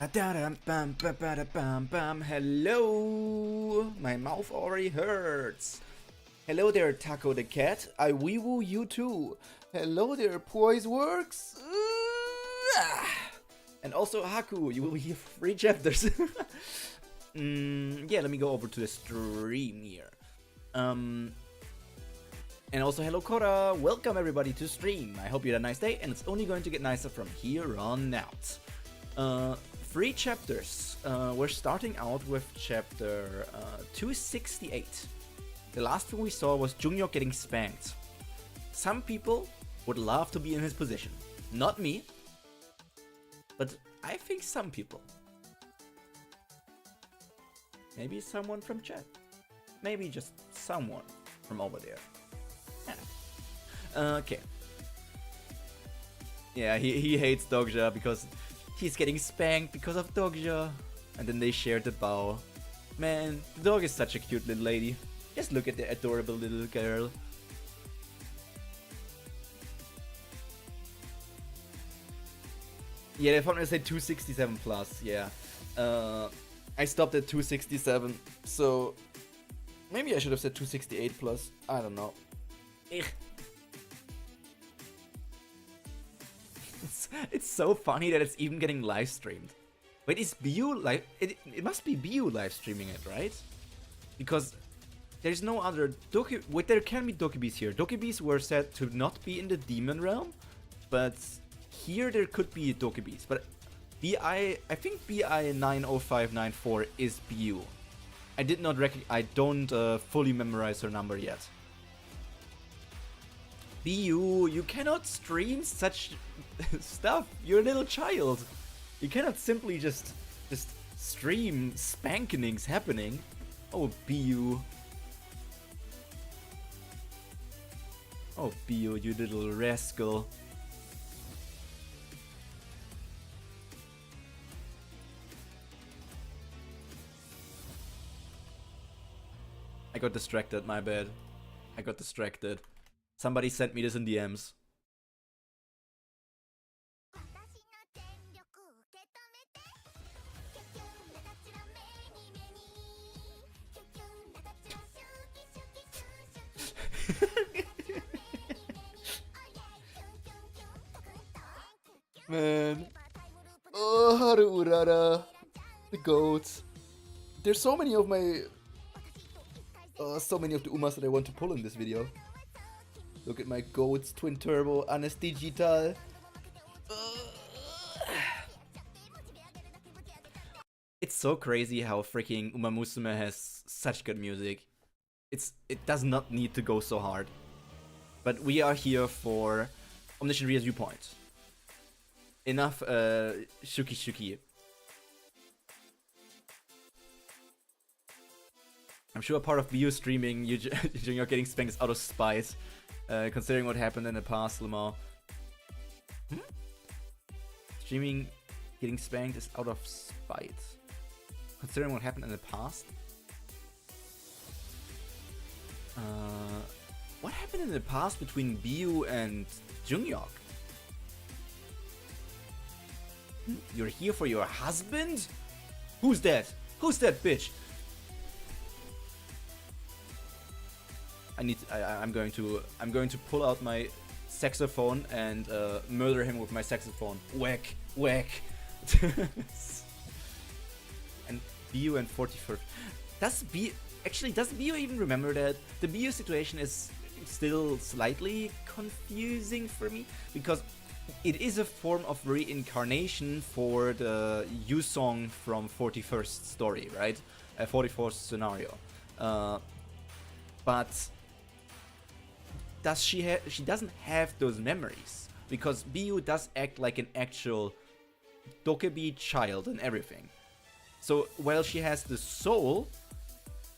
Hello! My mouth already hurts. Hello there, Taco the cat. I wee woo you too. Hello there, Poise Works. And also Haku, you will hear 3 chapters. Yeah, let me go over to the stream here. And also hello Kora. Welcome everybody to stream. I hope you had a nice day, and it's only going to get nicer from here on out. 3 chapters. We're starting out with chapter 268. The last thing we saw was Junghyeok getting spanked. Some people would love to be in his position. Not me. But I think some people. Maybe someone from chat. Maybe just someone from over there. Yeah. Okay. Yeah, he hates Dogja because he's getting spanked because of Dogja. And then they shared the bow. Man, the dog is such a cute little lady. Just look at the adorable little girl. Yeah, they found me to say 267 plus, yeah. I stopped at 267, so maybe I should have said 268 plus. I don't know. It's so funny that it's even getting live streamed. Wait, is BU live? It must be BU live streaming it, right? Because there's no other wait, there can be Dokibis here. Dokibis were said to not be in the demon realm, but here there could be Dokibis. But I think BI 90594 is BU. I did not I don't fully memorize her number yet. BU, you cannot stream such stuff. You're a little child. You cannot simply just stream spankings happening. Oh, BU. Oh, BU, you little rascal. I got distracted, my bad. I got distracted. Somebody sent me this in DMs. Man. Oh, Haru Urara. The goats. There's so many of my... so many of the Umas that I want to pull in this video. Look at my goats, Twin Turbo, Anes Digital. It's so crazy how freaking Uma Musume has such good music. It does not need to go so hard. But we are here for Omniscient Reader's viewpoint. Enough shuki shuki. I'm sure part of BU streaming, you're getting spanked out of spite. Considering what happened in the past, Lamar. Streaming getting spanked is out of spite. Considering what happened in the past? What happened in the past between BU and Junghyeok? You're here for your husband? Who's that? Who's that bitch? I'm going to pull out my saxophone and murder him with my saxophone. Whack, whack. And BU and 41st. Does BU even remember that? The BU situation is still slightly confusing for me because it is a form of reincarnation for the Yu song from 41st story, right? 44th scenario. But she doesn't have those memories because BU does act like an actual Dokebi child and everything. So while she has the soul,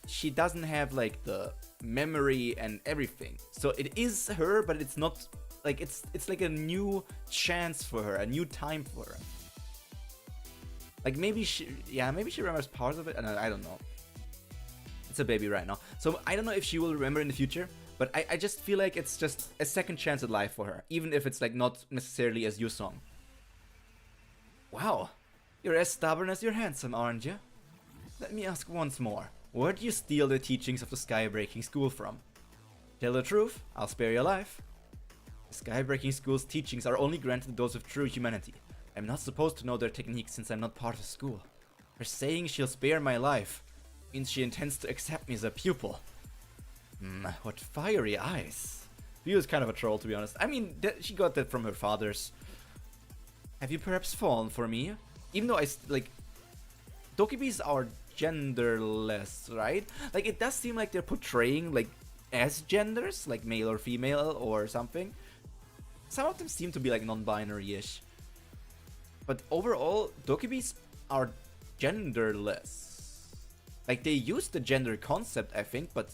she doesn't have like the memory and everything. So it is her, but it's not like it's like a new chance for her, a new time for her. Like maybe she remembers parts of it, and I don't know. It's a baby right now, so I don't know if she will remember in the future. But I just feel like it's just a second chance at life for her, even if it's like not necessarily as Yu song. Wow, You're as stubborn as you're handsome, aren't you? Let me ask once more. Where did you steal the teachings of the Skybreaking School from? Tell the truth, I'll spare your life. The Skybreaking School's teachings are only granted to those with true humanity. I'm not supposed to know their techniques since I'm not part of the school. Her saying she'll spare my life means she intends to accept me as a pupil. What fiery eyes. He was kind of a troll, to be honest. I mean, she got that from her father's. Have you perhaps fallen for me? Even though Dokibis are genderless, right? Like, it does seem like they're portraying, like, as genders, like male or female or something. Some of them seem to be, like, non-binary-ish. But overall, Dokibis are genderless. Like, they use the gender concept, I think, but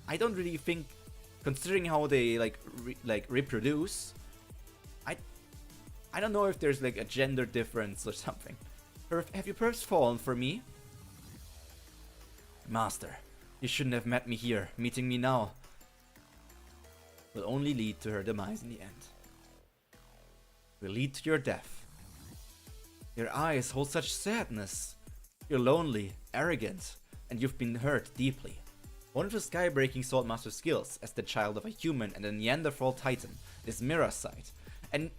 I don't really think, considering how they, reproduce, I don't know if there's, like, a gender difference or something. Have you perhaps fallen for me? Master, you shouldn't have met me here. Meeting me now will only lead to her demise in the end. Will lead to your death. Your eyes hold such sadness. You're lonely, arrogant, and you've been hurt deeply. One of the Skybreaking Swordmaster's skills, as the child of a human and a Neanderthal Titan, is Mirror Sight. And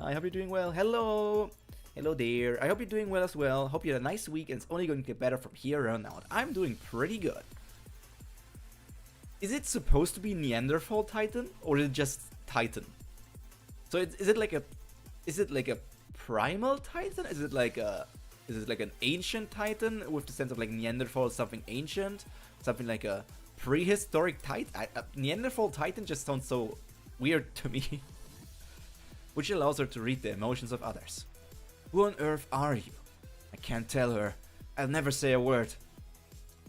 I hope you're doing well. Hello! Hello there. I hope you're doing well as well. Hope you had a nice week and it's only going to get better from here on out. I'm doing pretty good. Is it supposed to be Neanderthal Titan or is it just Titan? So is it like a primal Titan? Is it like an ancient Titan with the sense of like Neanderthal something ancient? Something like a prehistoric Titan? Neanderthal Titan just sounds so weird to me. Which allows her to read the emotions of others. Who on earth are you? I can't tell her. I'll never say a word.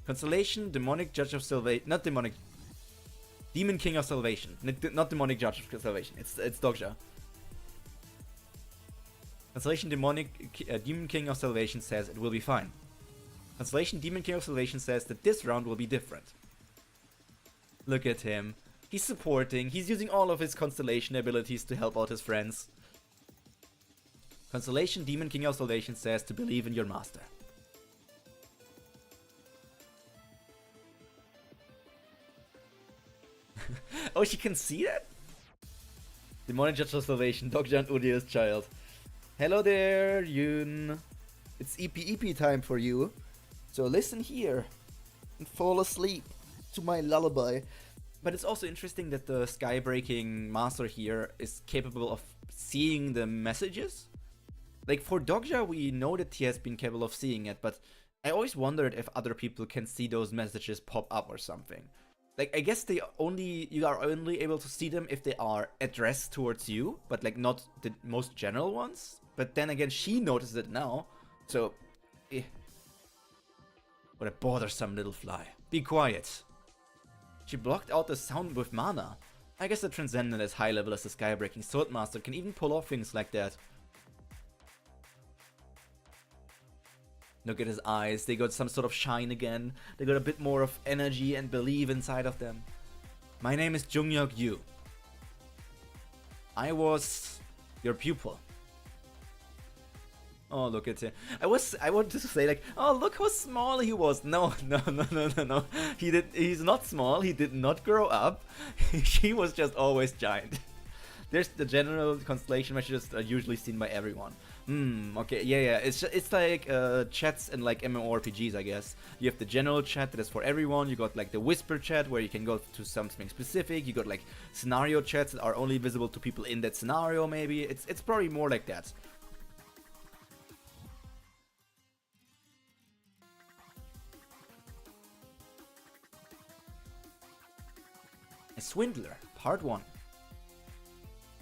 Constellation, demonic judge of salvation. Not demonic. Demon king of salvation. Not demonic judge of salvation. It's Dogsha. Constellation, demon king of salvation says it will be fine. Constellation, demon king of salvation says that this round will be different. Look at him. He's supporting. He's using all of his constellation abilities to help out his friends. Constellation, demon king of salvation says to believe in your master. Oh, she can see that? Demonic Judge of Salvation, Dr. and Udia's child. Hello there, Yun. It's EP time for you. So listen here and fall asleep to my lullaby. But it's also interesting that the Skybreaking Master here is capable of seeing the messages. Like, for Dogja, we know that he has been capable of seeing it, but I always wondered if other people can see those messages pop up or something. Like, I guess you are only able to see them if they are addressed towards you, but like not the most general ones. But then again, she notices it now, so what a bothersome little fly. Be quiet. She blocked out the sound with mana. I guess the Transcendent as high level as the Skybreaking Swordmaster can even pull off things like that. Look at his eyes, they got some sort of shine again. They got a bit more of energy and belief inside of them. My name is Junghyeok Yu. I was your pupil. Oh, look at him. I wanted to say like, oh, look how small he was. No. He's not small. He did not grow up. She was just always giant. There's the general constellation messages are usually seen by everyone. Okay, yeah. It's like chats and like MMORPGs, I guess. You have the general chat that is for everyone. You got like the whisper chat where you can go to something specific. You got like scenario chats that are only visible to people in that scenario. Maybe it's probably more like that. A Swindler, Part 1.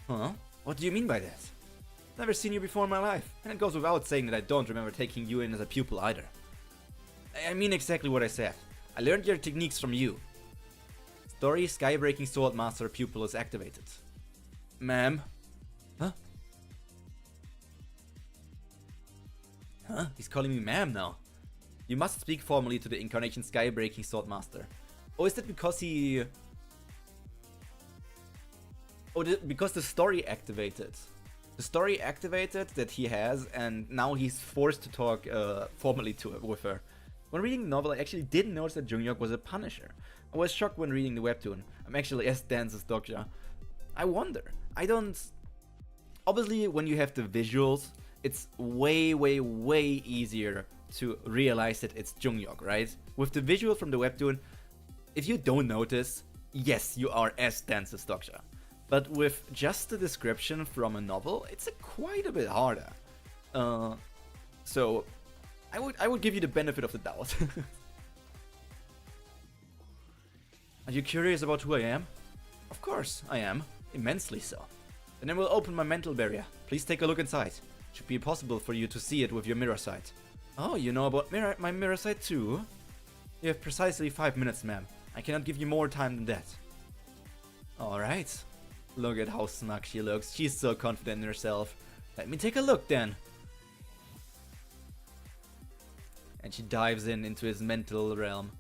Huh? What do you mean by that? Never seen you before in my life, and it goes without saying that I don't remember taking you in as a pupil either. I mean exactly what I said. I learned your techniques from you. Story, Skybreaking Swordmaster pupil is activated. Ma'am? Huh? Huh? He's calling me ma'am now. You must speak formally to the Incarnation Skybreaking Swordmaster. Oh, is that because he... Oh, because the story activated. The story activated that he has, and now he's forced to talk formally with her. When reading the novel, I actually didn't notice that Junghyeok was a Punisher. I was shocked when reading the webtoon. I'm actually as dense as Dokja. I wonder. I don't... Obviously, when you have the visuals, it's way, way, way easier to realize that it's Junghyeok, right? With the visual from the webtoon, if you don't notice, yes, you are as dense as Dokja. But with just the description from a novel, it's quite a bit harder. So I would give you the benefit of the doubt. Are you curious about who I am? Of course I am, immensely so. Then I will open my mental barrier. Please take a look inside. Should be possible for you to see it with your mirror sight. Oh, you know about my mirror sight too? You have precisely 5 minutes, ma'am. I cannot give you more time than that. Alright. Look at how smug she looks. She's so confident in herself. Let me take a look then. And she dives into his mental realm.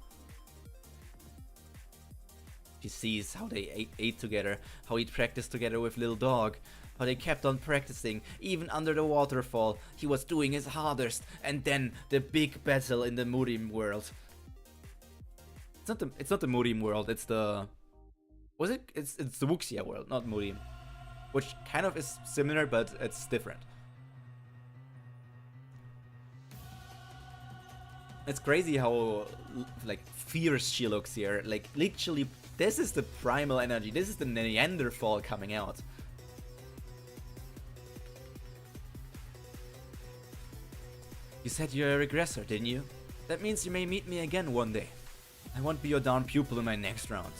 She sees how they ate together, how he practiced together with little dog, how they kept on practicing, even under the waterfall. He was doing his hardest, and then the big battle in the Murim world. It's not the Murim world. It's the... Was it? It's the Wuxia world, not Murim, which kind of is similar, but it's different. It's crazy how like fierce she looks here. Like literally, this is the primal energy. This is the Neanderthal coming out. You said you're a regressor, didn't you? That means you may meet me again one day. I won't be your darn pupil in my next round.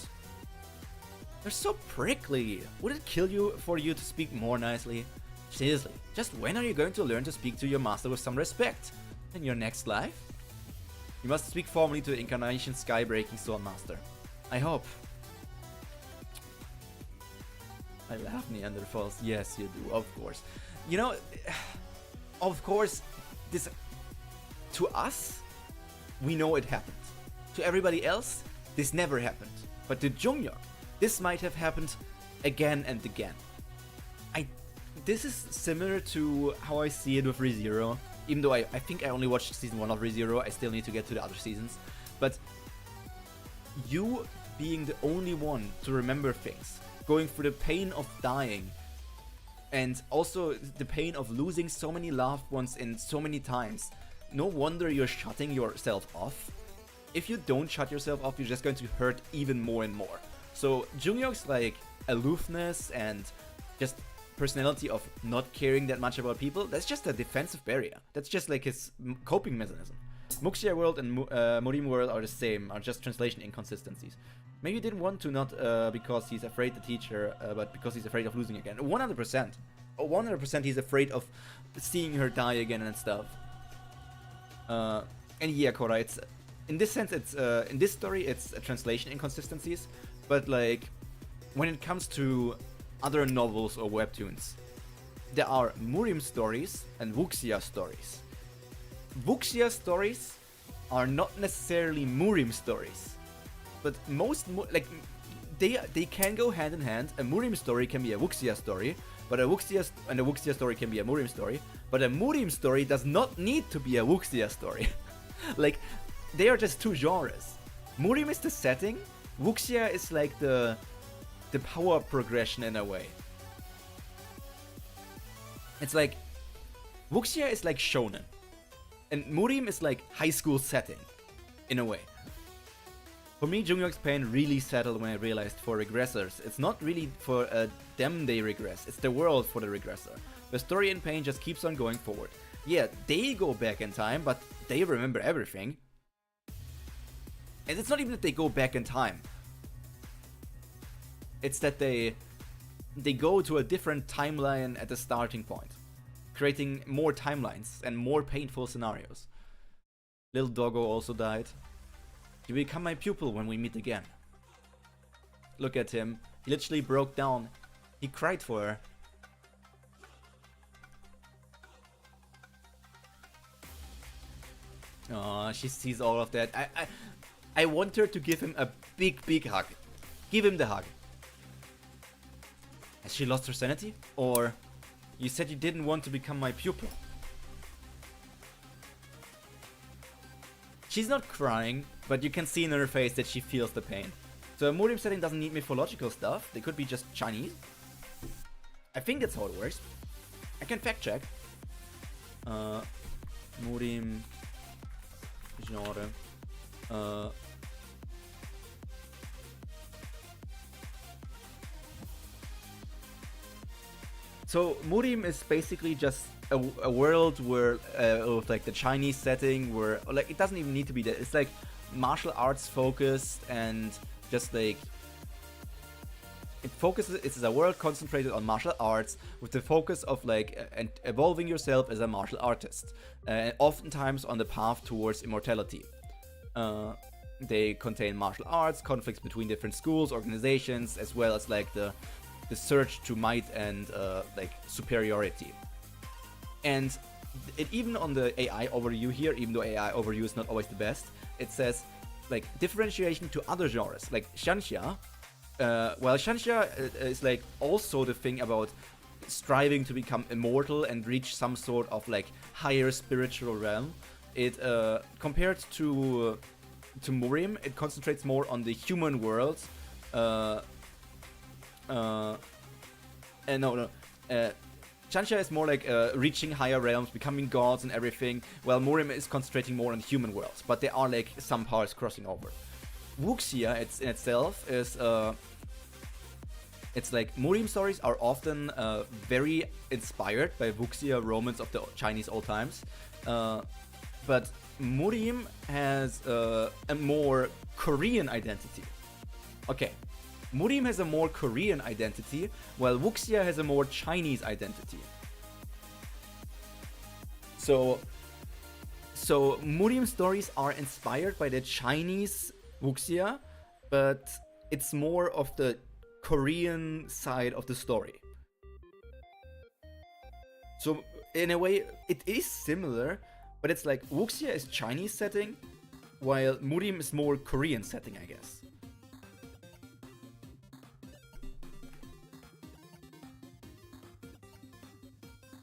They're so prickly. Would it kill you for you to speak more nicely? Seriously, just when are you going to learn to speak to your master with some respect? In your next life? You must speak formally to the Incarnation Skybreaking Sword Master. I hope. I love Neanderthals. Yes, you do, of course. You know, of course, this... To us, we know it happened. To everybody else, this never happened. But to Junghyeok, this might have happened again and again. This is similar to how I see it with ReZero. Even though I think I only watched season 1 of ReZero, I still need to get to the other seasons. But you being the only one to remember things, going through the pain of dying, and also the pain of losing so many loved ones in so many times, no wonder you're shutting yourself off. If you don't shut yourself off, you're just going to hurt even more and more. So Junghyeok's like aloofness and just personality of not caring that much about people, that's just a defensive barrier. That's just like his coping mechanism. Muxia World and Murim World are the same, are just translation inconsistencies. Maybe he didn't want to, not because he's afraid to teach her, but because he's afraid of losing again. 100%. 100% he's afraid of seeing her die again and stuff. And yeah, Korra, it's... In this sense, it's in this story, it's translation inconsistencies, but like when it comes to other novels or webtoons, there are Murim stories and Wuxia stories. Wuxia stories are not necessarily Murim stories, but most they can go hand in hand. A Murim story can be a Wuxia story, but a Wuxia story can be a Murim story, but a Murim story does not need to be a Wuxia story. Like, they are just two genres. Murim is the setting, Wuxia is like the power progression in a way. It's like, Wuxia is like shonen, and Murim is like high school setting, in a way. For me, Junghyeok's pain really settled when I realized for regressors, it's not really for them they regress, it's the world for the regressor. The story and pain just keeps on going forward. Yeah, they go back in time, but they remember everything. And it's not even that they go back in time. It's that they go to a different timeline at the starting point, creating more timelines and more painful scenarios. Little Doggo also died. You become my pupil when we meet again. Look at him. He literally broke down. He cried for her. Oh, she sees all of that. I want her to give him a big hug. Give him the hug. Has she lost her sanity? Or You said you didn't want to become my pupil. She's not crying, but you can see in her face that she feels the pain. So a Murim setting doesn't need mythological stuff. They could be just Chinese. I think that's how it works. I can fact check. Murim genre. So Murim is basically just a world where of like the Chinese setting where like it doesn't even need to be that. It's like martial arts focused and just like it focuses. It's a world concentrated on martial arts with the focus of like evolving yourself as a martial artist, and oftentimes on the path towards immortality. They contain martial arts, conflicts between different schools, organizations, as well as like the search to might and like superiority. And it even on the AI overview here, even though AI overview is not always the best, it says like differentiation to other genres like Shanxia. Well, Shanxia is like also the thing about striving to become immortal and reach some sort of like higher spiritual realm. It compared to Murim, it concentrates more on the human world. Shanxia is more like reaching higher realms, becoming gods and everything, while Murim is concentrating more on the human worlds, but there are like some parts crossing over. Wuxia in itself is it's like Murim stories are often very inspired by Wuxia romance of the Chinese old times, but Murim has a more Korean identity. Okay. Murim has a more Korean identity, while Wuxia has a more Chinese identity. So Murim stories are inspired by the Chinese Wuxia, but it's more of the Korean side of the story. So in a way, it is similar, but it's like Wuxia is Chinese setting, while Murim is more Korean setting, I guess.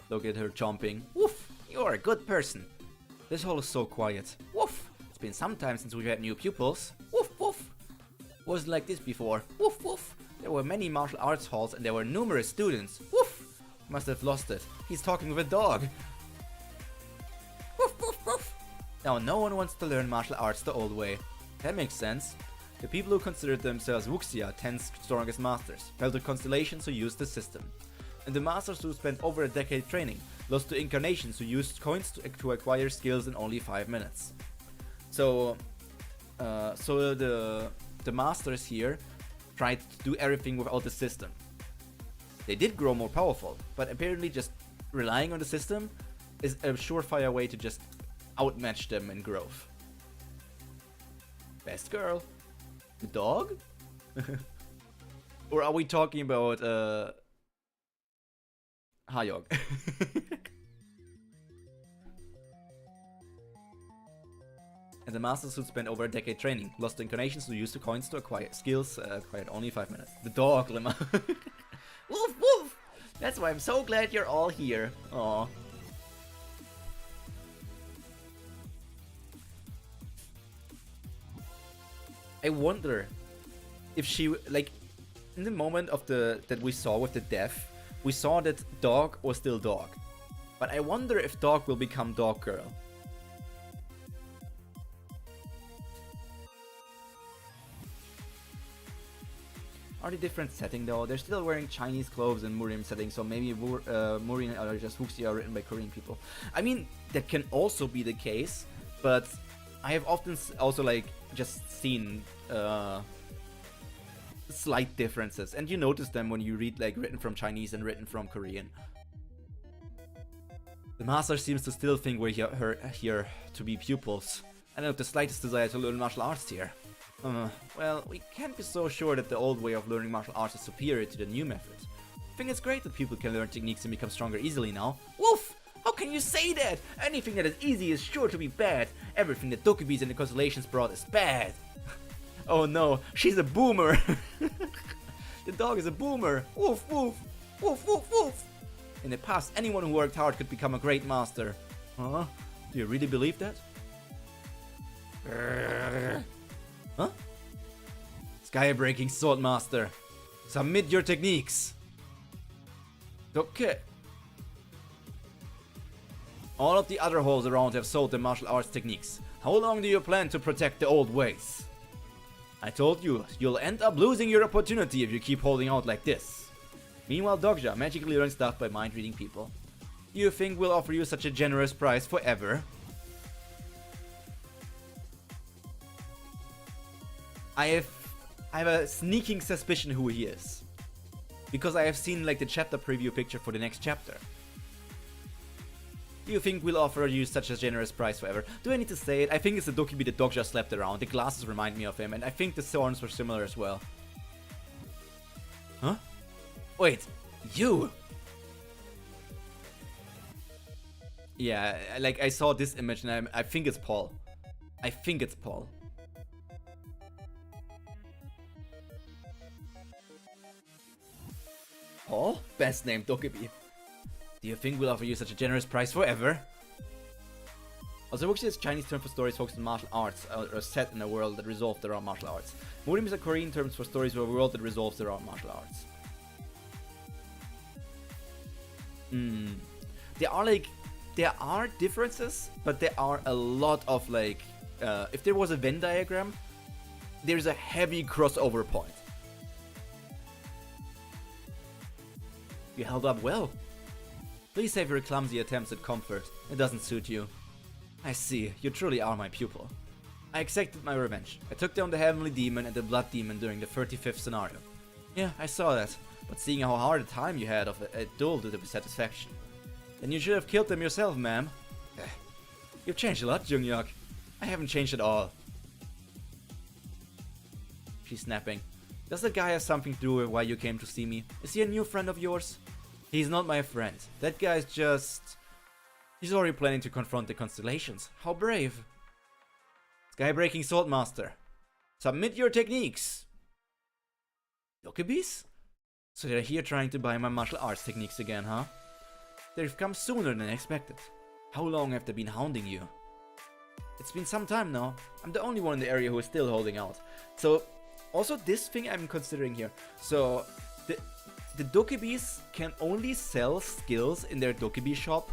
Look at her chomping. Woof! You're a good person. This hall is so quiet. Woof! It's been some time since we've had new pupils. Woof woof! Wasn't like this before. Woof woof! There were many martial arts halls and there were numerous students. Woof! Must have lost it. He's talking with a dog. Woof woof woof! Now no one wants to learn martial arts the old way. That makes sense. The people who considered themselves Wuxia, 10's strongest masters, fell to constellations who used the system. And the masters who spent over a decade training lost to incarnations who used coins to acquire skills in only 5 minutes. So the masters here tried to do everything without the system. They did grow more powerful, but apparently just relying on the system is a surefire way to just outmatch them in growth. Best girl. The dog? Or are we talking about Junghyeok? And the masters who spent over a decade training lost the incarnations who used the coins to acquire skills acquired only 5 minutes. The dog, Limma. Woof woof! That's why I'm so glad you're all here. Aww. I wonder if she, like, in the moment of that we saw with the death, we saw that dog was still dog. But I wonder if dog will become dog girl. Are they different setting though? They're still wearing Chinese clothes in Murim setting, so maybe Murim are just Wuxia written by Korean people. I mean, that can also be the case, but I have often also like just seen slight differences, and you notice them when you read like written from Chinese and written from Korean. The master seems to still think we're here to be pupils. I don't have the slightest desire to learn martial arts here. Well, we can't be so sure that the old way of learning martial arts is superior to the new method. I think it's great that people can learn techniques and become stronger easily now. Woof! How can you say that? Anything that is easy is sure to be bad. Everything that Dokubis and the constellations brought is bad. Oh no, she's a boomer. The dog is a boomer. Woof woof. Woof woof woof. In the past, anyone who worked hard could become a great master. Huh? Do you really believe that? Huh? Sky-breaking sword master. Submit your techniques. Okay. All of the other halls around have sold the martial arts techniques. How long do you plan to protect the old ways? I told you, you'll end up losing your opportunity if you keep holding out like this. Meanwhile, Dokja magically learns stuff by mind-reading people. Do you think we'll offer you such a generous price forever? I have a sneaking suspicion who he is. Because I have seen like the chapter preview picture for the next chapter. Do you think we'll offer you such a generous price forever? Do I need to say it? I think it's the Dokkaebi that Dokja slept around. The glasses remind me of him, and I think the thorns were similar as well. Huh? Wait, you? Yeah, like I saw this image and I think it's Paul. I think it's Paul. Paul? Best name Dokkaebi. Do you think we'll offer you such a generous price forever? Also, Wuxi is Chinese term for stories focused on martial arts, or set in a world that revolves around martial arts. Murim is a Korean term for stories of a world that revolves around martial arts. There are differences, but there are a lot of like, if there was a Venn diagram, there's a heavy crossover point. You held up well. Please save your clumsy attempts at comfort. It doesn't suit you. I see, you truly are my pupil. I exacted my revenge. I took down the Heavenly Demon and the Blood Demon during the 35th scenario. Yeah, I saw that, but seeing how hard a time you had of it dulled the satisfaction. Then you should have killed them yourself, ma'am. You've changed a lot, Junghyeok. I haven't changed at all. She's snapping. Does that guy have something to do with why you came to see me? Is he a new friend of yours? He's not my friend. That guy's just... He's already planning to confront the constellations. How brave. Sky-breaking sword master. Submit your techniques. Dokkaebis? So they're here trying to buy my martial arts techniques again, huh? They've come sooner than expected. How long have they been hounding you? It's been some time now. I'm the only one in the area who is still holding out. So, also this thing I'm considering here. So, the Dokkaebis can only sell skills in their Dokkaebi shop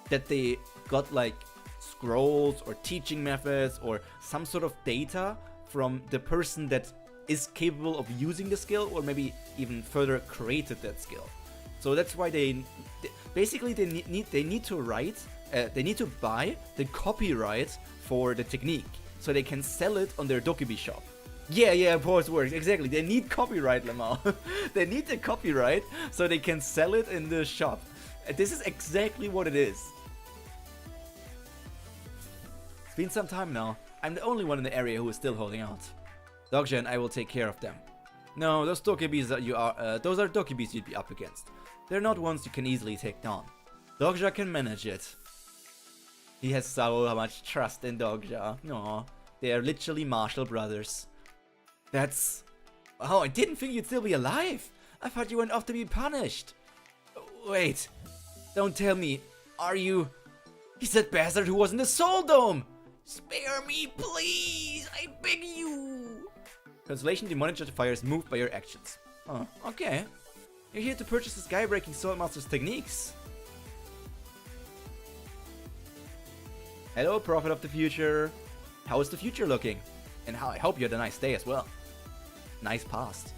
that they got like scrolls or teaching methods or some sort of data from the person that is capable of using the skill or maybe even further created that skill. So that's why they need to buy the copyright for the technique so they can sell it on their Dokkaebi shop. Yeah, of course it works. Exactly. They need copyright, Lamau. They need the copyright so they can sell it in the shop. This is exactly what it is. It's been some time now. I'm the only one in the area who is still holding out. Dokja and I will take care of them. No, those Dokkaebis those are Dokkaebis you'd be up against. They're not ones you can easily take down. Dokja can manage it. He has so much trust in Dokja. Aww. They are literally martial brothers. That's... Oh, I didn't think you'd still be alive. I thought you went off to be punished. Wait. Don't tell me. Are you... He's that bastard who was in the Soul Dome! Spare me, please! I beg you! Constellation demonic justifier is moved by your actions. Oh, okay. You're here to purchase the Sky-breaking Swordmaster's techniques. Hello, Prophet of the Future. How is the future looking? And how I hope you had a nice day as well. Nice past.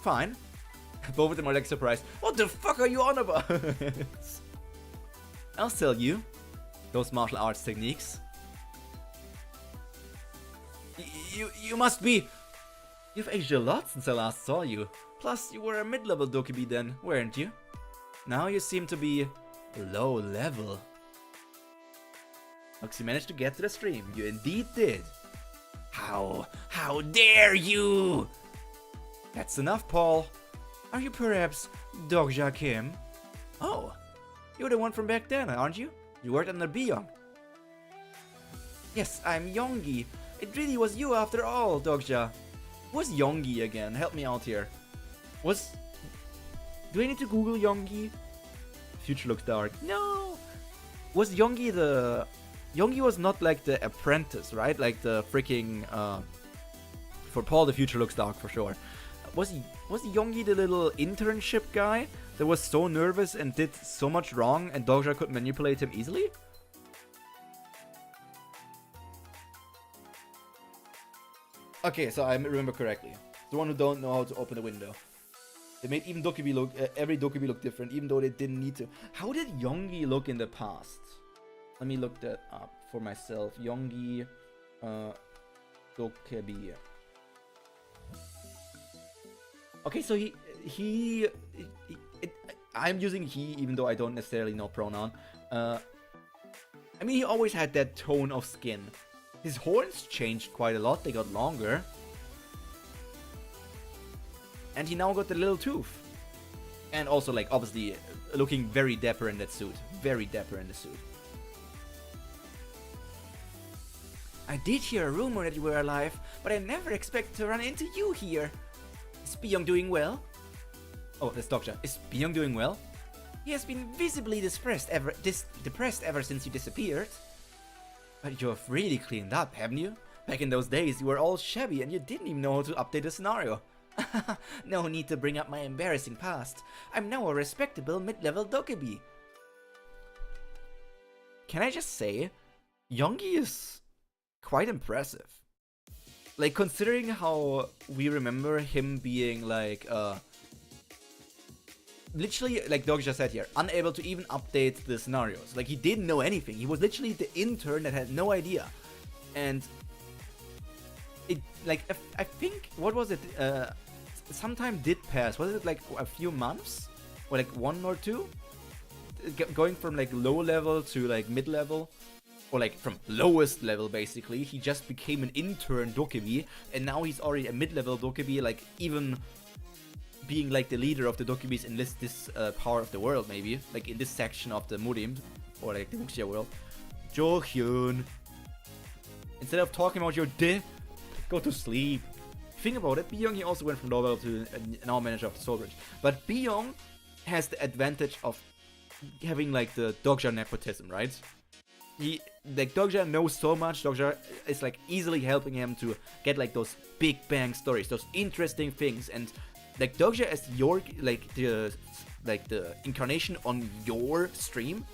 Fine. Both of them are like surprised. What the fuck are you on about? I'll sell you those martial arts techniques. You must be... You've aged a lot since I last saw you. Plus, you were a mid-level Dokkaebi then, weren't you? Now you seem to be low level. Looks you managed to get to the stream. You indeed did. How dare you! That's enough, Paul. Are you perhaps Dokja Kim? Oh, you're the one from back then, aren't you? You worked under Byung. Yes, I'm Yonggi. It really was you after all, Dokja. Who's Yonggi again? Help me out here. Was Do I need to Google Youngie? Future looks dark. No! Was Youngie the... Youngie was not like the apprentice, right? Like the freaking... For Paul, the future looks dark for sure. Was Youngie the little internship guy that was so nervous and did so much wrong and Dokja could manipulate him easily? Okay, so I remember correctly. The one who don't know how to open a window. They made even Dokkaebi look, every Dokkaebi look different, even though they didn't need to. How did Youngie look in the past? Let me look that up for myself. Youngie, Dokkaebi. Okay, so I'm using he, even though I don't necessarily know pronoun. I mean, he always had that tone of skin. His horns changed quite a lot, they got longer. And he now got the little tooth. And also, like, obviously, looking very dapper in that suit. Very dapper in the suit. I did hear a rumor that you were alive, but I never expected to run into you here. Is Byung doing well? Oh, that's Dokja. Is Byung doing well? He has been visibly depressed ever since you disappeared. But you have really cleaned up, haven't you? Back in those days, you were all shabby and you didn't even know how to update a scenario. No need to bring up my embarrassing past. I'm now a respectable mid-level Dokkaebi. Can I just say, Youngie is quite impressive. Like, considering how we remember him being like, literally, like Dokja said here, unable to even update the scenarios. Like, he didn't know anything. He was literally the intern that had no idea. And it, like, I think, what was it? Some time did pass. Was it like a few months? Or like 1 or 2? Going from like low level to like mid level. Or like from lowest level basically. He just became an intern Dokkaebi. And now he's already a mid-level Dokkaebi. Like, even being like the leader of the Dokkaebis in this part of the world, maybe. Like in this section of the Murim. Or like the Wuxia world. Johyun. Instead of talking about your go to sleep. Think about it, Byung, he also went from low level to now manager of the Soul Bridge. But Byung has the advantage of having like the Dokja nepotism, right? Like, Dokja knows so much. Dokja is like easily helping him to get like those big bang stories, those interesting things. And like Dokja as your the incarnation on your stream,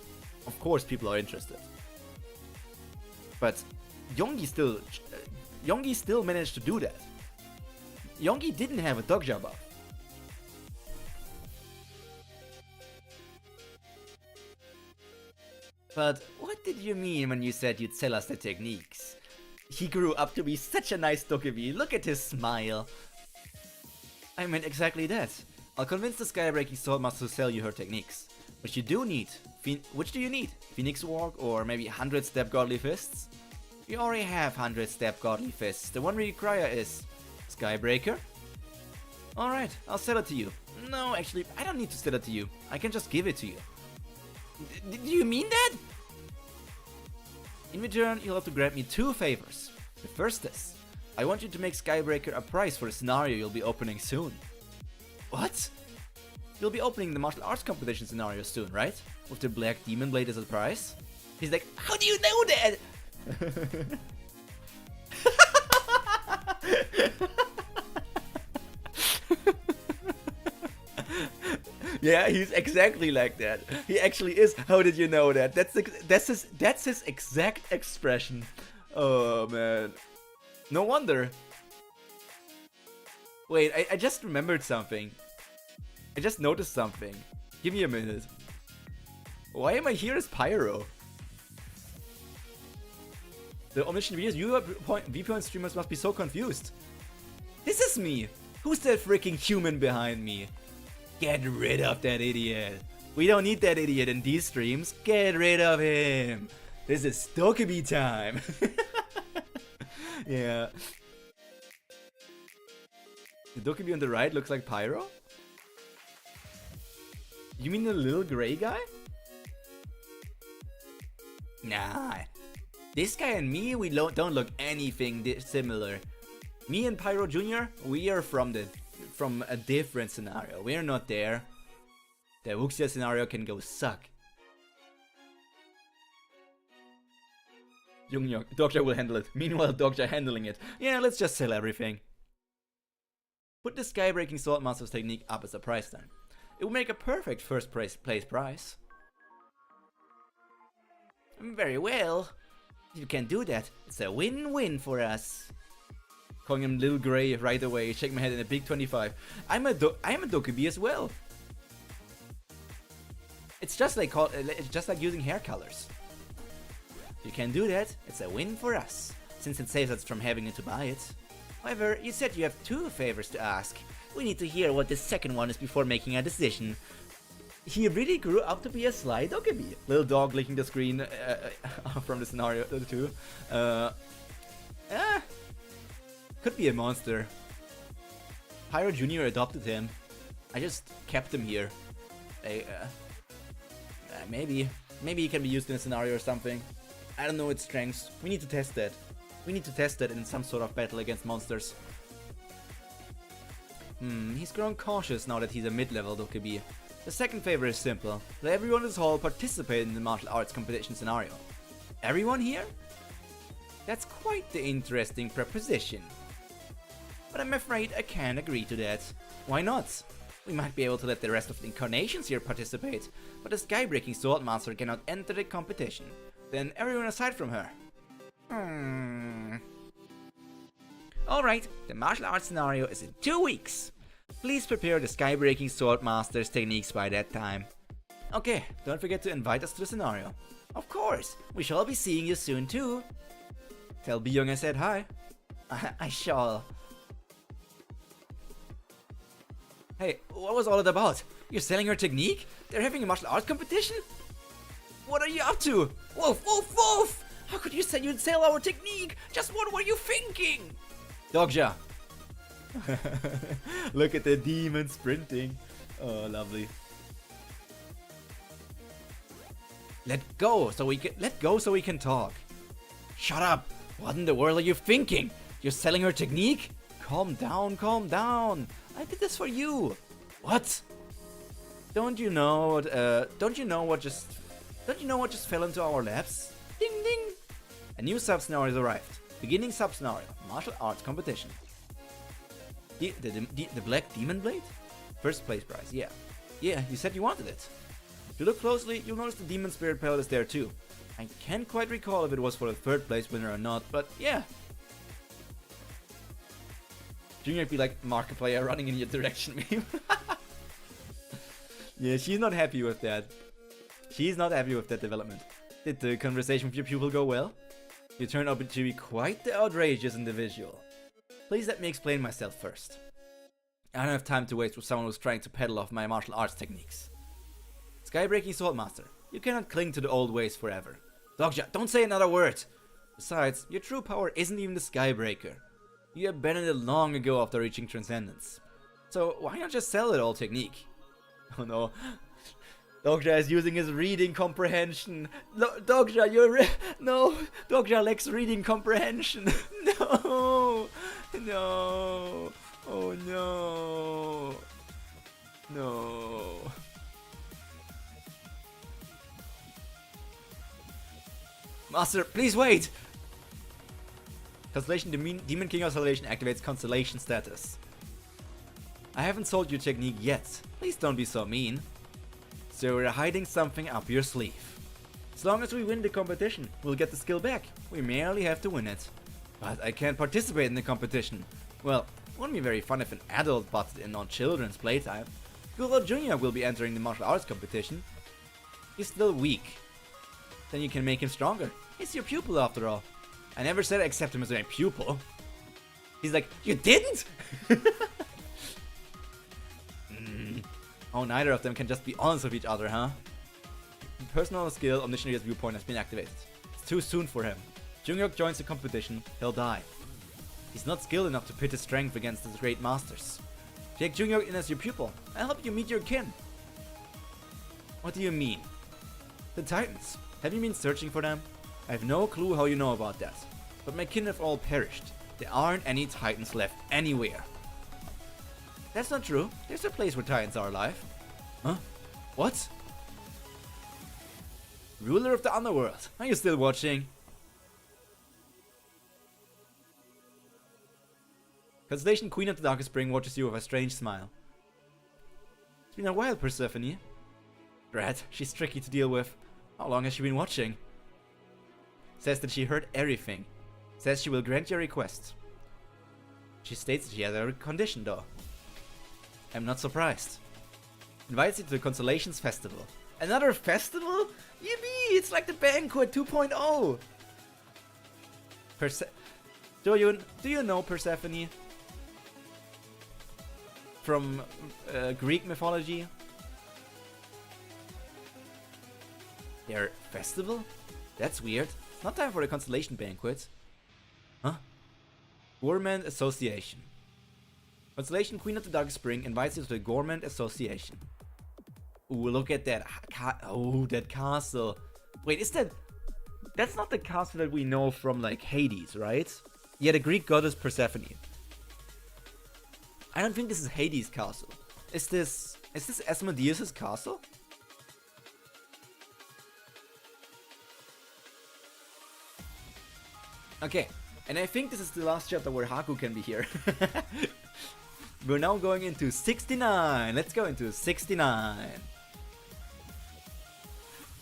of course people are interested. But Youngie still managed to do that. Youngie didn't have a Dokja buff. But what did you mean when you said you'd sell us the techniques? He grew up to be such a nice Dokkaebi. Look at his smile. I meant exactly that. I'll convince the Skybreaking Swordmaster to sell you her techniques. Which you do need. Which do you need? Phoenix Walk or maybe 100-step Godly Fists? You already have 100-step Godly Fists. The one we require is Skybreaker? Alright, I'll sell it to you. No, actually, I don't need to sell it to you. I can just give it to you. Do you mean that? In return, you'll have to grant me 2 favors. The first is, I want you to make Skybreaker a prize for a scenario you'll be opening soon. What? You'll be opening the martial arts competition scenario soon, right? With the Black Demon Blade as a prize? He's like, how do you know that? Yeah, he's exactly like that. He actually is. How did you know that? That's his exact expression. Oh man, no wonder. Wait, I just remembered something. I just noticed something. Give me a minute. Why am I here as Pyro? The Omniscient Reader viewpoint streamers must be so confused. This is me. Who's that freaking human behind me? Get rid of that idiot. We don't need that idiot in these streams. Get rid of him. This is Dokkaebi time. Yeah. The Dokkaebi on the right looks like Pyro? You mean the little gray guy? Nah. This guy and me, we don't look anything similar. Me and Pyro Jr., we are from a different scenario. We're not there. The Wuxia scenario can go suck. Junghyeok, Dogja will handle it. Meanwhile, Dogja handling it. Yeah, let's just sell everything. Put the Skybreaking Sword Master's technique up as a price then. It will make a perfect first place price. Very well. If you can do that, it's a win-win for us. Calling him Little Grey right away, shake my head in a big 25. I'm a Dokkaebi as well. It's just like using hair colors. If you can do that, it's a win for us, since it saves us from having to buy it. However, you said you have 2 favors to ask. We need to hear what the second one is before making a decision. He really grew up to be a sly Dokkaebi. Little dog licking the screen from the scenario too. Could be a monster. Pyro Jr. adopted him. I just kept him here. Maybe he can be used in a scenario or something. I don't know its strengths. We need to test that. We need to test that in some sort of battle against monsters. He's grown cautious now that he's a mid-level Dokkaebi. The second favor is simple. Let everyone in this hall participate in the martial arts competition scenario. Everyone here? That's quite the interesting proposition. But I'm afraid I can't agree to that. Why not? We might be able to let the rest of the incarnations here participate, but the Skybreaking Sword Master cannot enter the competition. Then everyone aside from her. Alright, the martial arts scenario is in 2 weeks. Please prepare the Skybreaking Sword Master's techniques by that time. Okay, don't forget to invite us to the scenario. Of course, we shall be seeing you soon too. Tell Byung I said hi. I shall. Hey, what was all that about? You're selling her technique? They're having a martial arts competition? What are you up to? Wolf, wolf, wolf! How could you say you'd sell our technique? Just what were you thinking? Dogja. Look at the demon sprinting. Oh, lovely. Let go so we can talk. Shut up. What in the world are you thinking? You're selling her technique? Calm down, calm down. I did this for you. What? Don't you know what just fell into our laps? Ding ding. A new sub-scenario has arrived. Beginning sub-scenario. Martial arts competition. The Black Demon Blade? First place prize, yeah. Yeah, you said you wanted it. If you look closely, you'll notice the Demon Spirit Pellet is there too. I can't quite recall if it was for the 3rd place winner or not, but yeah. Junghyeok be like Markiplier running in your direction meme. Yeah, she's not happy with that. She's not happy with that development. Did the conversation with your pupil go well? You turned out to be quite the outrageous individual. Please let me explain myself first. I don't have time to waste with someone who's trying to peddle off my martial arts techniques. Skybreaking Sword Master, you cannot cling to the old ways forever. Dogja, don't say another word! Besides, your true power isn't even the Skybreaker. You abandoned it long ago after reaching Transcendence. So why not just sell that old technique? Oh no. Dogja is using his reading comprehension. Dogja, no! Dogja lacks reading comprehension. No! No! Oh no! No! Master, please wait! Constellation Demon King Constellation activates Constellation status. I haven't sold your technique yet. Please don't be so mean. So we're hiding something up your sleeve. As long as we win the competition, we'll get the skill back. We merely have to win it. But I can't participate in the competition. Well, it wouldn't be very fun if an adult butted in on children's playtime. Good old Junghyeok will be entering the martial arts competition. He's still weak. Then you can make him stronger. He's your pupil after all. I never said I accept him as my pupil. He's like, you didn't? Oh, neither of them can just be honest with each other, huh? Personal skill Omniscient Reader's viewpoint has been activated. It's too soon for him. Junghyeok joins the competition, he'll die. He's not skilled enough to pit his strength against his great masters. Take Junghyeok in as your pupil. I'll help you meet your kin. What do you mean? The Titans. Have you been searching for them? I have no clue how you know about that. But my kin have all perished. There aren't any Titans left anywhere. That's not true. There's a place where Titans are alive. Huh? What? Ruler of the underworld. Are you still watching? Constellation Queen of the Darkest Spring watches you with a strange smile. It's been a while, Persephone. Drat, she's tricky to deal with. How long has she been watching? Says that she heard everything. Says she will grant your request. She states that she has a condition though. I'm not surprised. Invites you to the Constellations Festival. Another festival? Yippee! It's like the Banquet 2.0! Do you know Persephone? From Greek mythology? Their festival? That's weird. It's not time for the Constellation Banquet. Huh? Gourmand Association. Constellation Queen of the Dark Spring invites you to the Gourmand Association. Ooh, look at that. Oh, that castle. Wait, is that... That's not the castle that we know from, like, Hades, right? Yeah, the Greek goddess Persephone. I don't think this is Hades' castle. Is this Asmodeus' castle? Okay, and I think this is the last chapter where Haku can be here. We're now going into 69. Let's go into 69.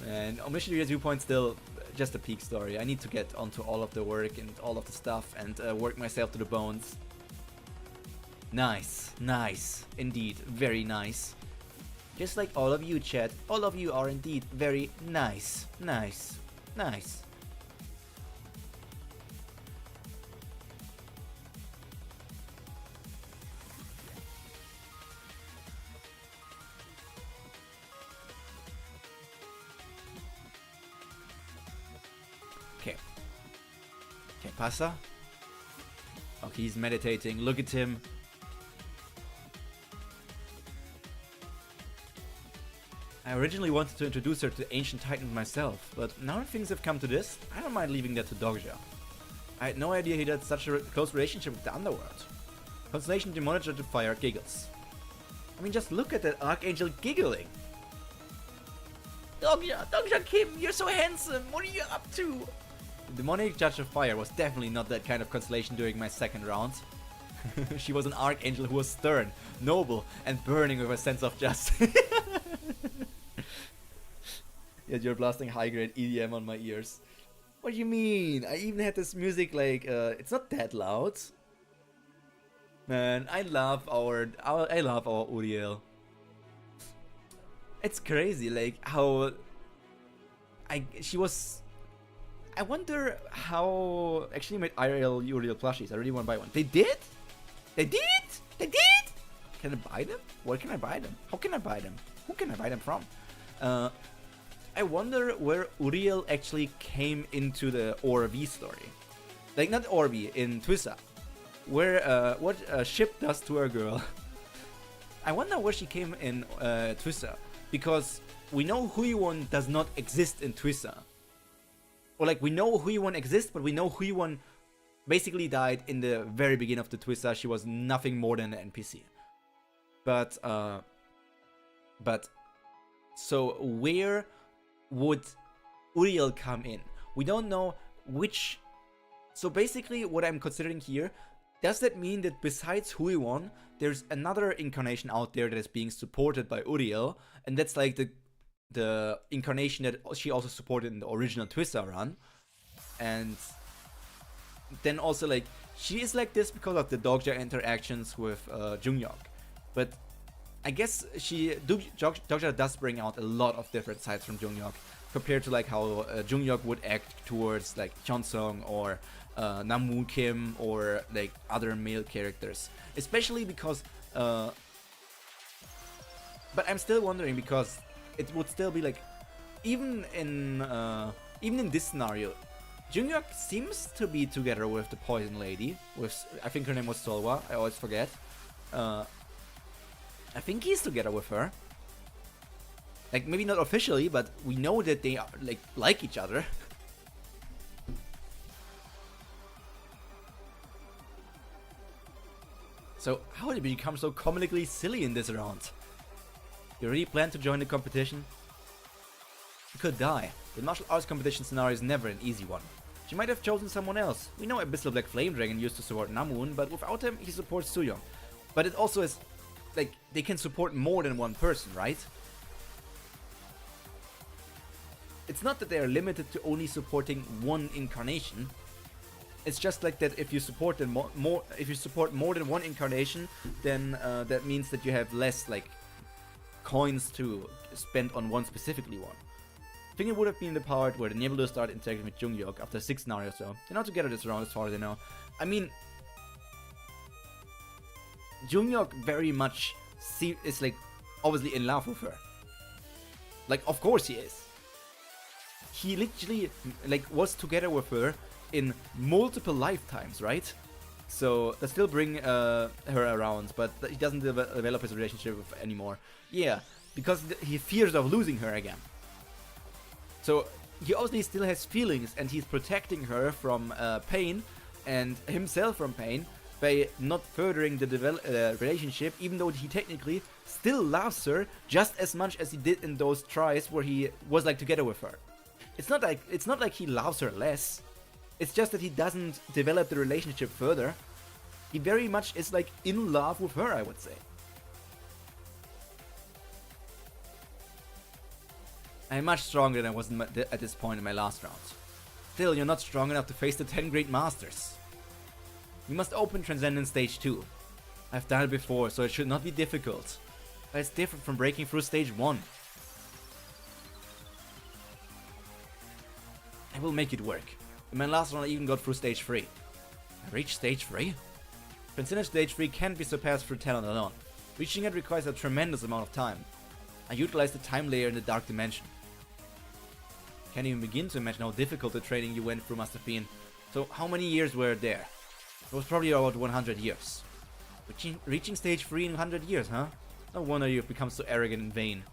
And Omniscient Reader 2 still just a peak story. I need to get onto all of the work and all of the stuff and work myself to the bones. Nice, nice, indeed, very nice. Just like all of you, chat, all of you are indeed very nice, nice, nice. Okay. ¿Qué pasa? Oh, he's meditating. Look at him. I originally wanted to introduce her to Ancient Titan myself, but now that things have come to this, I don't mind leaving that to Dogja. I had no idea he had such a close relationship with the underworld. Constellation Demonology to Fire giggles. I mean, just look at that Archangel giggling. Dogja Kim, you're so handsome, what are you up to? The Demonic Judge of Fire was definitely not that kind of constellation during my second round. She was an Archangel who was stern, noble, and burning with a sense of justice. Yet you're blasting high-grade EDM on my ears. What do you mean? I even had this music like, it's not that loud. Man, I love our Uriel. It's crazy, like how she was. I wonder how actually made Uriel plushies. I really want to buy one. They did? They did? They did? Can I buy them? Where can I buy them? How can I buy them? Who can I buy them from? I wonder where Uriel actually came into the ORV story. Like, not ORV, in Twissa. Where, what a ship does to a girl. I wonder where she came in Twissa. Because we know Huiwon does not exist in Twissa. Or like, we know Huiwon exists, but we know Huiwon basically died in the very beginning of the Twissa. She was nothing more than an NPC. But, so where would Uriel come in? We don't know which. So basically what I'm considering here, does that mean that besides Huiwon, there's another incarnation out there that is being supported by Uriel, and that's like the incarnation that she also supported in the original Twissa run. And then also like she is like this because of the Dogja interactions with Junghyeok. But I guess Dogja does bring out a lot of different sides from Junghyeok compared to like how Junghyeok would act towards like Jeonsung or Namwoo Kim or like other male characters, especially because but I'm still wondering because it would still be like even in this scenario Junghyeok seems to be together with the Poison Lady, with I think her name was Solwa, I always forget. I think he's together with her. Like, maybe not officially, but we know that they are, like each other. So, how did he become so comically silly in this round? You really plan to join the competition? You could die. The martial arts competition scenario is never an easy one. She might have chosen someone else. We know Abyssal Black Flame Dragon used to support Namun, but without him, he supports Suyong. But it also is, like, they can support more than one person, right? It's not that they are limited to only supporting one incarnation. It's just like that if you support them if you support more than one incarnation, then that means that you have less like coins to spend on one specifically one. I think it would have been the part where the Nebula started interacting with Junghyeok after 6 scenarios or so. They're not together this round as far as I know. I mean, Junghyeok very much is like obviously in love with her. Like, of course he is. He literally like was together with her in multiple lifetimes, right? So that still bring her around, but he doesn't develop his relationship with anymore. Yeah, because he fears of losing her again. So he obviously still has feelings, and he's protecting her from pain and himself from pain by not furthering the relationship, even though he technically still loves her just as much as he did in those tries where he was like together with her. It's not like he loves her less. It's just that he doesn't develop the relationship further. He very much is like in love with her, I would say. I'm much stronger than I was at this point in my last round. Still, you're not strong enough to face the 10 Great Masters. You must open Transcendence Stage 2. I've done it before, so it should not be difficult. But it's different from breaking through Stage 1. I will make it work. In my last round I even got through Stage 3. I reached Stage 3? Transcendence Stage 3 can't be surpassed through talent alone. Reaching it requires a tremendous amount of time. I utilized the time layer in the Dark Dimension. Can't even begin to imagine how difficult the training you went through must have been. So how many years were there? It was probably about 100 years. Reaching Stage 3 in 100 years, huh? No wonder you've become so arrogant and vain.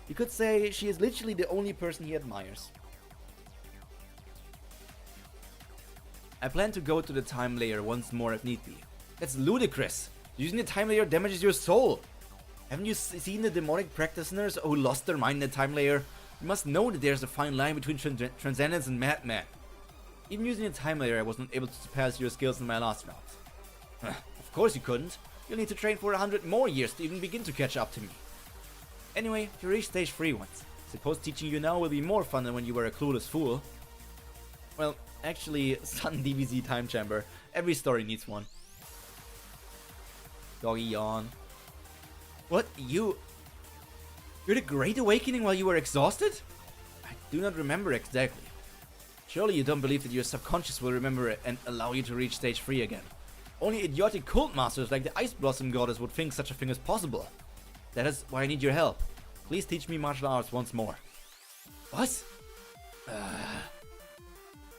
You could say she is literally the only person he admires. I plan to go to the time layer once more if need be. That's ludicrous! Using the time layer damages your soul! Haven't you seen the demonic practitioners who lost their mind in the time layer? You must know that there's a fine line between transcendence and madman. Even using the time layer I wasn't able to surpass your skills in my last round. Of course you couldn't. You'll need to train for 100 more years to even begin to catch up to me. Anyway, you reached Stage 3 once. Suppose teaching you now will be more fun than when you were a clueless fool. Well, actually, Sun DBZ Time Chamber. Every story needs one. Doggy yawn. What? You're the Great Awakening while you were exhausted? I do not remember exactly. Surely you don't believe that your subconscious will remember it and allow you to reach Stage 3 again. Only idiotic cult masters like the Ice Blossom Goddess would think such a thing is possible. That is why I need your help. Please teach me martial arts once more. What?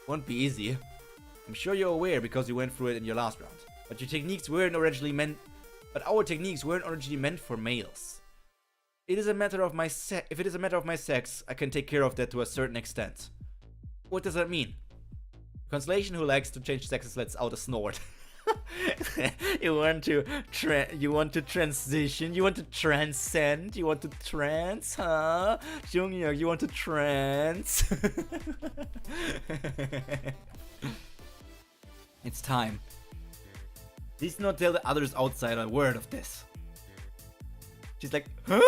Won't be easy. I'm sure you're aware because you went through it in your last round. But your techniques weren't originally meant. But our techniques weren't originally meant for males. It is a matter of my if it is a matter of my sex, I can take care of that to a certain extent. What does that mean? Constellation who likes to change sexes lets out a snort. You want to transition, you want to transcend, you want to trans, huh? Junghyeok, you want to trans? It's time. Please do not tell the others outside a word of this. She's like, huh?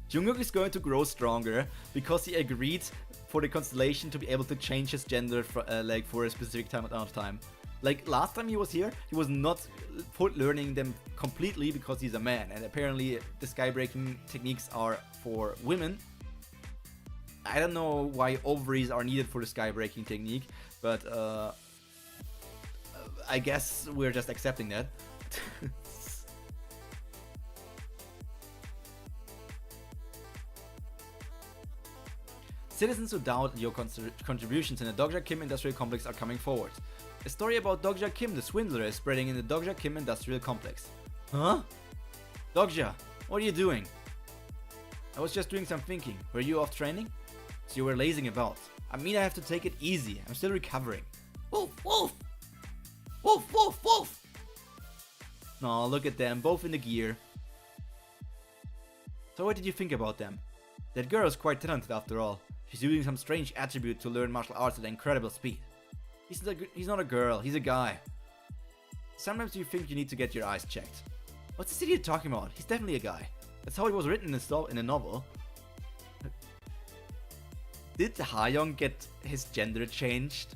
Junghyeok is going to grow stronger because he agreed for the constellation to be able to change his gender for, for a specific amount of time. Like last time he was here, he was not learning them completely because he's a man, and apparently the skybreaking techniques are for women. I don't know why ovaries are needed for the skybreaking technique, but I guess we're just accepting that. Citizens who doubt your contributions in the Dokja Kim Industrial Complex are coming forward. A story about Dokja Kim the Swindler is spreading in the Dokja Kim Industrial Complex. Huh? Dokja, what are you doing? I was just doing some thinking. Were you off training? So you were lazing about. I mean, I have to take it easy. I'm still recovering. Woof, woof! Woof, woof, woof! Aw, look at them, both in the gear. So what did you think about them? That girl is quite talented after all. She's using some strange attribute to learn martial arts at incredible speed. He's not a girl, he's a guy. Sometimes you think you need to get your eyes checked. What's this idiot talking about? He's definitely a guy. That's how it was written in the novel. Did Hayoung get his gender changed?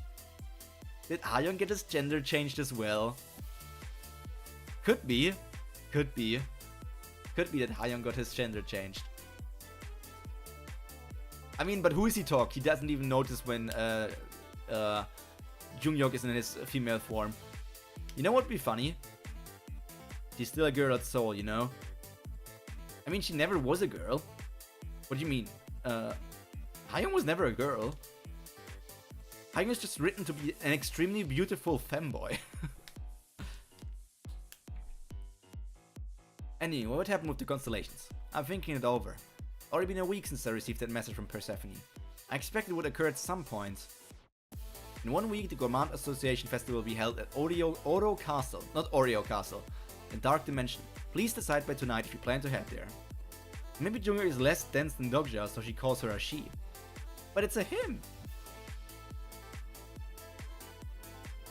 Did Hayoung get his gender changed as well? Could be. Could be. Could be that Hayoung got his gender changed. I mean, but who is he talk? He doesn't even notice when Junghyeok is in his female form. You know what would be funny? She's still a girl at soul, you know? I mean, she never was a girl. What do you mean? Hayoung was never a girl. Hayoung is just written to be an extremely beautiful femboy. Anyway, what happened with the constellations? I'm thinking it over. Already been a week since I received that message from Persephone. I expect it would occur at some point. In 1 week, the Gourmand Association Festival will be held at Oro Castle, not Oreo Castle, in Dark Dimension. Please decide by tonight if you plan to head there. Maybe Junghyeok is less dense than Dokja, so she calls her a she. But it's a him!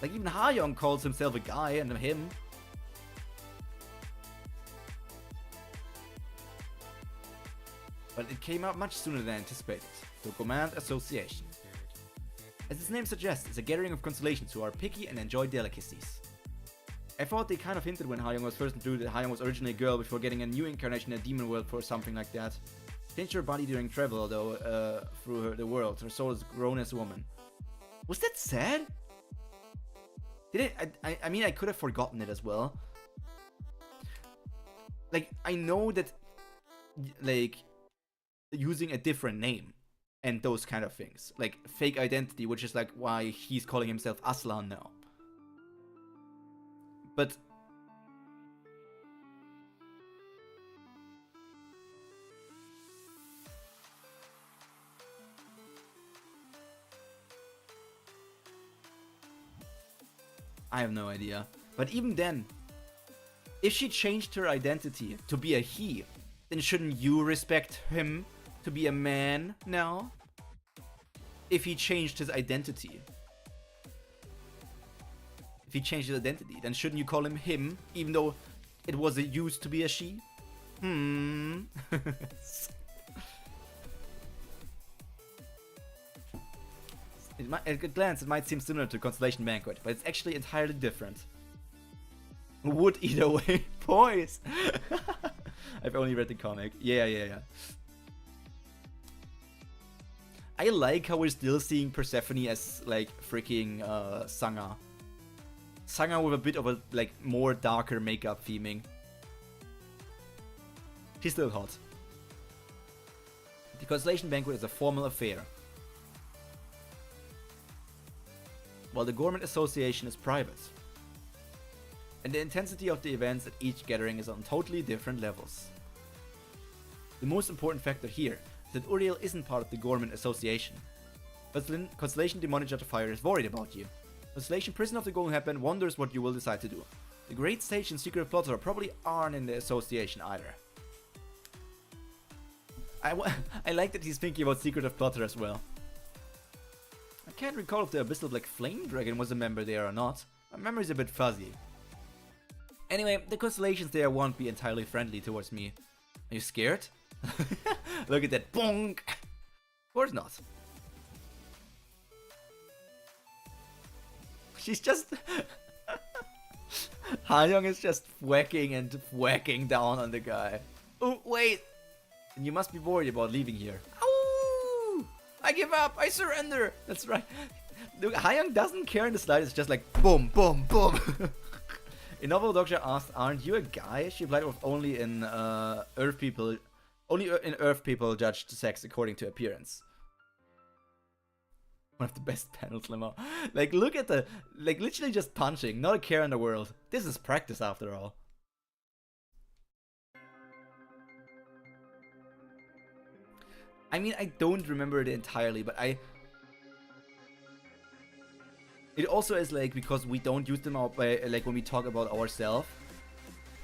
Like even Hayoung calls himself a guy and a him. But it came out much sooner than anticipated. The Gourmand Association. As its name suggests, it's a gathering of constellations who are picky and enjoy delicacies. I thought they kind of hinted when Hayoung was first introduced that Hayoung was originally a girl before getting a new incarnation in a demon world for something like that. Changed her body during travel, though, through the world. Her soul is grown as a woman. Was that sad? Did it? I mean, I could have forgotten it as well. Like, I know that, like, using a different name and those kind of things. Like, fake identity, which is like why he's calling himself Aslan now. But I have no idea. But even then, if she changed her identity to be a he, then shouldn't you respect him to be a man now? If he changed his identity. If he changed his identity, then shouldn't you call him him, even though it was used to be a she? At a glance, it might seem similar to Constellation Banquet, but it's actually entirely different. Would either way. Boys! I've only read the comic. Yeah. I like how we're still seeing Persephone as, like, freaking, Sangha. Sangha with a bit of a, like, more darker makeup theming. She's still hot. The Constellation Banquet is a formal affair, while the Gourmand Association is private. And the intensity of the events at each gathering is on totally different levels. The most important factor here is that Uriel isn't part of the Gourmand Association. But Constellation Demonic Jet of Fire is worried about you. Constellation Prison of the Golden Headband wonders what you will decide to do. The Great Sage and Secret Plotter probably aren't in the association either. I like that he's thinking about Secret of Plotter as well. I can't recall if the Abyssal Black Flame Dragon was a member there or not. My memory's a bit fuzzy. Anyway, the constellations there won't be entirely friendly towards me. Are you scared? Look at that bonk! Of course not. She's just... Hayoung is just whacking and whacking down on the guy. Oh, wait! And you must be worried about leaving here. Ow! I give up! I surrender! That's right. Look, Hayoung doesn't care in the slightest. It's just like boom, boom, boom. In novel, Dokja asked, "Aren't you a guy?" She replied with only in Earth people judged sex according to appearance. One of the best panels, Lemma. Like, look at the, like, literally just punching, not a care in the world. This is practice after all. I mean, I don't remember it entirely, but it also is like, because we don't use them out by, like, when we talk about ourselves.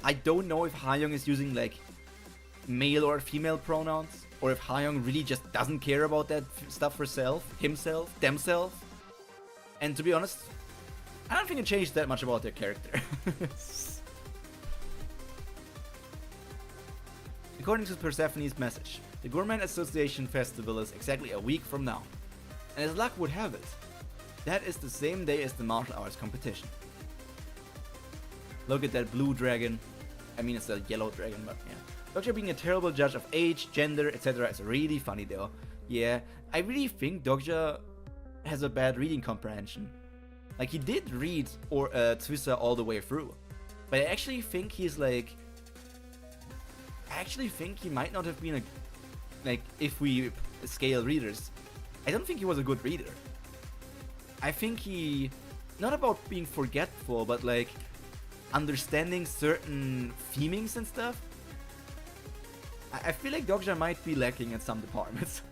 I don't know if Hayoung is using like male or female pronouns, or if Hayoung really just doesn't care about that stuff himself, themselves. And to be honest, I don't think it changed that much about their character. According to Persephone's message, the Gourmet Association Festival is exactly a week from now. And as luck would have it, that is the same day as the martial arts competition. Look at that blue dragon. I mean, it's a yellow dragon, but yeah. Dokja being a terrible judge of age, gender, etc. is really funny though. Yeah, I really think Dokja has a bad reading comprehension. Like, he did read Twissa all the way through. But I actually think he's like... I actually think he might not have been a... Like, if we scale readers, I don't think he was a good reader. I think he... Not about being forgetful, but like... understanding certain themings and stuff. I feel like Dokja might be lacking in some departments.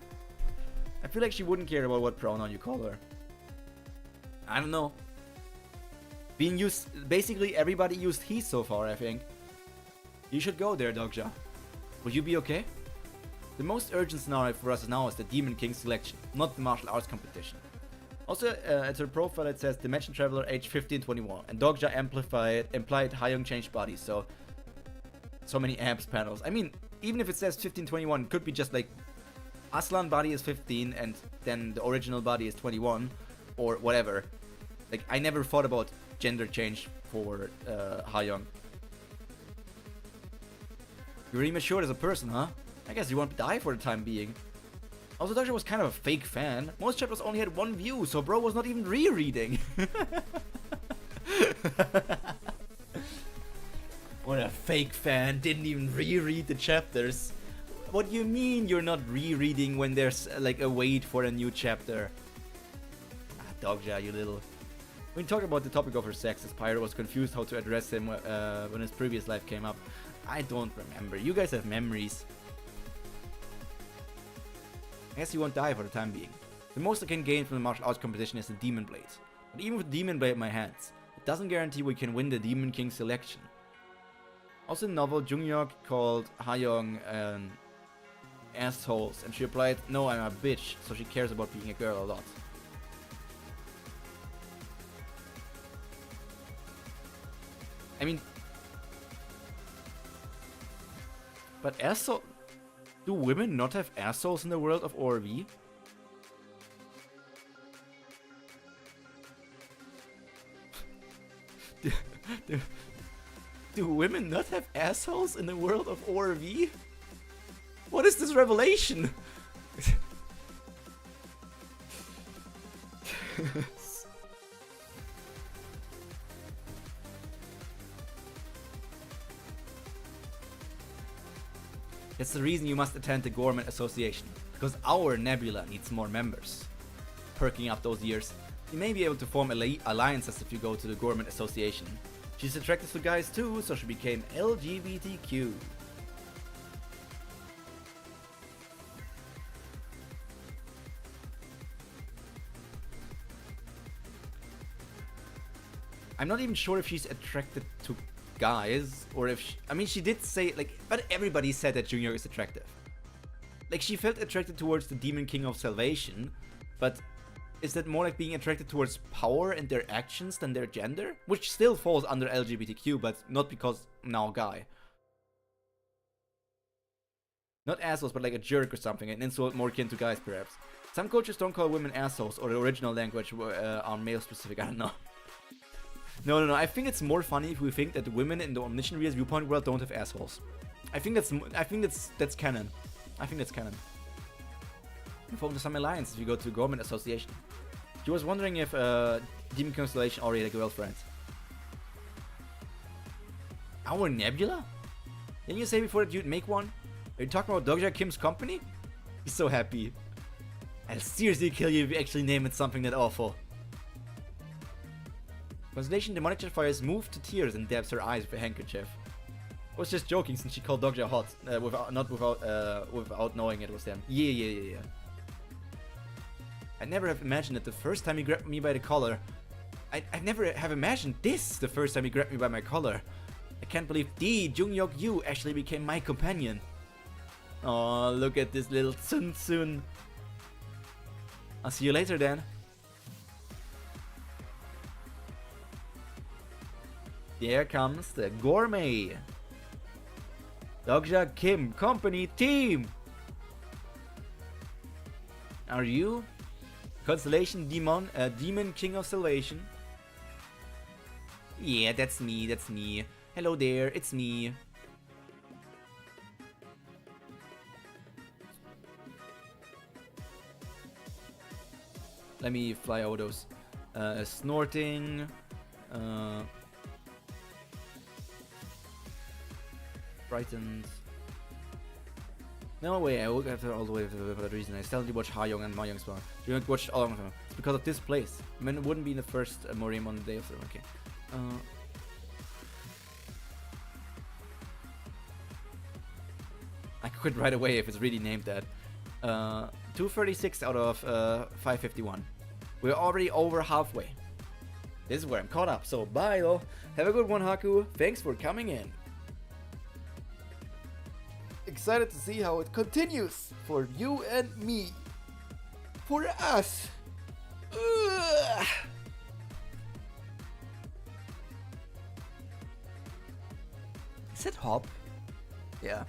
I feel like she wouldn't care about what pronoun you call her. I don't know. Being used... Basically everybody used he so far, I think. You should go there, Dokja. Will you be okay? The most urgent scenario for us now is the Demon King selection, not the martial arts competition. Also, at her profile it says Dimension Traveler age 15-21, and Dokja implied Hayoung changed bodies, so many abs panels. I mean, even if it says 15-21, it could be just like Aslan body is 15 and then the original body is 21, or whatever. Like, I never thought about gender change for Hayoung. You're really matured as a person, huh? I guess you won't die for the time being. Also, Dokja was kind of a fake fan. Most chapters only had 1 view, so bro was not even rereading. What a fake fan, didn't even reread the chapters. What do you mean you're not rereading when there's like a wait for a new chapter? Ah, Dokja, you little... When talking about the topic of her sex, as Pyro was confused how to address him when his previous life came up. I don't remember. You guys have memories. I guess you won't die for the time being. The most I can gain from the martial arts competition is the Demon Blade. But even with Demon Blade in my hands, it doesn't guarantee we can win the Demon King selection. Also in the novel, Junghyeok called Hayoung assholes, and she replied, "No, I'm a bitch," so she cares about being a girl a lot. I mean... But asshole... Do women not have assholes in the world of ORV? Do women not have assholes in the world of ORV? What is this revelation? That's the reason you must attend the Gourmet Association, because our Nebula needs more members. Perking up those years, you may be able to form alliances if you go to the Gourmet Association. She's attracted to guys too, so she became LGBTQ. I'm not even sure if she's attracted to guys, or if she, I mean, she did say, like, but everybody said that Junghyeok is attractive. Like, she felt attracted towards the Demon King of Salvation, but is that more like being attracted towards power and their actions than their gender? Which still falls under LGBTQ, but not because now guy. Not assholes, but like a jerk or something, an insult more akin to guys perhaps. Some cultures don't call women assholes, or the original language are male specific, I don't know. No, I think it's more funny if we think that the women in the Omniscient Reader's viewpoint world don't have assholes. I think that's canon. I think that's canon. You form some alliance if you go to the Gourmet Association. She was wondering if Demon Constellation already had a girlfriend. Our Nebula? Didn't you say before that you'd make one? Are you talking about Dokja Kim's company? He's so happy. I'll seriously kill you if you actually name it something that awful. Constellation demonic Jetfires moved to tears and dabs her eyes with a handkerchief. I was just joking since she called Dokja hot, without knowing it was them. Yeah. I never have imagined that the first time he grabbed me by the collar. I never have imagined this the first time he grabbed me by my collar. I can't believe the Junghyeok Yu actually became my companion. Oh, look at this little Tsun Tsun. I'll see you later then. There comes the gourmet. Dokja Kim Company Team. Are you Constellation Demon King of Salvation? Yeah, that's me, that's me. Hello there, it's me. Let me fly out those. Snorting. Frightened. No way, I will have all the way for that reason. I still watch Ha-Young and Ma-Young's one. You watched all of them. It's because of this place. I mean, it wouldn't be the first Moriam on the day of the okay. I quit right away if it's really named that. 236 out of 551. We're already over halfway. This is where I'm caught up, so bye though. Have a good one, Haku. Thanks for coming in. Excited to see how it continues for you and me. For us. Ugh. Is it Hop? Yeah.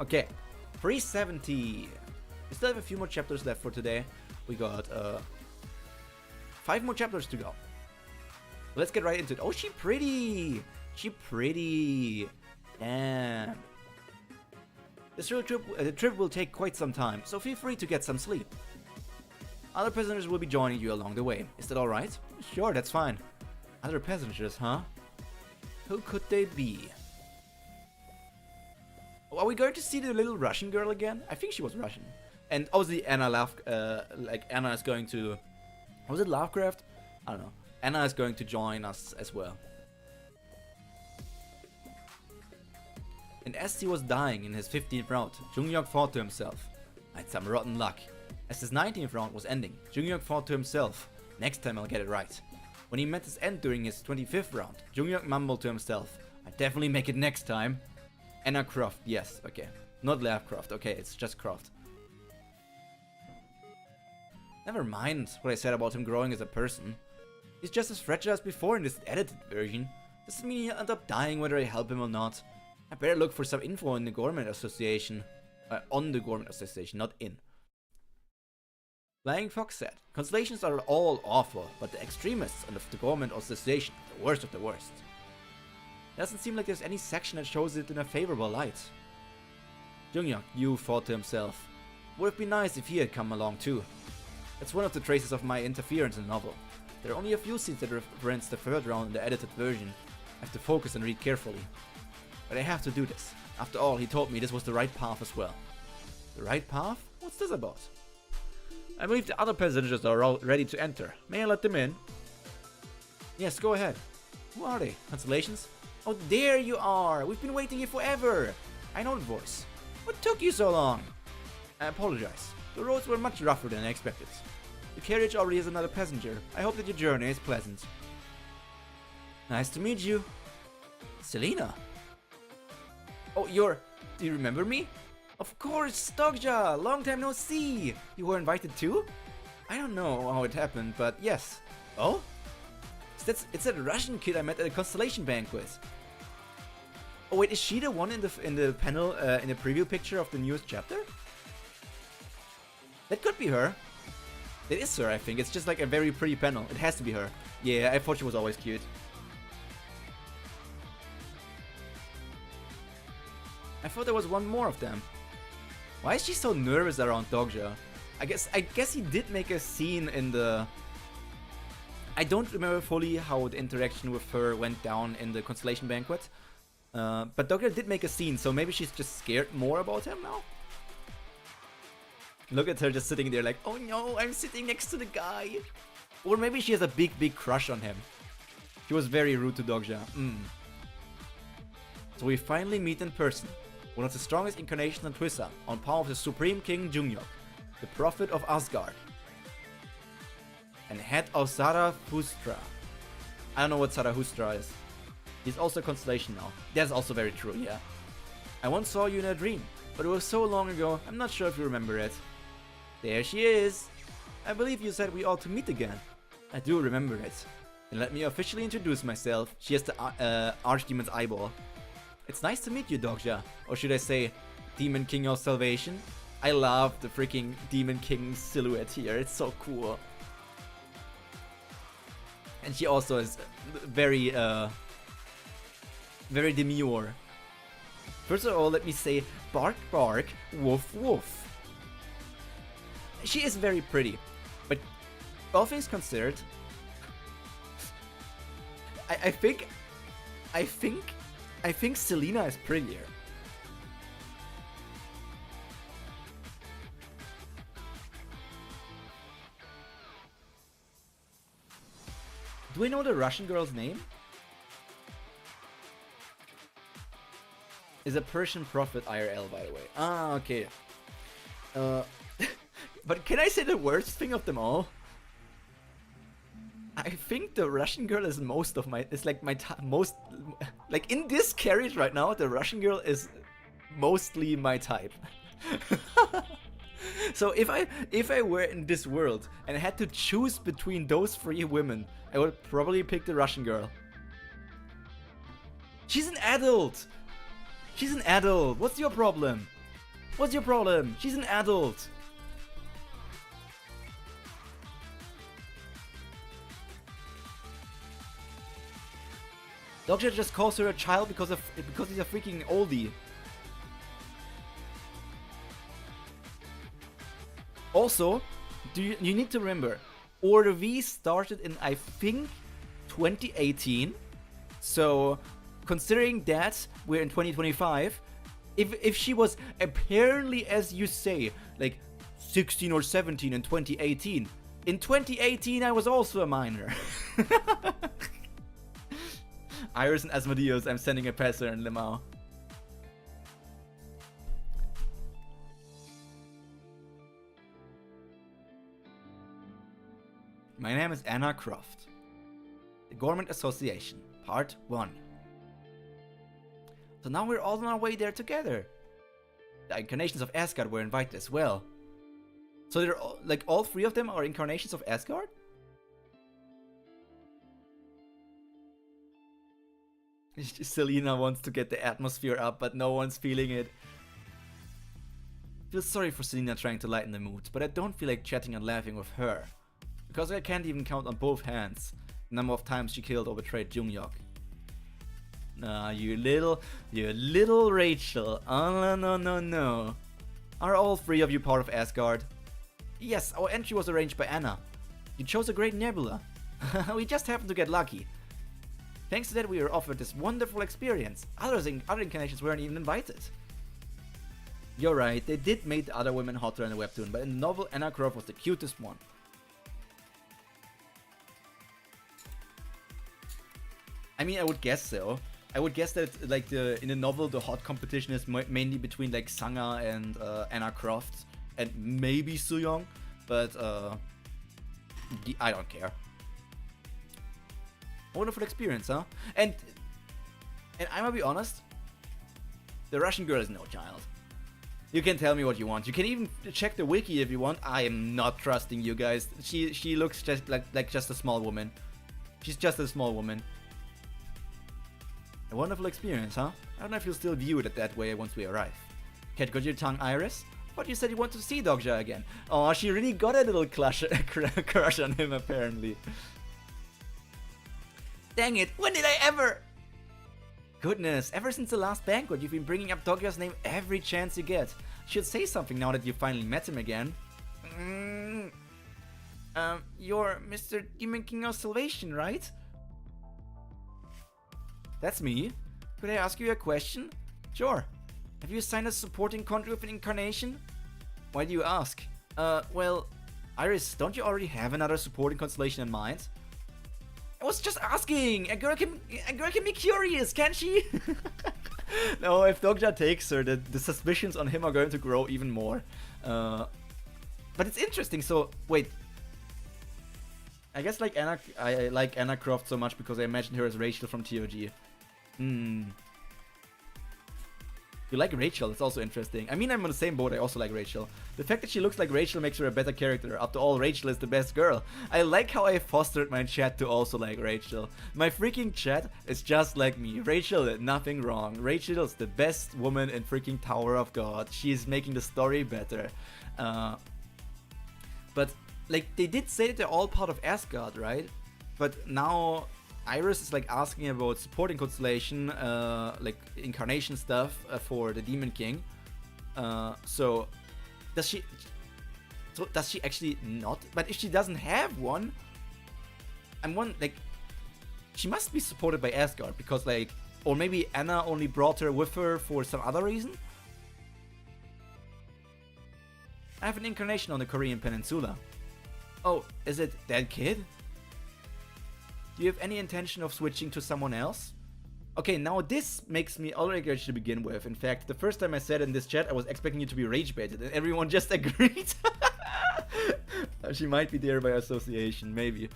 Okay, 370. We still have a few more chapters left for today. We got 5 more chapters to go. Let's get right into it. Oh, she pretty. She pretty. Damn. This trip will take quite some time, so feel free to get some sleep. Other passengers will be joining you along the way. Is that alright? Sure, that's fine. Other passengers, huh? Who could they be? Oh, are we going to see the little Russian girl again? I think she was Russian. And obviously Anna Anna is going to... Was it Lovecraft? I don't know. Anna is going to join us as well. And as he was dying in his 15th round, Junghyeok thought to himself, I had some rotten luck. As his 19th round was ending, Junghyeok thought to himself, next time I'll get it right. When he met his end during his 25th round, Junghyeok mumbled to himself, I'll definitely make it next time. Anna Croft, yes, okay. Not Lovecraft, okay, it's just Croft. Never mind what I said about him growing as a person. He's just as fragile as before in this edited version. Doesn't mean he'll end up dying whether I help him or not. I better look for some info in the Government Association. On the Government Association, not in. Flying Fox said, Constellations are all awful, but the extremists of the Government Association are the worst of the worst. It doesn't seem like there's any section that shows it in a favorable light. Junghyeok Yu thought to himself, would have been nice if he had come along too. That's one of the traces of my interference in the novel. There are only a few scenes that reference the third round in the edited version. I have to focus and read carefully. But I have to do this. After all, he told me this was the right path as well. The right path? What's this about? I believe the other passengers are all ready to enter. May I let them in? Yes, go ahead. Who are they? Constellations? Oh, there you are! We've been waiting here forever! I know the voice. What took you so long? I apologize. The roads were much rougher than I expected. The carriage already has another passenger. I hope that your journey is pleasant. Nice to meet you. Selena. Oh, do you remember me? Of course, Stokja! Long time no see! You were invited too? I don't know how it happened, but yes. Oh? It's that Russian kid I met at a Constellation banquet. Oh wait, is she the one in the panel, in the preview picture of the newest chapter? That could be her. It is her, I think. It's just like a very pretty panel. It has to be her. Yeah, I thought she was always cute. I thought there was one more of them. Why is she so nervous around Dokja? I guess he did make a scene in the... I don't remember fully how the interaction with her went down in the Constellation banquet. But Dokja did make a scene, so maybe she's just scared more about him now? Look at her just sitting there like, oh no, I'm sitting next to the guy. Or maybe she has a big crush on him. She was very rude to Dogja. So we finally meet in person. One of the strongest incarnations on Twissa, on par with the Supreme King Junghyeok, the Prophet of Asgard, and head of Zarathustra. I don't know what Zarathustra is. He's also a constellation now. That's also very true, yeah. I once saw you in a dream, but it was so long ago, I'm not sure if you remember it. There she is. I believe you said we ought to meet again. I do remember it. Then let me officially introduce myself. She has the Archdemon's eyeball. It's nice to meet you, Dogja. Or should I say, Demon King of Salvation? I love the freaking Demon King silhouette here. It's so cool. And she also is very, very demure. First of all, let me say, bark bark, woof woof. She is very pretty, but all things considered, I think Selena is prettier. Do I know the Russian girl's name? Is a Persian prophet IRL, by the way. Ah, okay. But can I say the worst thing of them all? I think the Russian girl is most of my... It's like my most... Like in this carriage right now, the Russian girl is mostly my type. So if I were in this world and I had to choose between those three women, I would probably pick the Russian girl. She's an adult! She's an adult! What's your problem? What's your problem? She's an adult! Dogja just calls her a child because he's a freaking oldie. Also, you need to remember, Order V started in, I think, 2018. So, considering that we're in 2025, if she was apparently, as you say, like 16 or 17 in 2018, in 2018 I was also a minor. Iris and Asmodeus, I'm sending a passer in Limau. My name is Anna Croft. The Government Association, Part 1. So now we're all on our way there together. The incarnations of Asgard were invited as well. So they're all, like all three of them are incarnations of Asgard? Selena wants to get the atmosphere up, but no one's feeling it. I feel sorry for Selena trying to lighten the mood, but I don't feel like chatting and laughing with her. Because I can't even count on both hands the number of times she killed or betrayed Junghyeok. Nah, you little Rachel. Oh, no. Are all three of you part of Asgard? Yes, our entry was arranged by Anna. You chose a great nebula. We just happened to get lucky. Thanks to that, we were offered this wonderful experience. Other incarnations weren't even invited. You're right, they did make the other women hotter in the webtoon, but in the novel, Anna Croft was the cutest one. I mean, I would guess so. I would guess that, like, in the novel, the hot competition is mainly between, like, Sanga and Anna Croft, and maybe Soo-young, but I don't care. Wonderful experience, huh? And I'm gonna be honest, the Russian girl is no child. You can tell me what you want. You can even check the wiki if you want. I am not trusting you guys. She looks just like just a small woman. She's just a small woman. A wonderful experience, huh? I don't know if you'll still view it that way once we arrive. Cat, got your tongue, Iris? But you said you want to see Dogja again. Oh, she really got a little crush on him, apparently. Dang it, when did I ever? Goodness, ever since the last banquet, you've been bringing up Dogja's name every chance you get. Should say something now that you finally met him again. You're Mr. Demon King of Salvation, right? That's me. Could I ask you a question? Sure. Have you signed a supporting contract with an incarnation? Why do you ask? Well, Iris, don't you already have another supporting constellation in mind? I was just asking. A girl can be curious, can't she? No, if Dokja takes her, the suspicions on him are going to grow even more. But it's interesting. So wait, I guess like I like Anna Croft so much because I imagined her as Rachel from TOG. You like Rachel, it's also interesting. I mean, I'm on the same boat, I also like Rachel. The fact that she looks like Rachel makes her a better character. After all, Rachel is the best girl. I like how I fostered my chat to also like Rachel. My freaking chat is just like me. Rachel did nothing wrong. Rachel is the best woman in freaking Tower of God. She's making the story better. But, like, they did say that they're all part of Asgard, right? But now Iris is like asking about supporting Constellation, like incarnation stuff for the Demon King. So does she actually not? But if she doesn't have one, like, she must be supported by Asgard because like, or maybe Anna only brought her with her for some other reason. I have an incarnation on the Korean Peninsula. Oh, is it that kid? Do you have any intention of switching to someone else? Okay, now this makes me already rage to begin with. In fact, the first time I said in this chat, I was expecting you to be rage baited, and everyone just agreed. She might be there by association, maybe.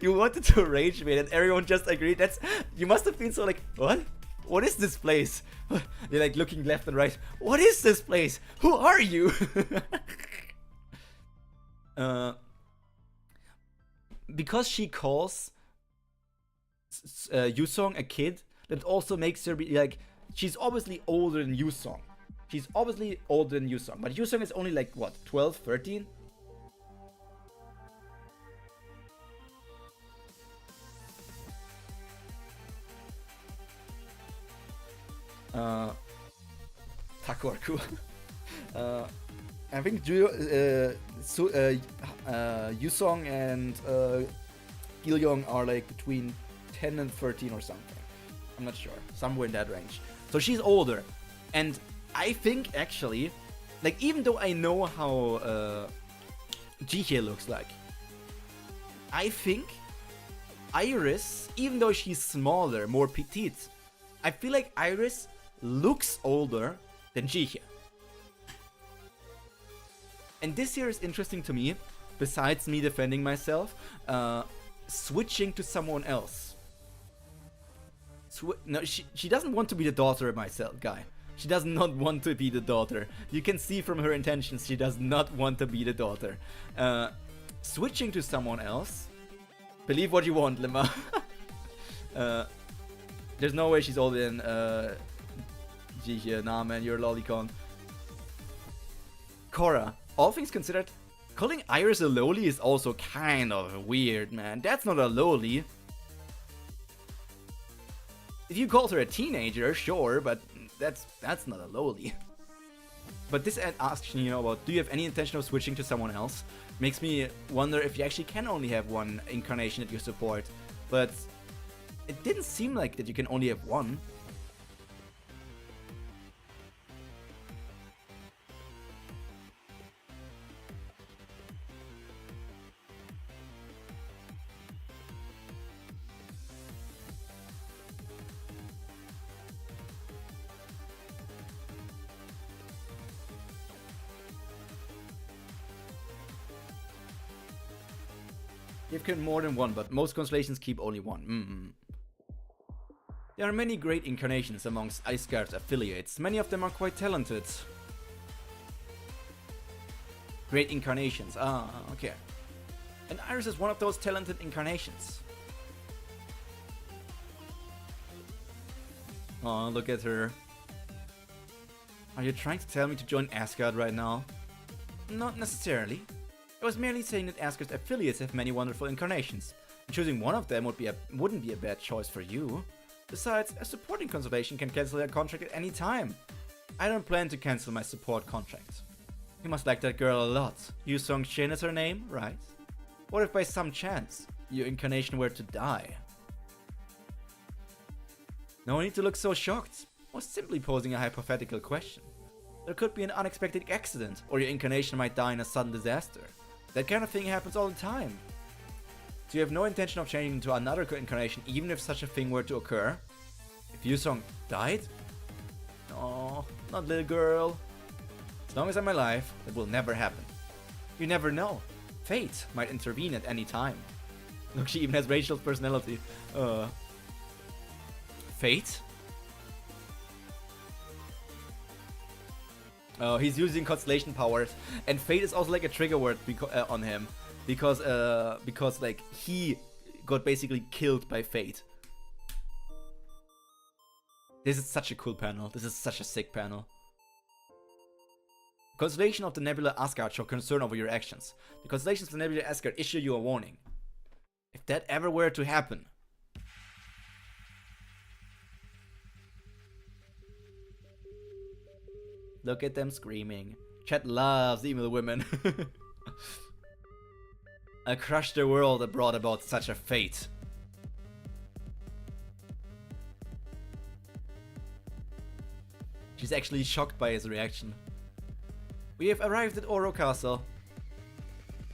You wanted to rage bait, and everyone just agreed. You must have been so like, what? What is this place? You're like looking left and right. What is this place? Who are you? Because she calls Yusong a kid, that also makes her be like, she's obviously older than Yusong. She's obviously older than Yusong, but Yusong is only like what, 12, 13? Takorku. I think Yusong and Gilyoung are like between 10 and 13 or something. I'm not sure. Somewhere in that range. So she's older. And I think actually, like, even though I know how Jihye looks like, I think Iris, even though she's smaller, more petite, I feel like Iris looks older than Jihye. And this here is interesting to me, besides me defending myself, switching to someone else. No, she doesn't want to be the daughter of myself, guy. She does not want to be the daughter. You can see from her intentions, she does not want to be the daughter. Switching to someone else, believe what you want, Lima. There's no way she's older than Jihye. Nah, man, you're a lolicon. Korra. All things considered, calling Iris a loli is also kind of weird, man. That's not a loli. If you called her a teenager, sure, but that's not a loli. But this ad asks, you know, about, do you have any intention of switching to someone else? Makes me wonder if you actually can only have one incarnation that you support. But it didn't seem like that you can only have one. You can more than one, but most constellations keep only one. There are many great incarnations amongst Iceguard's affiliates. Many of them are quite talented. Great incarnations. Ah, okay. And Iris is one of those talented incarnations. Oh, look at her. Are you trying to tell me to join Asgard right now? Not necessarily. I was merely saying that Asgard's affiliates have many wonderful incarnations, and choosing one of them wouldn't be a bad choice for you. Besides, a supporting constellation can cancel their contract at any time. I don't plan to cancel my support contract. You must like that girl a lot. Yusong Shin is her name, right? What if by some chance, your incarnation were to die? No need to look so shocked. I was simply posing a hypothetical question. There could be an unexpected accident, or your incarnation might die in a sudden disaster. That kind of thing happens all the time. So you have no intention of changing into another incarnation, even if such a thing were to occur? If Yusong died? No, not little girl. As long as I'm alive, it will never happen. You never know. Fate might intervene at any time. Look, she even has Rachel's personality. Fate? Oh, he's using constellation powers, and fate is also like a trigger word on him, because like he got basically killed by fate. This is such a cool panel. This is such a sick panel. Constellation of the Nebula Asgard show concern over your actions. The constellations of the Nebula Asgard issue you a warning. If that ever were to happen. Look at them screaming. Chat loves evil women. I crushed the world that brought about such a fate. She's actually shocked by his reaction. We have arrived at Oro Castle.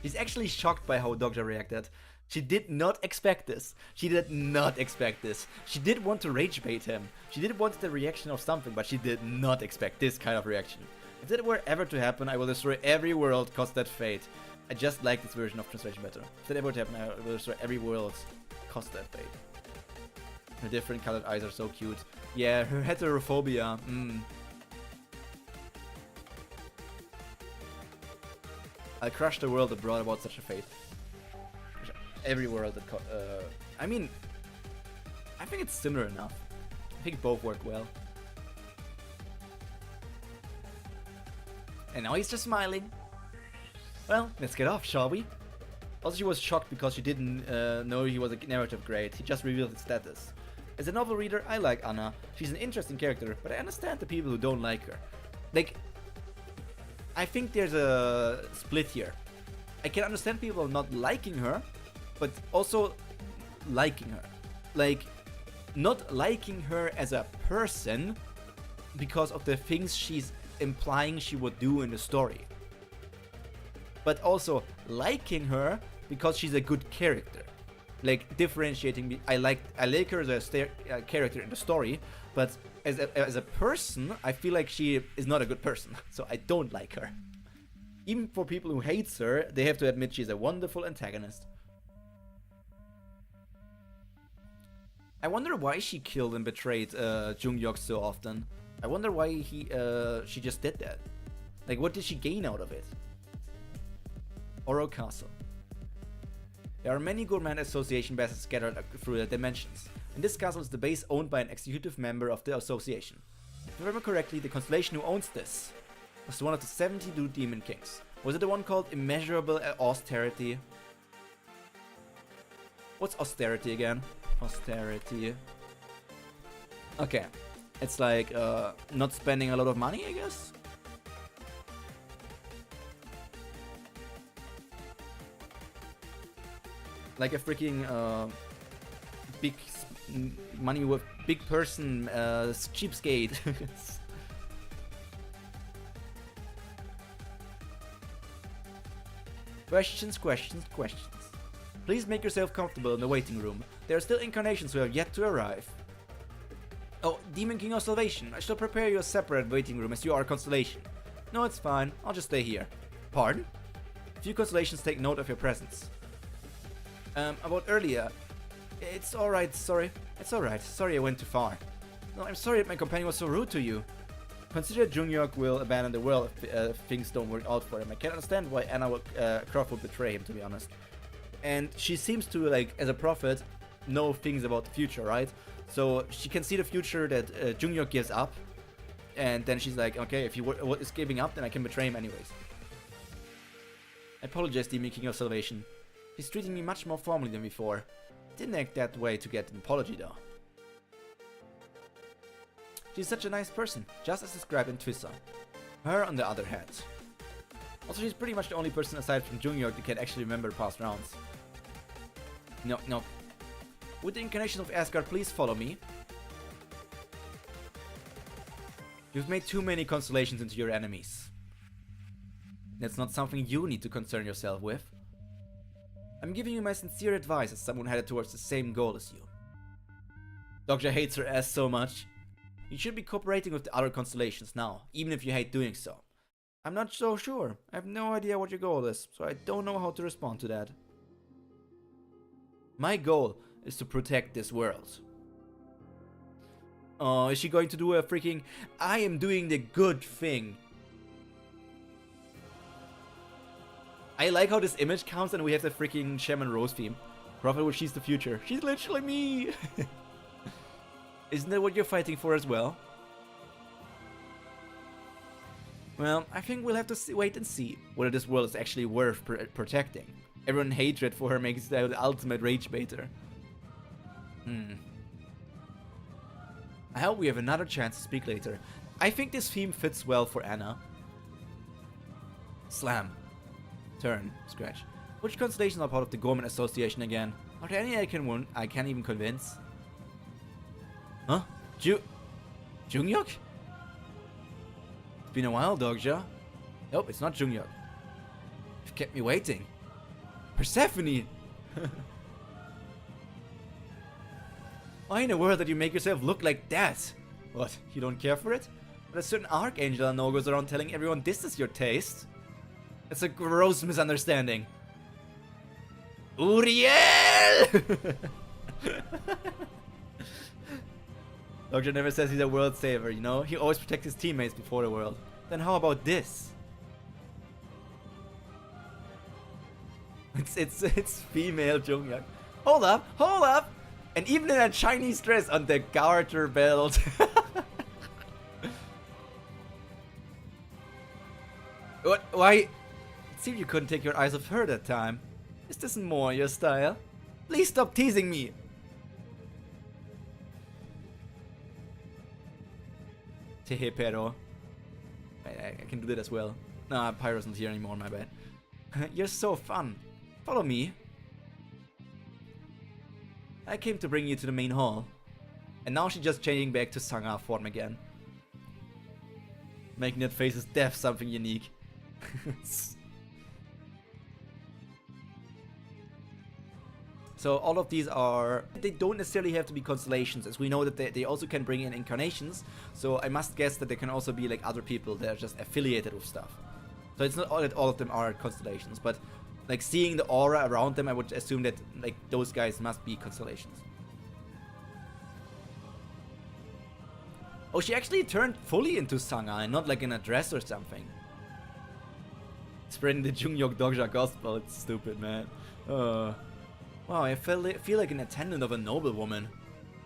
She's actually shocked by how Dogja reacted. She did not expect this. She did not expect this. She did want to rage bait him. She did want the reaction of something, but she did not expect this kind of reaction. If that were ever to happen, I will destroy every world, cause that fate. I just like this version of translation better. If that ever were to happen, I will destroy every world, cause that fate. Her different colored eyes are so cute. Yeah, her heterophobia. I crushed the world that brought about such a fate. Every world that I mean, I think it's similar enough. I think both work well. And now he's just smiling. Well, let's get off, shall we? Also, she was shocked because she didn't know he was a narrative grade. He just revealed his status. As a novel reader, I like Anna. She's an interesting character, but I understand the people who don't like her. Like, I think there's a split here. I can understand people not liking her, but also liking her. Like, not liking her as a person because of the things she's implying she would do in the story. But also liking her because she's a good character. Like, differentiating, I like her as a character in the story, but as a person, I feel like she is not a good person, so I don't like her. Even for people who hates her, they have to admit she's a wonderful antagonist. I wonder why she killed and betrayed Junghyeok so often. I wonder why she just did that. Like, what did she gain out of it? Oro Castle. There are many Gourmand Association bases scattered through the dimensions. And this castle is the base owned by an executive member of the association. If I remember correctly, the constellation who owns this was one of the 72 Demon Kings. Was it the one called Immeasurable Austerity? What's austerity again? Austerity. Okay. It's like not spending a lot of money, I guess? Like a freaking big money with big person cheapskate. Questions. Please make yourself comfortable in the waiting room. There are still incarnations who have yet to arrive. Oh, Demon King of Salvation, I shall prepare you a separate waiting room as you are a constellation. No, it's fine, I'll just stay here. Pardon? Few constellations take note of your presence. About earlier. It's alright, sorry. It's alright, sorry I went too far. No, I'm sorry that my companion was so rude to you. Consider Junghyeok will abandon the world if things don't work out for him. I can't understand why Croft would betray him, to be honest. And she seems to, like, as a prophet, know things about the future, right? So she can see the future that Junghyeok gives up. And then she's like, okay, if he is giving up, then I can betray him anyways. I apologize, Demon King of Salvation. He's treating me much more formally than before. Didn't act that way to get an apology, though. She's such a nice person, just as described in Twissa. Her, on the other hand. Also, she's pretty much the only person aside from Junghyeok that can actually remember past rounds. No. Would the incarnations of Asgard please follow me? You've made too many constellations into your enemies. That's not something you need to concern yourself with. I'm giving you my sincere advice as someone headed towards the same goal as you. Dokja hates her ass so much. You should be cooperating with the other constellations now, even if you hate doing so. I'm not so sure. I have no idea what your goal is, so I don't know how to respond to that. My goal is to protect this world. Oh, is she going to do a freaking... I am doing the good thing. I like how this image counts and we have the freaking Shaman Rose theme. Prophet, well, she's the future. She's literally me! Isn't that what you're fighting for as well? Well, I think we'll have to wait and see whether this world is actually worth protecting. Everyone's hatred for her makes her the ultimate rage baiter. I hope we have another chance to speak later. I think this theme fits well for Anna. Slam. Turn. Scratch. Which constellations are part of the Gorman Association again? Are there any I can't even convince? Huh? Junghyeok? It's been a while, Dokja. Nope, it's not Junghyeok. You've kept me waiting. Persephone! Why in the world did you make yourself look like that? What, you don't care for it? But a certain archangel I know goes around telling everyone this is your taste. It's a gross misunderstanding. Uriel! Dokja never says he's a world saver, you know? He always protects his teammates before the world. Then how about this? It's female Junghyeok. Hold up, hold up! And even in a Chinese dress on the garter belt. What? Why? It seemed you couldn't take your eyes off her that time. Is this more your style? Please stop teasing me! Tehe Pyro. I can do that as well. Nah, Pyro's not here anymore, my bad. You're so fun. Follow me. I came to bring you to the main hall. And now she's just changing back to Sangha form again. Making that face's death something unique. So all of these are... They don't necessarily have to be constellations, as we know that they also can bring in incarnations. So I must guess that they can also be like other people that are just affiliated with stuff. So it's not all that all of them are constellations, but like seeing the aura around them, I would assume that like those guys must be constellations. Oh, she actually turned fully into Sangha and not like in a dress or something. Spreading the Junghyeok Dokja gospel, it's stupid, man. Wow, I feel like an attendant of a noblewoman.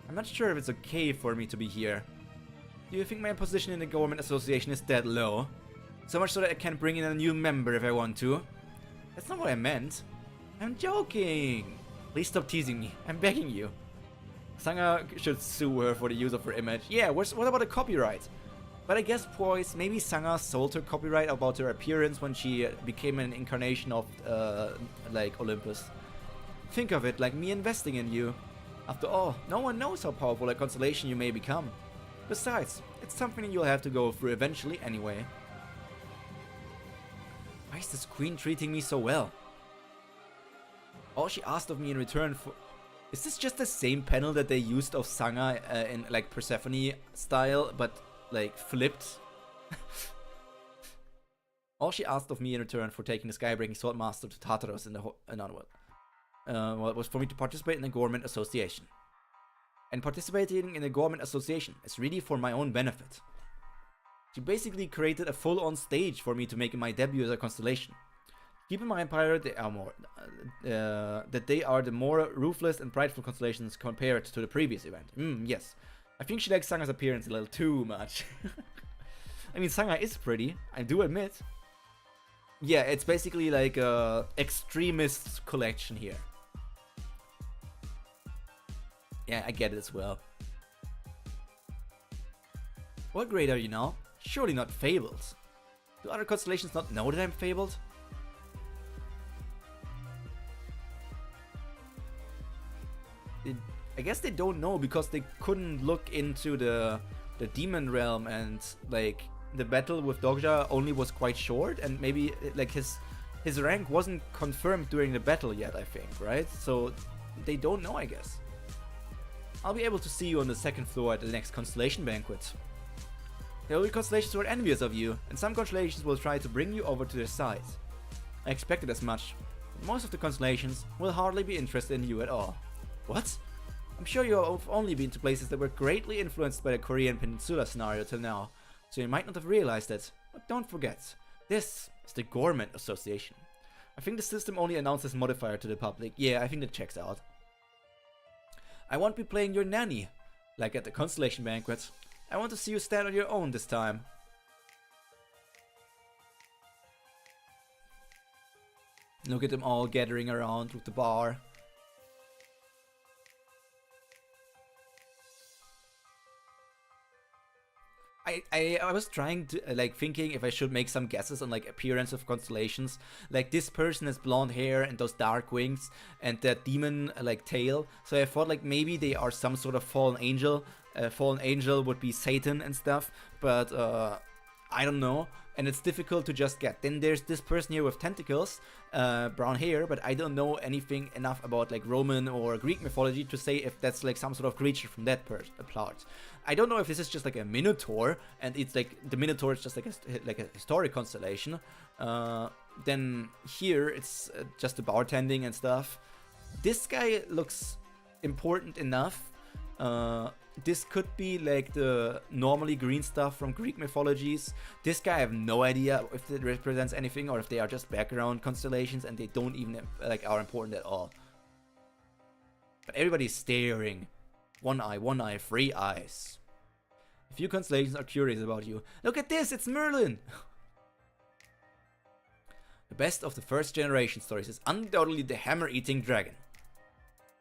I'm not sure if it's okay for me to be here. Do you think my position in the government association is that low? So much so that I can bring in a new member if I want to? That's not what I meant. I'm joking. Please stop teasing me. I'm begging you. Sangha should sue her for the use of her image. Yeah, what about the copyright? But I guess, boys, maybe Sangha sold her copyright about her appearance when she became an incarnation of, like, Olympus. Think of it like me investing in you. After all, no one knows how powerful a constellation you may become. Besides, it's something you'll have to go through eventually anyway. Why is this queen treating me so well? All she asked of me in return for... Is this just the same panel that they used of Sangha in like Persephone style, but like flipped? All she asked of me in return for taking the Skybreaking Sword Master to Tartarus in the another world was for me to participate in the Government Association. And participating in the Government Association is really for my own benefit. She basically created a full-on stage for me to make my debut as a constellation. Keep in mind, Pyro, they are that they are the more ruthless and prideful constellations compared to the previous event. Yes. I think she likes Sangha's appearance a little too much. I mean, Sangha is pretty, I do admit. Yeah, it's basically like a extremist collection here. Yeah, I get it as well. What grade are you now? Surely not fabled. Do other constellations not know that I'm fabled? I guess they don't know because they couldn't look into the demon realm, and like the battle with Dokja only was quite short, and maybe like his his rank wasn't confirmed during the battle yet, I think, right? So they don't know, I guess. I'll be able to see you on the second floor at the next constellation banquet. There will be constellations who are envious of you, and some constellations will try to bring you over to their side. I expected as much, but most of the constellations will hardly be interested in you at all. What? I'm sure you have only been to places that were greatly influenced by the Korean Peninsula scenario till now, so you might not have realized it, but don't forget, this is the Government Association. I think the system only announces modifier to the public. Yeah, I think that checks out. I won't be playing your nanny, like at the Constellation Banquet. I want to see you stand on your own this time. Look at them all gathering around with the bar. I was trying to, like, thinking if I should make some guesses on, like, appearance of constellations. Like, this person has blonde hair and those dark wings and that demon, like, tail. So I thought, like, maybe they are some sort of fallen angel. Fallen angel would be Satan and stuff, but I don't know. And it's difficult to just get. Then there's this person here with tentacles, brown hair, but I don't know anything enough about, like, Roman or Greek mythology to say if that's, like, some sort of creature from that plot. I don't know if this is just like a minotaur, and it's like the minotaur is just like a historic constellation. Then here it's just the bartending and stuff. This guy looks important enough. This could be like the normally green stuff from Greek mythologies. This guy, I have no idea if it represents anything or if they are just background constellations and they don't even like are important at all. But everybody's staring. One eye, 3 eyes. A few constellations are curious about you. Look at this, it's Merlin! The best of the first generation stories is undoubtedly the hammer-eating dragon.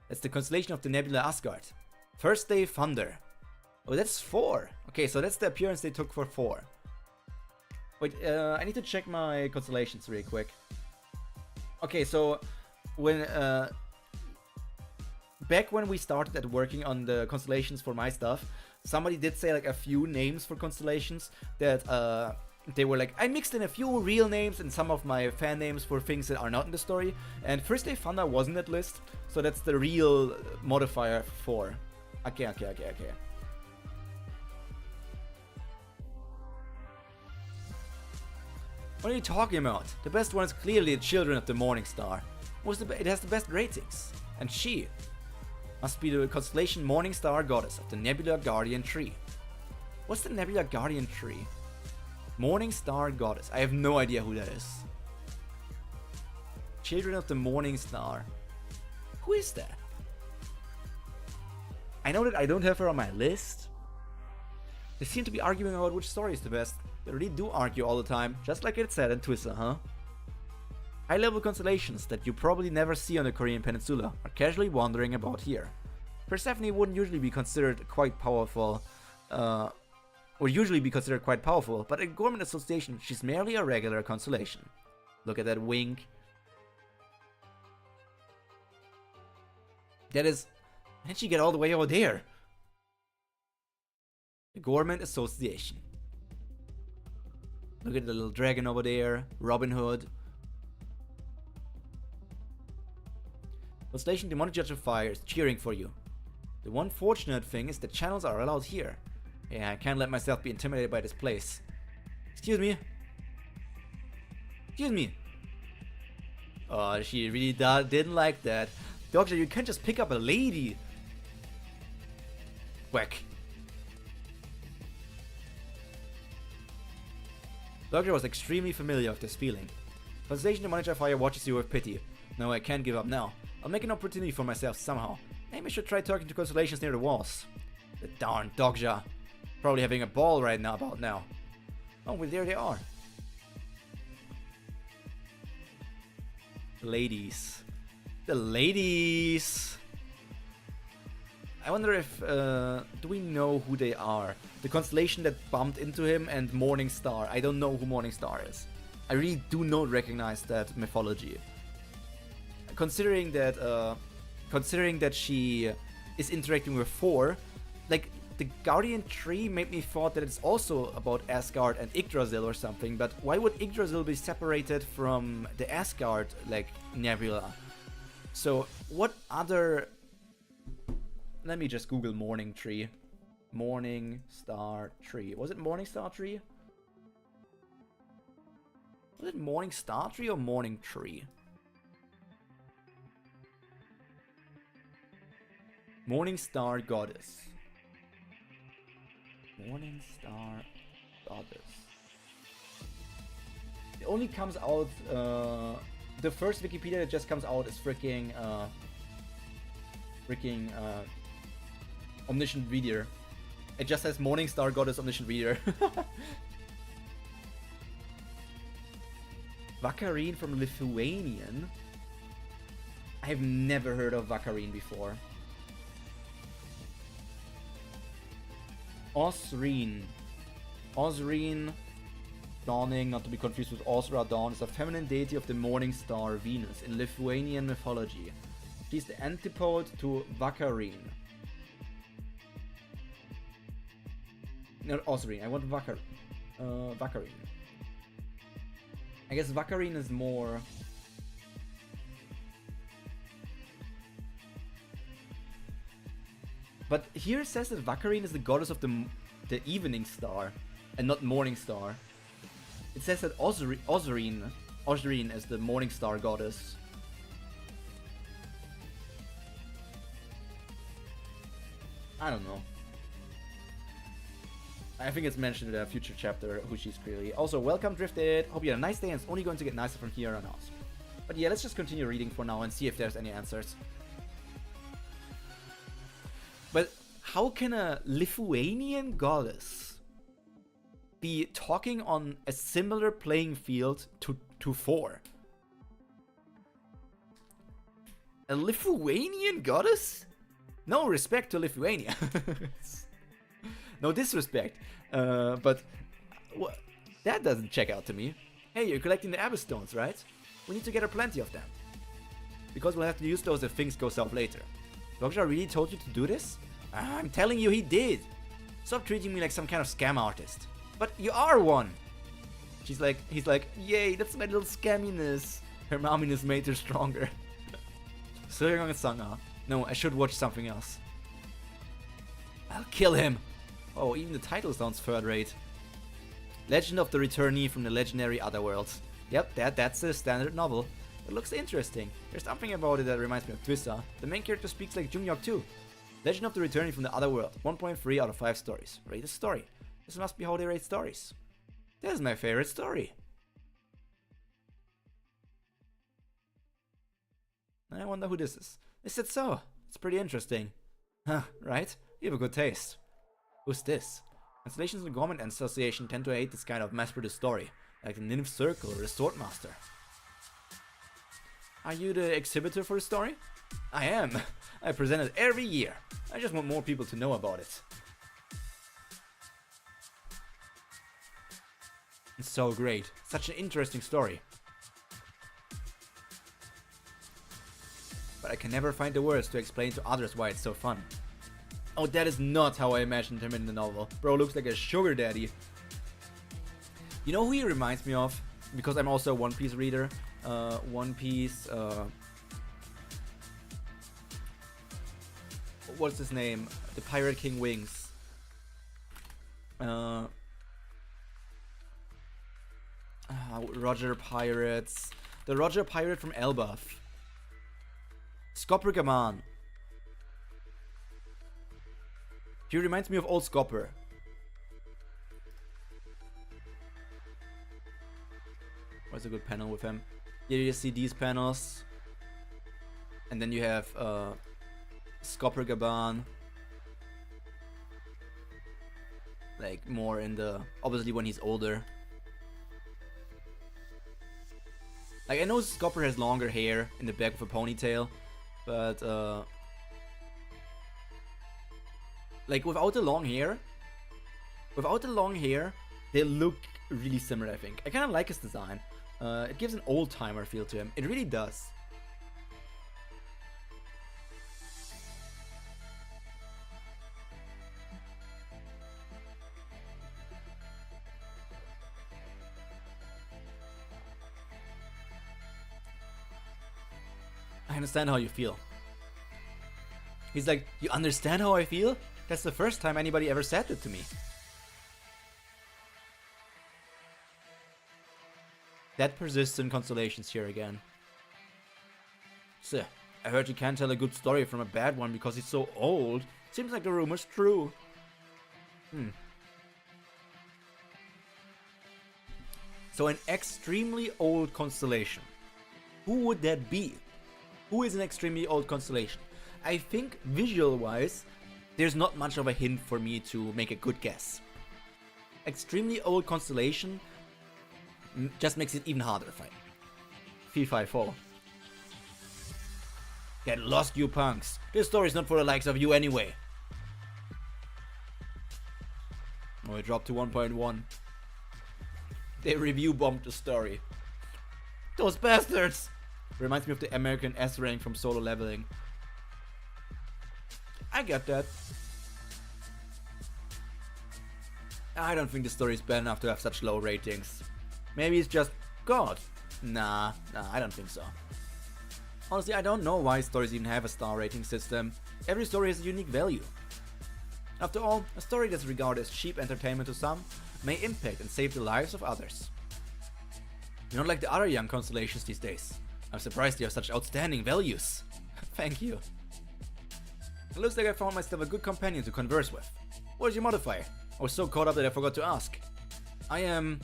That's the constellation of the nebula Asgard. First day Thunder. Oh, that's 4. Okay, so that's the appearance they took for 4. Wait, I need to check my constellations really quick. Okay, so when back when we started at working on the constellations for my stuff, somebody did say like a few names for constellations that they were like, I mixed in a few real names and some of my fan names for things that are not in the story, and First Day Thunder wasn't that list, so that's the real modifier for. Okay. What are you talking about? The best one is clearly the Children of the Morning Star. It has the best ratings, and she must be the constellation Morning Star Goddess of the Nebula Guardian Tree. What's the Nebula Guardian Tree? Morning Star Goddess. I have no idea who that is. Children of the Morning Star. Who is that? I know that I don't have her on my list. They seem to be arguing about which story is the best. They really do argue all the time, just like it said in Twister, huh? High-level constellations that you probably never see on the Korean Peninsula are casually wandering about here. Persephone wouldn't usually be considered quite powerful, but in Government Association, she's merely a regular constellation. Look at that wink. That is... How did she get all the way over there? The Government Association. Look at the little dragon over there, Robin Hood. Constellation Demonic Judge of Fire is cheering for you. The one fortunate thing is that channels are allowed here. Yeah, I can't let myself be intimidated by this place. Excuse me. Excuse me. Oh, she really didn't like that. Doctor, you can't just pick up a lady. Whack. Doctor was extremely familiar with this feeling. Constellation Demonic Judge of Fire watches you with pity. No, I can't give up now. I'll make an opportunity for myself somehow. Maybe I should try talking to constellations near the walls. The darn Dogja. Probably having a ball right now about now. Oh, well, there they are. The ladies. The ladies! I wonder if, do we know who they are? The constellation that bumped into him and Morning Star. I don't know who Morning Star is. I really do not recognize that mythology. Considering that she is interacting with 4, like, the Guardian tree made me thought that it's also about Asgard and Yggdrasil or something, but why would Yggdrasil be separated from the Asgard, like, nebula? So, what other... Let me just Google Morning Tree. Morning Star Tree. Was it Morning Star Tree? Was it Morning Star Tree or Morning Tree? Morning Star Goddess. Morning Star Goddess. It only comes out, the first Wikipedia that just comes out is freaking Omniscient Reader. It just says Morning Star Goddess Omniscient Reader. Vakarine from Lithuanian? I've never heard of Vakarine before. Osrine. Osrine Dawning, not to be confused with Osra Dawn, is a feminine deity of the morning star Venus in Lithuanian mythology. She is the antipode to Vakarine. No, Osrine. I want Vakarine. I guess Vakarine is more... But here it says that Vakarine is the goddess of the evening star, and not morning star. It says that Osrine is the morning star goddess. I don't know. I think it's mentioned in a future chapter who she's clearly. Also, welcome Drifted. Hope you had a nice day, and it's only going to get nicer from here on out. But yeah, let's just continue reading for now and see if there's any answers. But how can a Lithuanian goddess be talking on a similar playing field to Thor? A Lithuanian goddess? No respect to Lithuania. No disrespect. But that doesn't check out to me. Hey, you're collecting the Abyss Stones, right? We need to gather plenty of them. Because we'll have to use those if things go south later. Dokja really told you to do this? I'm telling you he did. Stop treating me like some kind of scam artist. But you are one. He's like, yay, that's my little scamminess. Her momminess made her stronger. Soyoung and Sanga. No, I should watch something else. I'll kill him. Oh, even the title sounds third rate. Legend of the Returnee from the legendary Otherworld. Yep, that's a standard novel. It looks interesting. There's something about it that reminds me of Twista. The main character speaks like Junghyeok too. Legend of the Returnee from the Otherworld. 1.3 out of 5 stories. Rate a story. This must be how they rate stories. This is my favorite story. I wonder who this is. Is it so? It's pretty interesting. Huh, right? You have a good taste. Who's this? Translations in the Government Association tend to hate this kind of mass-produced story, like the Nymph Circle or the Swordmaster. Are you the exhibitor for the story? I am. I present it every year. I just want more people to know about it. It's so great. Such an interesting story. But I can never find the words to explain to others why it's so fun. Oh, that is not how I imagined him in the novel. Bro looks like a sugar daddy. You know who he reminds me of? Because I'm also a One Piece reader. One Piece... what's his name? The Pirate King Wings. Roger Pirates. The Roger Pirate from Elbaf. Scopper Gaman. He reminds me of old Scopper. What's a good panel with him? Here you see these panels. And then you have Scopper Gaban. Like more in the... obviously when he's older. Like I know Scopper has longer hair in the back of a ponytail. But like without the long hair, they look really similar, I think. I kind of like his design. It gives an old-timer feel to him. It really does. I understand how you feel. He's like, you understand how I feel? That's the first time anybody ever said that to me. That persistent constellations here again. So, I heard you can't tell a good story from a bad one because it's so old. Seems like the rumor's true. So an extremely old constellation. Who would that be? Who is an extremely old constellation? I think visual-wise, there's not much of a hint for me to make a good guess. Extremely old constellation just makes it even harder to find. Fee-fi-fo. Get lost, you punks. This story's not for the likes of you anyway. Oh, it dropped to 1.1. They review bombed the story. Those bastards! Reminds me of the American S rank from Solo Leveling. I get that. I don't think the story is bad enough to have such low ratings. Maybe it's just God. Nah, I don't think so. Honestly, I don't know why stories even have a star rating system. Every story has a unique value. After all, a story that's regarded as cheap entertainment to some may impact and save the lives of others. You're not like the other young constellations these days. I'm surprised you have such outstanding values. Thank you. It looks like I found myself a good companion to converse with. What is your modifier? I was so caught up that I forgot to ask. I am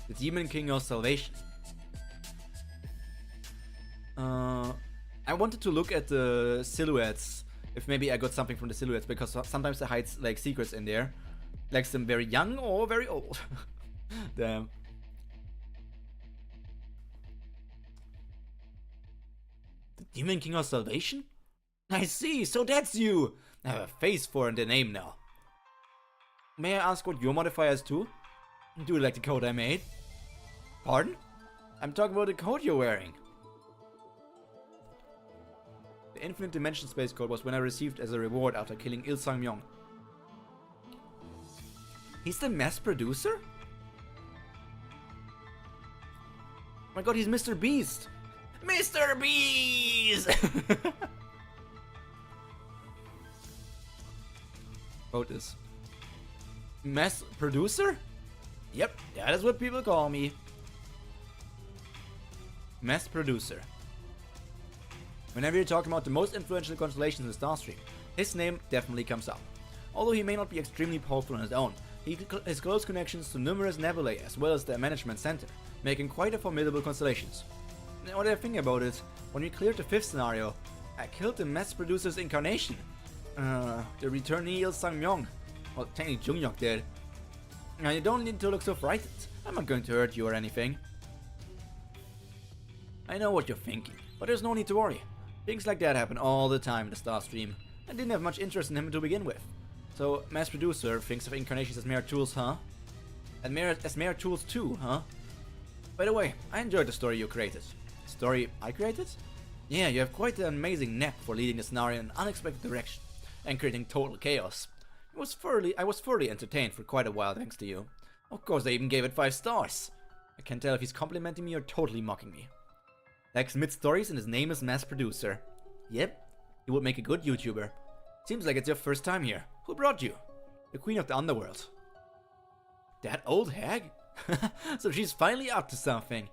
the Demon King of Salvation. I wanted to look at the silhouettes, if maybe I got something from the silhouettes, because sometimes they hide like secrets in there. Like some very young or very old. Damn. The Demon King of Salvation? I see, so that's you! I have a face for the name now. May I ask what your modifier is too? Do you like the coat I made? Pardon? I'm talking about the coat you're wearing. The Infinite Dimension Space Code was when I received as a reward after killing Il Sang-myung. He's the mass producer? Oh my god, he's Mr. Beast! Mr. Beast! Quote is mass producer? Yep, that is what people call me. Mass producer. Whenever you're talking about the most influential constellations in the star stream, his name definitely comes up. Although he may not be extremely powerful on his own, he has close connections to numerous nebulae as well as their management center, making quite a formidable constellations. Now that I think about it, when we cleared the 5th scenario, I killed the mass producer's incarnation. The returnee Il Sang-myung. Well, technically Junghyeok did. Now you don't need to look so frightened. I'm not going to hurt you or anything. I know what you're thinking, but there's no need to worry. Things like that happen all the time in the star stream. I didn't have much interest in him to begin with. So, mass producer thinks of incarnations as mere tools, huh? And as mere tools too, huh? By the way, I enjoyed the story you created. Story I created? Yeah, you have quite an amazing knack for leading the scenario in an unexpected direction and creating total chaos. I was thoroughly entertained for quite a while thanks to you. Of course, I even gave it 5 stars. I can't tell if he's complimenting me or totally mocking me. Likes mid-stories and his name is Mass Producer. Yep, he would make a good YouTuber. Seems like it's your first time here. Who brought you? The Queen of the Underworld. That old hag? So she's finally up to something.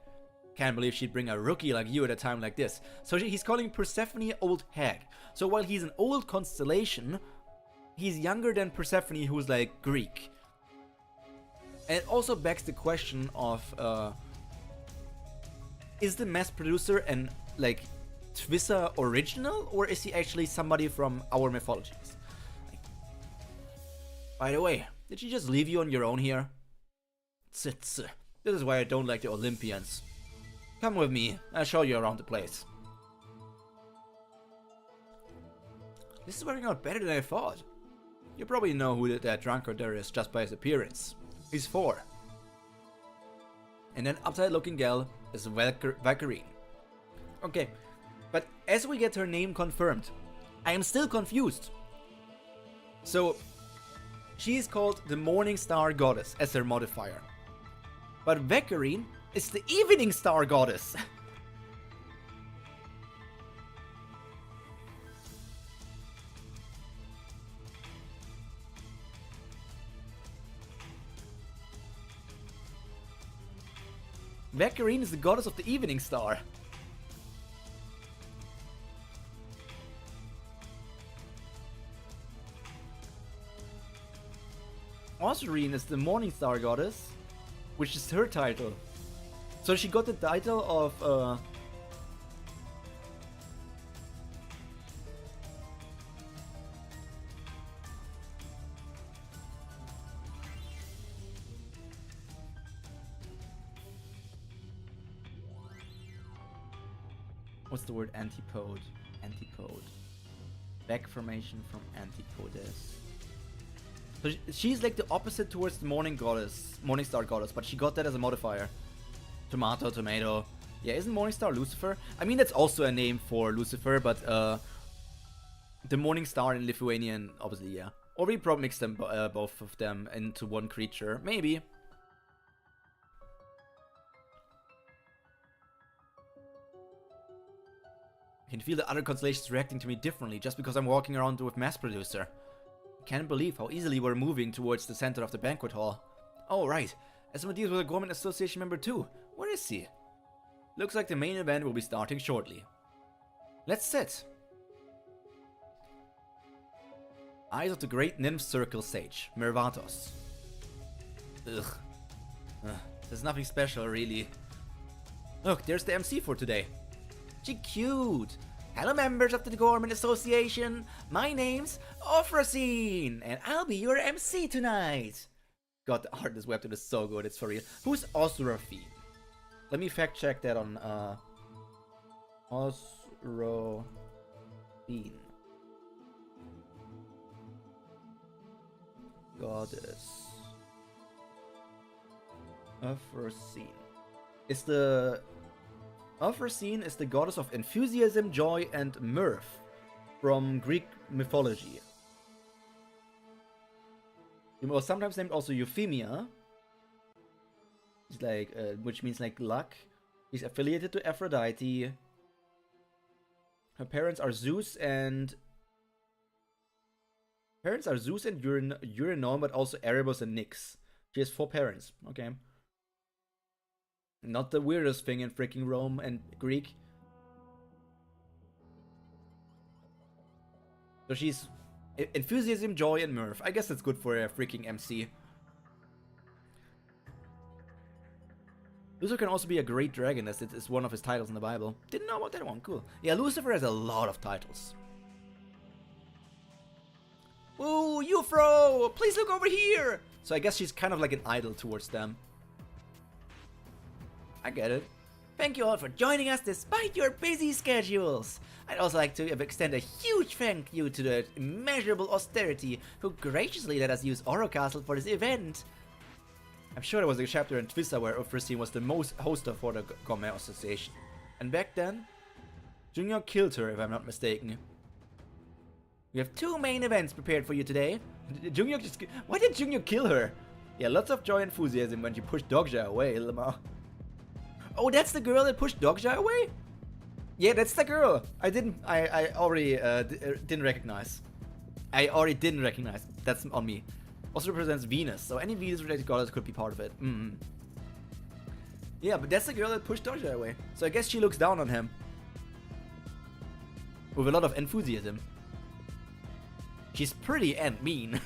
Can't believe she'd bring a rookie like you at a time like this. So he's calling Persephone old hag. So while he's an old constellation, he's younger than Persephone, who's like Greek. And it also begs the question of, is the Mass Producer an, like, Twissa original? Or is he actually somebody from our mythologies? Like, by the way, did she just leave you on your own here? This is why I don't like the Olympians. Come with me, I'll show you around the place. This is working out better than I thought. You probably know who that drunkard there is just by his appearance. He's 4. And that uptight looking gal is Valkyrie. Okay, but as we get her name confirmed, I am still confused. So, she is called the Morning Star Goddess as her modifier. But Valkyrie is the Evening Star Goddess. Valkyrie is the goddess of the evening star. Osirine is the morning star goddess, which is her title. So she got the title of what's the word? Antipode. Antipode. Back formation from antipodes. So she's like the opposite towards the morning goddess, morning star goddess, but she got that as a modifier. Tomato, tomato. Yeah, isn't morning star Lucifer? I mean, that's also a name for Lucifer, but the morning star in Lithuanian, obviously, yeah. Or we probably mix them, both of them into one creature, maybe. I can feel the other constellations reacting to me differently just because I'm walking around with Mass Producer. I can't believe how easily we're moving towards the center of the banquet hall. Oh, right. Asmodeus was a Gorman Association member too. Where is he? Looks like the main event will be starting shortly. Let's sit. Eyes of the Great Nymph Circle Sage, Mervatos. Ugh. There's nothing special, really. Look, there's the MC for today. She cute. Hello, members of the Gorman Association. My name's Ophrosine, and I'll be your MC tonight. God, the art in this webtoon is so good. It's for real. Who's Osrophine? Let me fact check that on Osrophine. Goddess. Ophrosine. Ophrosine is the goddess of enthusiasm, joy, and mirth from Greek mythology. She was sometimes named also Euphemia. It's like, which means like luck. She's affiliated to Aphrodite. Her parents are Zeus and Uranon, but also Erebus and Nyx. She has 4 parents. Okay. Not the weirdest thing in freaking Rome and Greek. So she's enthusiasm, joy, and mirth. I guess that's good for a freaking MC. Lucifer can also be a great dragon, as it is one of his titles in the Bible. Didn't know about that one. Cool. Yeah, Lucifer has a lot of titles. Ooh, Euphro! Please look over here! So I guess she's kind of like an idol towards them. I get it. Thank you all for joining us despite your busy schedules. I'd also like to extend a huge thank you to the immeasurable austerity who graciously let us use Oro Castle for this event. I'm sure there was a chapter in Twista where Ophrosine was the most hoster for the Gourmet Association. And back then, Junghyeok killed her, if I'm not mistaken. We have 2 main events prepared for you today. Junghyeok just... Why did Junghyeok kill her? Yeah, lots of joy and enthusiasm when you push Dogja away, Lamar. Oh, that's the girl that pushed Dogja away? Yeah, that's the girl. I already didn't recognize. That's on me. Also represents Venus, so any Venus-related goddess could be part of it. Yeah, but that's the girl that pushed Dogja away. So I guess she looks down on him. With a lot of enthusiasm. She's pretty and mean.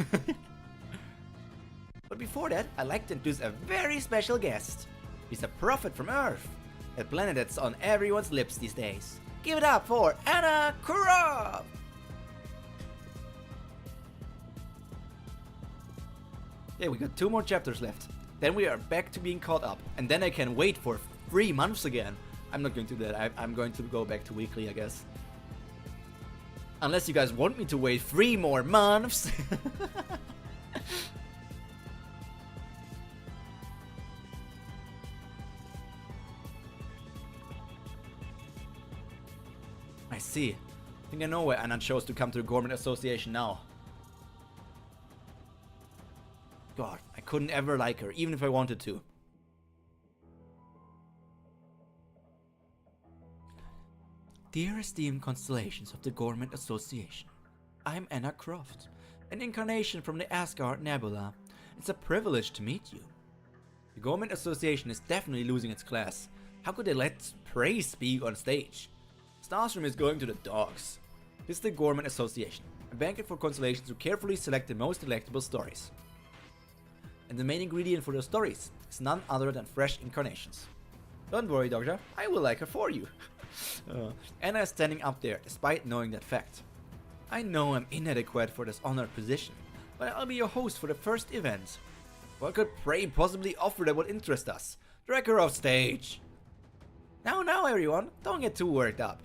But before that, I'd like to introduce a very special guest. He's a prophet from Earth, a planet that's on everyone's lips these days. Give it up for Anna Kurov! Yeah, we got 2 more chapters left. Then we are back to being caught up. And then I can wait for 3 months again. I'm not going to do that. I'm going to go back to weekly, I guess. Unless you guys want me to wait 3 more months. I see. I think I know why Anna chose to come to the Gorman Association now. God, I couldn't ever like her, even if I wanted to. Dear esteemed constellations of the Gorman Association, I'm Anna Croft, an incarnation from the Asgard Nebula. It's a privilege to meet you. The Government Association is definitely losing its class. How could they let praise speak on stage? Starstream is going to the dogs. This is the Government Association, a banquet for constellations to carefully select the most delectable stories. And the main ingredient for those stories is none other than fresh incarnations. Don't worry, Doctor, I will like her for you. Anna is standing up there, despite knowing that fact. I know I'm inadequate for this honored position, but I'll be your host for the first event. What could Prey possibly offer that would interest us? Drag her off stage! Now everyone, don't get too worked up.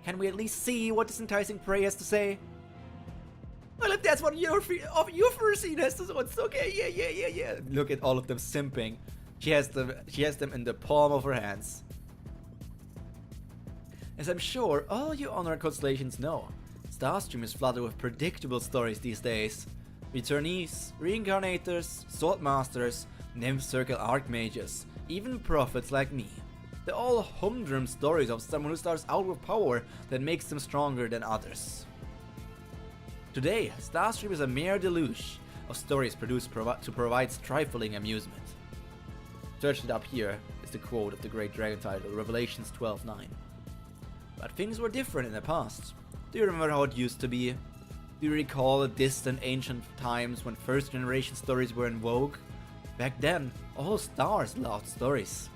Can we at least see what this enticing Prey has to say? Well, if that's what your first scene has to say, it's okay, yeah. Look at all of them simping. She has them in the palm of her hands. As I'm sure all you honored constellations know, Starstream is flooded with predictable stories these days. Returnees, reincarnators, sword masters, nymph circle archmages, even prophets like me. They're all humdrum stories of someone who starts out with power that makes them stronger than others. Today, Starstream is a mere deluge of stories produced to provide trifling amusement. Searched it up here is the quote of the great dragon title, Revelations 12:9. But things were different in the past. Do you remember how it used to be? Do you recall the distant ancient times when first generation stories were in vogue? Back then, all stars loved stories.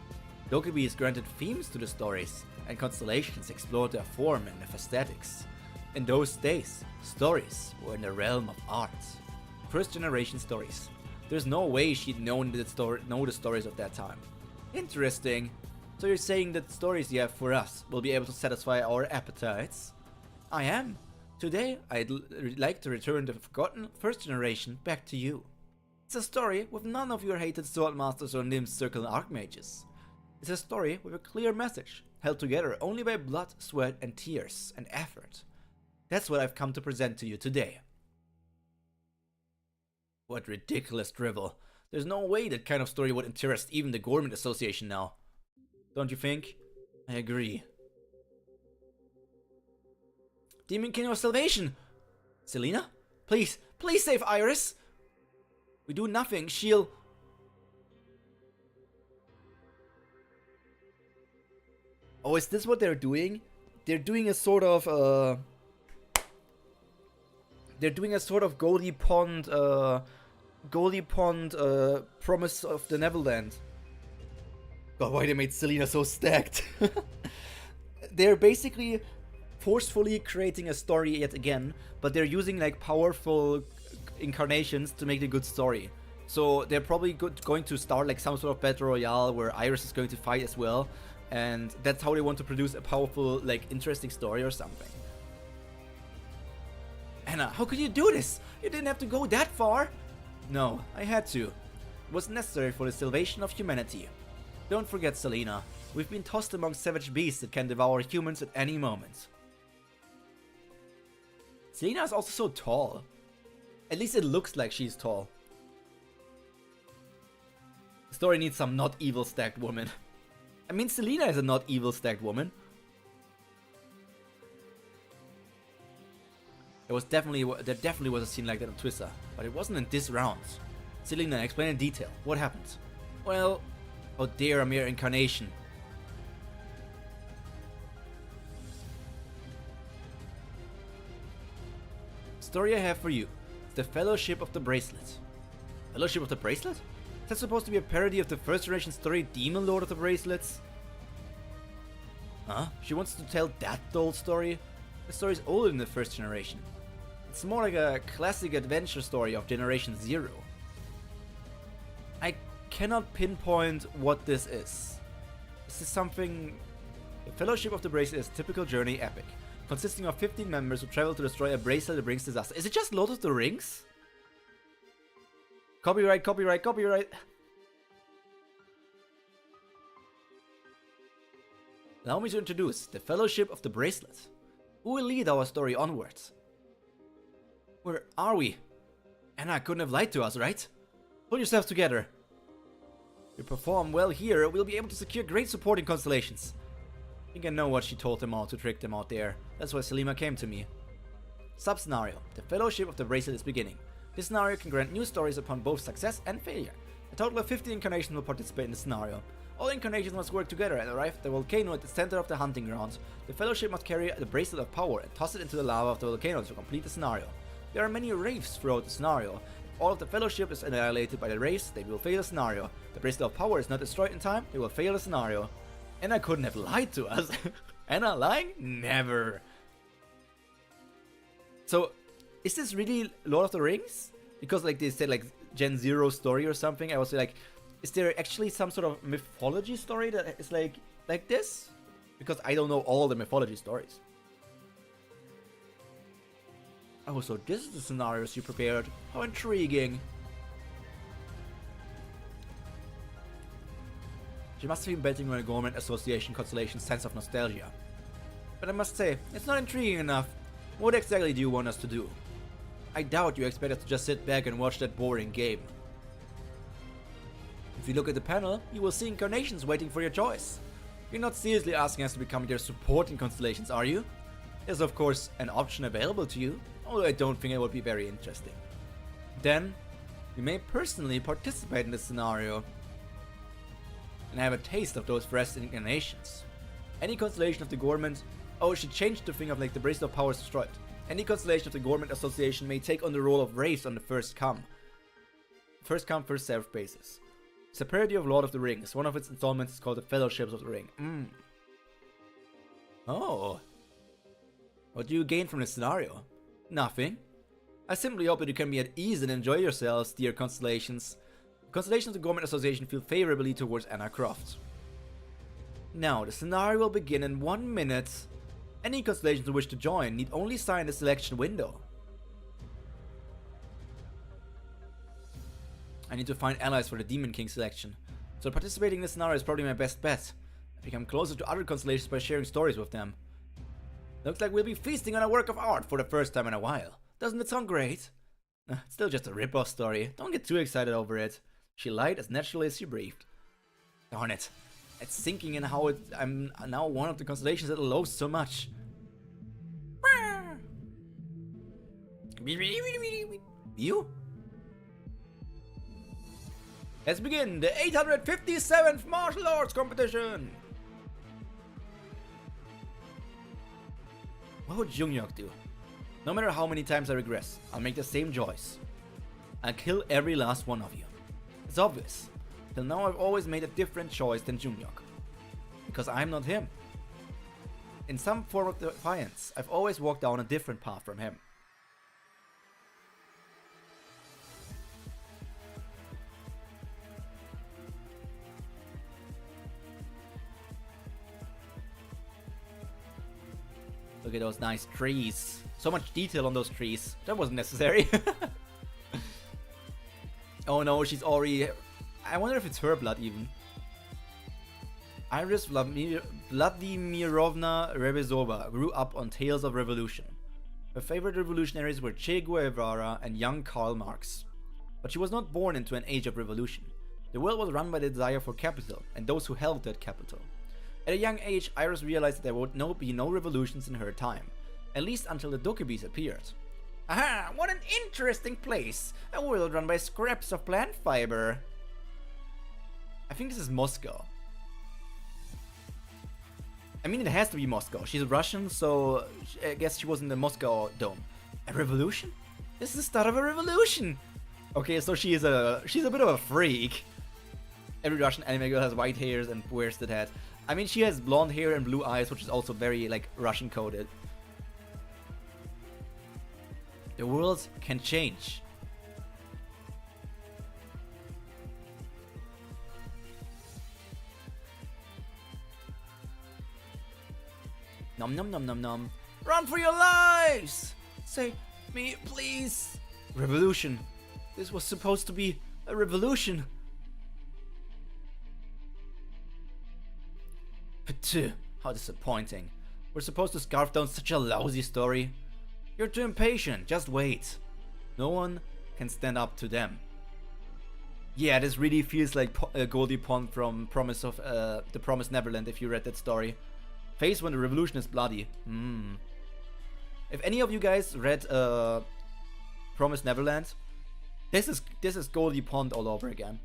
Dokubis granted themes to the stories, and constellations explored their form and their aesthetics. In those days, stories were in the realm of art. First generation stories. There's no way she'd know the stories of that time. Interesting. So you're saying that the stories you have for us will be able to satisfy our appetites? I am. Today, I'd like to return the forgotten first generation back to you. It's a story with none of your hated swordmasters or nymph circle archmages. It's a story with a clear message, held together only by blood, sweat, and tears, and effort. That's what I've come to present to you today. What ridiculous drivel. There's no way that kind of story would interest even the Government Association now. Don't you think? I agree. Demon King of Salvation! Selena? Please save Iris! We do nothing, she'll... Oh, is this what they're doing? They're doing a sort of, Goldie Pond, Promise of the Neverland. God, why they made Selena so stacked. They're basically forcefully creating a story yet again, but they're using like powerful incarnations to make a good story. So they're probably going to start like some sort of battle royale where Iris is going to fight as well, and that's how they want to produce a powerful, like, interesting story or something. Anna, how could you do this? You didn't have to go that far. No, I had to. It was necessary for the salvation of humanity. Don't forget, Selena. We've been tossed among savage beasts that can devour humans at any moment. Selena is also so tall. At least it looks like she's tall. The story needs some not evil stacked woman. I mean, Selena is a not evil stacked woman. There definitely was a scene like that on Twitter, but it wasn't in this round. Selena, explain in detail. What happened? Well, oh dear, a mere incarnation. Story I have for you. The Fellowship of the Bracelet. Fellowship of the Bracelet? Is that supposed to be a parody of the first generation story Demon Lord of the Bracelets? Huh? She wants to tell that old story? The story is older than the first generation. It's more like a classic adventure story of Generation Zero. I cannot pinpoint what this is. This is something... The Fellowship of the Bracelet is a typical journey epic, consisting of 15 members who travel to destroy a bracelet that brings disaster. Is it just Lord of the Rings? Copyright. Allow me to introduce the Fellowship of the Bracelet, who will lead our story onwards. Where are we? Anna couldn't have lied to us, right? Pull yourselves together. If you perform well here, we'll be able to secure great supporting constellations. I think I know what she told them all to trick them out there. That's why Selima came to me. Sub-scenario. The Fellowship of the Bracelet is beginning. This scenario can grant new stories upon both success and failure. A total of 50 incarnations will participate in the scenario. All incarnations must work together and arrive at the volcano at the center of the hunting grounds. The Fellowship must carry the Bracelet of Power and toss it into the lava of the volcano to complete the scenario. There are many wraiths throughout the scenario. If all of the Fellowship is annihilated by the wraiths, they will fail the scenario. The Bracelet of Power is not destroyed in time, they will fail the scenario. Anna couldn't have lied to us. Anna lying? Never. So, is this really Lord of the Rings? Because like they said like Gen Zero story or something, I was like, is there actually some sort of mythology story that is like this? Because I don't know all the mythology stories. Oh, so this is the scenarios you prepared. How intriguing. She must have been betting on a government association constellation's sense of nostalgia. But I must say, it's not intriguing enough. What exactly do you want us to do? I doubt you expect us to just sit back and watch that boring game. If you look at the panel, you will see incarnations waiting for your choice. You're not seriously asking us to become their supporting constellations, are you? There's of course an option available to you, although I don't think it would be very interesting. Then, you may personally participate in this scenario and have a taste of those fresh incarnations. Any constellation of the government... Oh, she changed the thing of like the Bracelet of Power is destroyed. Any constellation of the government association may take on the role of wraiths on the first come, first served basis. It's a parody of Lord of the Rings. One of its installments is called the Fellowships of the Ring. Oh. What do you gain from this scenario? Nothing. I simply hope that you can be at ease and enjoy yourselves, dear constellations. The constellations of the Government Association feel favorably towards Anna Croft. Now, the scenario will begin in 1 minute. Any constellations who wish to join need only sign the selection window. I need to find allies for the Demon King selection, so participating in this scenario is probably my best bet. I become closer to other constellations by sharing stories with them. Looks like we'll be feasting on a work of art for the first time in a while. Doesn't it sound great? It's still just a rip-off story, don't get too excited over it. She lied as naturally as she breathed. Darn it, it's sinking in how I'm now one of the constellations that loathes so much. You? Let's begin the 857th martial arts competition! What would Junghyeok do? No matter how many times I regress, I'll make the same choice. I'll kill every last one of you. It's obvious. Till now I've always made a different choice than Junghyeok. Because I'm not him. In some form of defiance, I've always walked down a different path from him. Look at those nice trees. So much detail on those trees. That wasn't necessary. Oh no, she's already... I wonder if it's her blood even. Iris Vladimirovna Rebezova grew up on tales of revolution. Her favorite revolutionaries were Che Guevara and young Karl Marx. But she was not born into an age of revolution. The world was run by the desire for capital and those who held that capital. At a young age, Iris realized that there would be no revolutions in her time, at least until the Dokubis appeared. Aha! What an interesting place! A world run by scraps of plant fiber. I think this is Moscow. I mean, it has to be Moscow. She's Russian, so I guess she was in the Moscow dome. A revolution? This is the start of a revolution! Okay, so she's a bit of a freak. Every Russian anime girl has white hairs and wears that hat. I mean, she has blonde hair and blue eyes, which is also very, like, Russian-coded. The world can change. Nom nom nom nom nom. Run for your lives! Save me, please! Revolution. This was supposed to be a revolution. Ptoo, how disappointing. We're supposed to scarf down such a lousy story. You're too impatient, just wait. No one can stand up to them. Yeah, this really feels like Goldie Pond from The Promised Neverland if you read that story. Face when the revolution is bloody. If any of you guys read Promised Neverland, this is Goldie Pond all over again.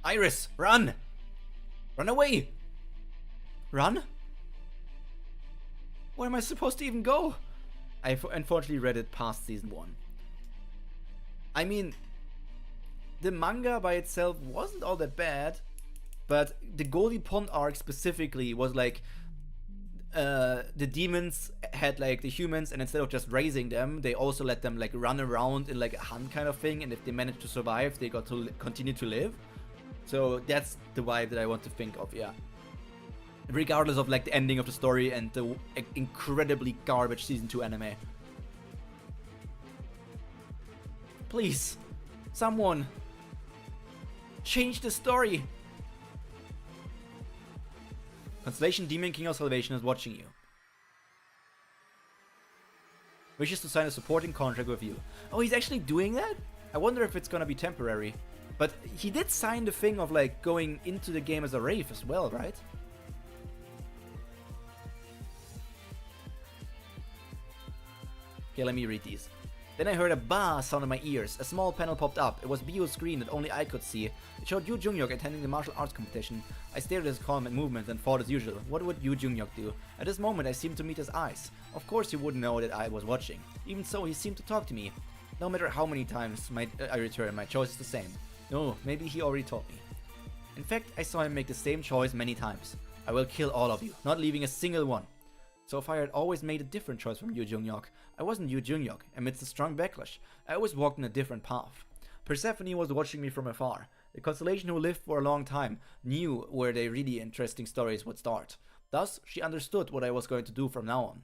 Iris, run! Run away! Run? Where am I supposed to even go? I unfortunately read it past season 1. I mean, the manga by itself wasn't all that bad, but the Goldie Pond arc specifically was like, the demons had like the humans, and instead of just raising them, they also let them like run around in like a hunt kind of thing, and if they managed to survive, they got to continue to live. So that's the vibe that I want to think of, yeah. Regardless of like the ending of the story and the incredibly garbage season 2 anime. Please, someone, change the story. Constellation Demon King of Salvation is watching you. Wishes to sign a supporting contract with you. Oh, he's actually doing that? I wonder if it's gonna be temporary. But he did sign the thing of like going into the game as a Wraith as well, right? Okay, let me read these. Then I heard a bah sound in my ears. A small panel popped up. It was Bio's screen that only I could see. It showed Yu Junghyeok attending the martial arts competition. I stared at his calm and movements and thought as usual, what would Yu Junghyeok do? At this moment I seemed to meet his eyes. Of course he wouldn't know that I was watching. Even so, he seemed to talk to me. No matter how many times I return, my choice is the same. No, maybe he already told me. In fact, I saw him make the same choice many times. I will kill all of you, not leaving a single one. So if I had always made a different choice from Yu Junghyeok, I wasn't Yu Junghyeok. Amidst a strong backlash, I always walked in a different path. Persephone was watching me from afar. The constellation who lived for a long time knew where the really interesting stories would start. Thus, she understood what I was going to do from now on.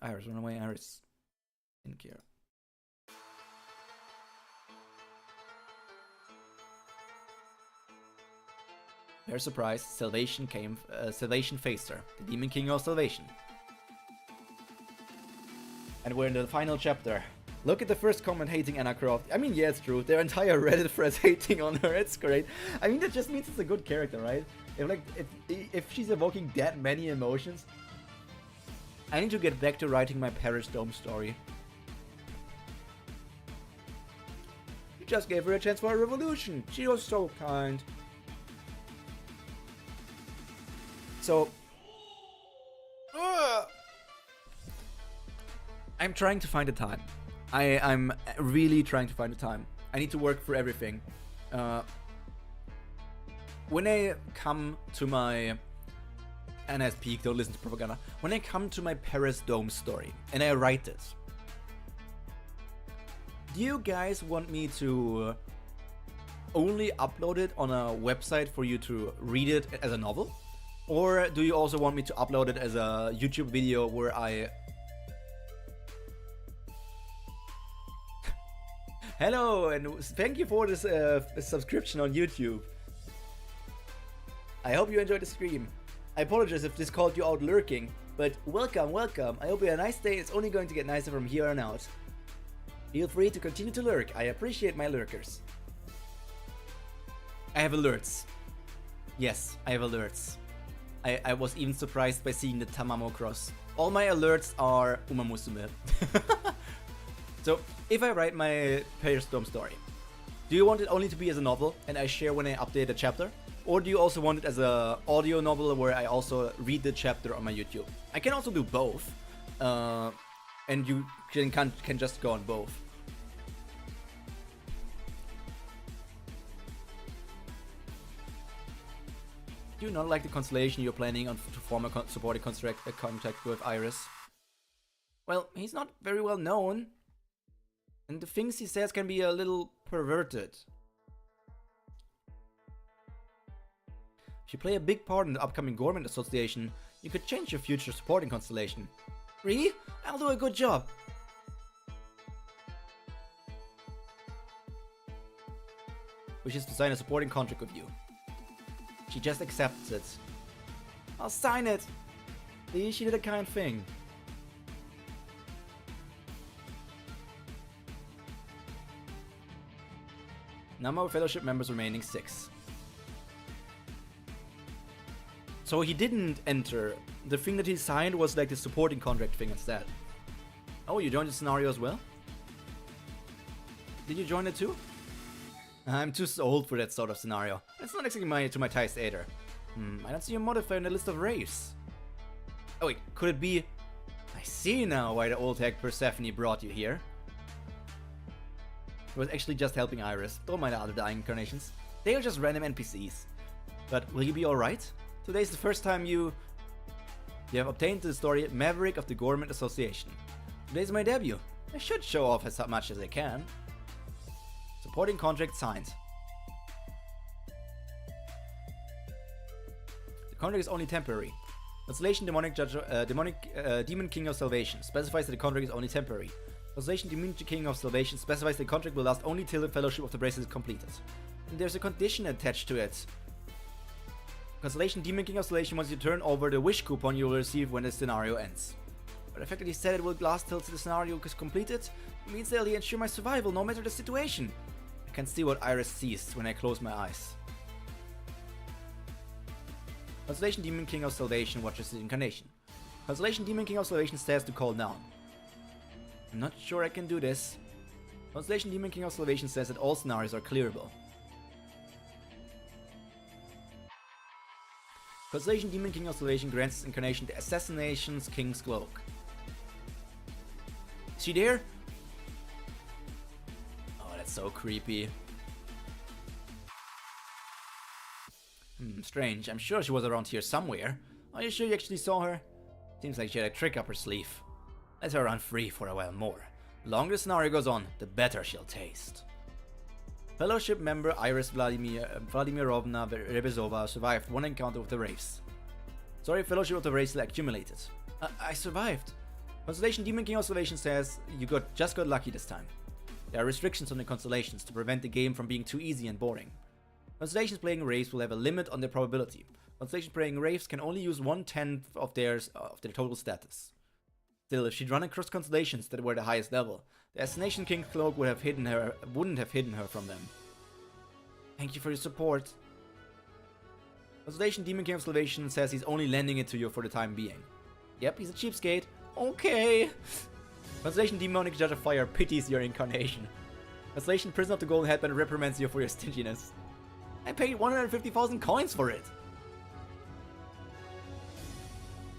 Iris, run away, Iris. Didn't care. Their surprise, Salvation faced her, the Demon King of Salvation. And we're in the final chapter. Look at the first comment hating Anna Croft. I mean, yeah, it's true. Their entire Reddit thread hating on her. It's great. I mean, that just means it's a good character, right? If she's evoking that many emotions. I need to get back to writing my Paris Dome story. You just gave her a chance for a revolution. She was so kind. So, I'm trying to find the time. I'm really trying to find the time. I need to work for everything. When I come to my NSP, don't listen to propaganda. When I come to my Paris Dome story and I write it, do you guys want me to only upload it on a website for you to read it as a novel? Or do you also want me to upload it as a YouTube video where I... Hello, and thank you for this subscription on YouTube. I hope you enjoyed the stream. I apologize if this called you out lurking, but welcome, welcome. I hope you had a nice day. It's only going to get nicer from here on out. Feel free to continue to lurk. I appreciate my lurkers. I have alerts. Yes, I have alerts. I was even surprised by seeing the Tamamo cross. All my alerts are Umamusume. So, if I write my Paris Dome story, do you want it only to be as a novel and I share when I update a chapter? Or do you also want it as an audio novel where I also read the chapter on my YouTube? I can also do both. And you can just go on both. Do you not like the constellation you're planning on to form a supporting contact with Iris? Well, he's not very well known. And the things he says can be a little perverted. If you play a big part in the upcoming Government Association, you could change your future supporting constellation. Really? I'll do a good job. Wishes to sign a supporting contract with you. She just accepts it. I'll sign it. See, she did a kind thing. Number of fellowship members remaining 6. So he didn't enter. The thing that he signed was like the supporting contract thing instead. Oh, you joined the scenario as well? Did you join it too? I'm too old for that sort of scenario. It's not exactly to my taste either. I don't see a modifier in the list of raves. Oh wait, could it be... I see now why the old hag Persephone brought you here. It was actually just helping Iris. Don't mind the other dying incarnations. They are just random NPCs. But will you be alright? Today's the first time you have obtained the story Maverick of the Government Association. Today's my debut. I should show off as much as I can. Supporting contract signed. The contract is only temporary. Constellation Demon King of Salvation specifies that the contract is only temporary. Constellation Demon King of Salvation specifies the contract will last only till the Fellowship of the Bracelet is completed. And there's a condition attached to it. Constellation Demon King of Salvation wants you to turn over the wish coupon you will receive when the scenario ends. But the fact that he said it will last till the scenario is completed means they'll ensure my survival no matter the situation. I can see what Iris sees when I close my eyes. Constellation Demon King of Salvation watches the incarnation. Constellation Demon King of Salvation says to call down. I'm not sure I can do this. Constellation Demon King of Salvation says that all scenarios are clearable. Constellation Demon King of Salvation grants his incarnation the Assassination's King's Cloak. Is she there? Oh, that's so creepy. Strange. I'm sure she was around here somewhere. Are you sure you actually saw her? Seems like she had a trick up her sleeve. Let her run free for a while more. The longer the scenario goes on, the better she'll taste. Fellowship member Iris Vladimirovna Rebezova survived one encounter with the Wraiths. Sorry, Fellowship of the Wraiths accumulated. I survived. Constellation Demon King of Salvation says you just got lucky this time. There are restrictions on the constellations to prevent the game from being too easy and boring. Constellations playing Wraiths will have a limit on their probability. Constellations playing Wraiths can only use 1/10 of their total status. Still, if she'd run across constellations that were the highest level, the Assassination King's Cloak wouldn't have hidden her from them. Thank you for your support. Constellation Demon King of Salvation says he's only lending it to you for the time being. Yep, he's a cheapskate. Okay. Constellation Demonic Judge of Fire pities your incarnation. Constellation Prison of the Golden Headband reprimands you for your stinginess. I paid 150,000 coins for it.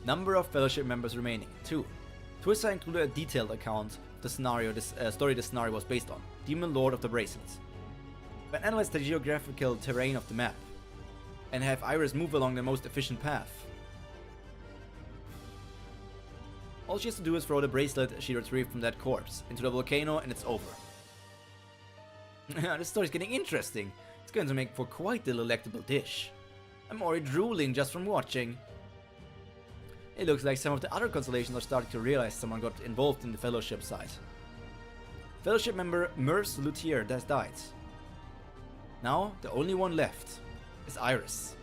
Number of Fellowship members remaining, 2. Twister included a detailed account of the scenario story the scenario was based on, Demon Lord of the Bracelets. When analyze the geographical terrain of the map, and have Iris move along the most efficient path. All she has to do is throw the bracelet she retrieved from that corpse into the volcano and it's over. This story's getting interesting. It's going to make for quite the delectable dish. I'm already drooling just from watching. It looks like some of the other constellations are starting to realize someone got involved in the Fellowship side. Fellowship member Merce Luthier has died. Now, the only one left is Iris.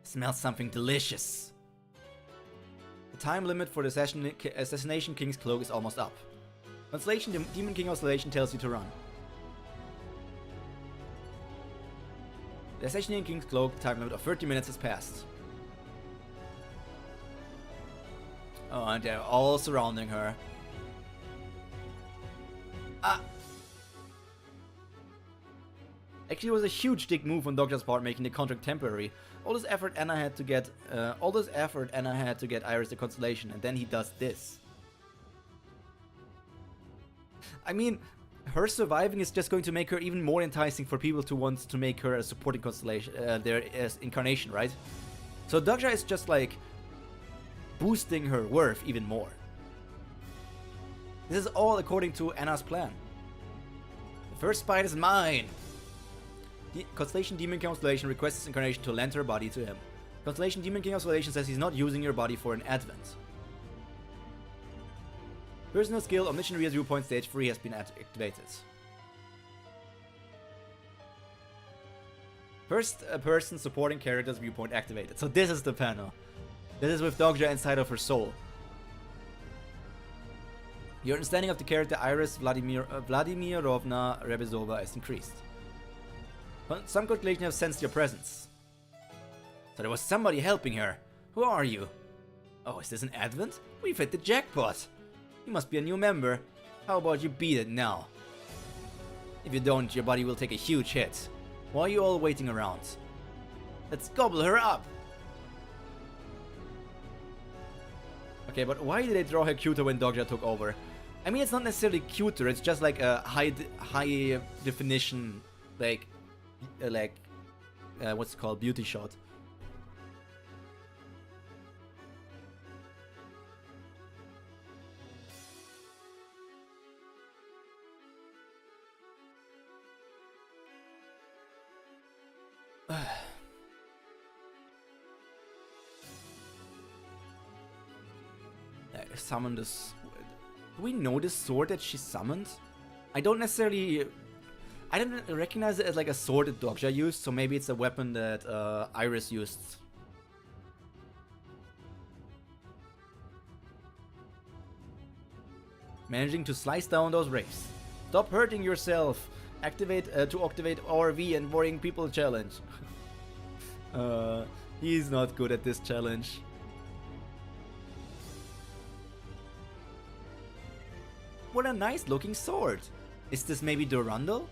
Smells something delicious. The time limit for the Assassination King's Cloak is almost up. Constellation Demon King of Salvation tells you to run. The Assassination King's Cloak time limit of 30 minutes has passed. Oh, and they're all surrounding her. Ah! Actually, it was a huge dick move on Doctor's part, making the contract temporary. All this effort Anna had to get Iris the constellation, and then he does this. I mean, her surviving is just going to make her even more enticing for people to want to make her a supporting constellation, their incarnation, right? So Doctor is just like boosting her worth even more. This is all according to Anna's plan. The first spite is mine. The Constellation Demon King of Salvation requests his incarnation to lend her body to him. Constellation Demon King of Salvation says he's not using your body for an advent. Personal skill Omniscient Reader viewpoint stage 3 has been activated. First person supporting characters viewpoint activated. So this is the panel. This is with Dogja inside of her soul. Your understanding of the character Iris Vladimirovna Rebezova is increased. Some constellations have sensed your presence. So there was somebody helping her. Who are you? Oh, is this an advent? We've hit the jackpot. You must be a new member. How about you beat it now? If you don't, your body will take a huge hit. Why are you all waiting around? Let's gobble her up! Okay, but why did they draw her cuter when Dogja took over? I mean, it's not necessarily cuter, it's just like a high definition, like what's it called, beauty shot. Summon this. Do we know this sword that she summoned? I don't recognize it as like a sword that Dogja used, so maybe it's a weapon that Iris used. Managing to slice down those wraiths. Stop hurting yourself. Activate to activate ORV and Worrying People challenge. He's not good at this challenge. What a nice looking sword. Is this maybe Durandal?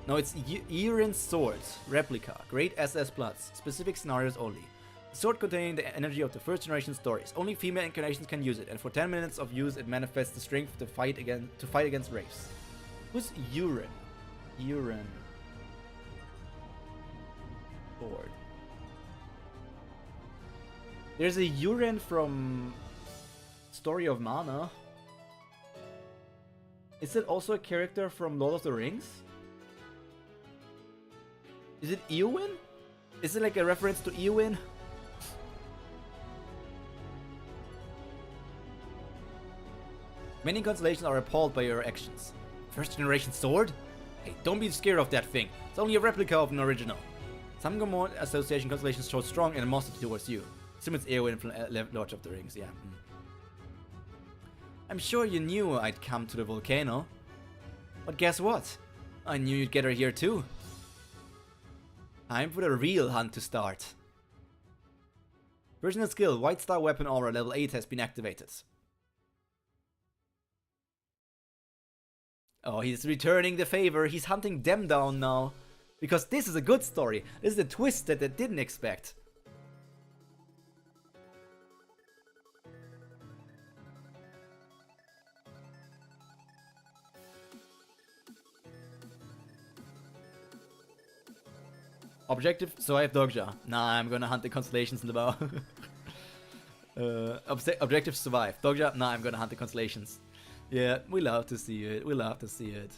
No, it's Iren's sword. Replica. Great SS plus. Specific scenarios only. Sword containing the energy of the first generation stories. Only female incarnations can use it, and for 10 minutes of use it manifests the strength to fight against wraiths. Who's Uren? Uren. Sword. There's a Uren from Story of Mana. Is it also a character from Lord of the Rings? Is it Eowyn? Is it like a reference to Eowyn? Many constellations are appalled by your actions. First generation sword? Hey, don't be scared of that thing. It's only a replica of an original. Some Gomorrah Association constellations show strong animosity towards you. Assume it's Eowyn from Lord of the Rings, yeah. I'm sure you knew I'd come to the volcano. But guess what? I knew you'd get her here too. Time for the real hunt to start. Personal skill, White Star Weapon Aura level 8 has been activated. Oh, he's returning the favor. He's hunting them down now. Because this is a good story. This is a twist that they didn't expect. Objective, so I have Dogja. Nah, I'm gonna hunt the constellations in the bow. Objective, survive. Dogja, nah, I'm gonna hunt the constellations. Yeah, we love to see it. We love to see it.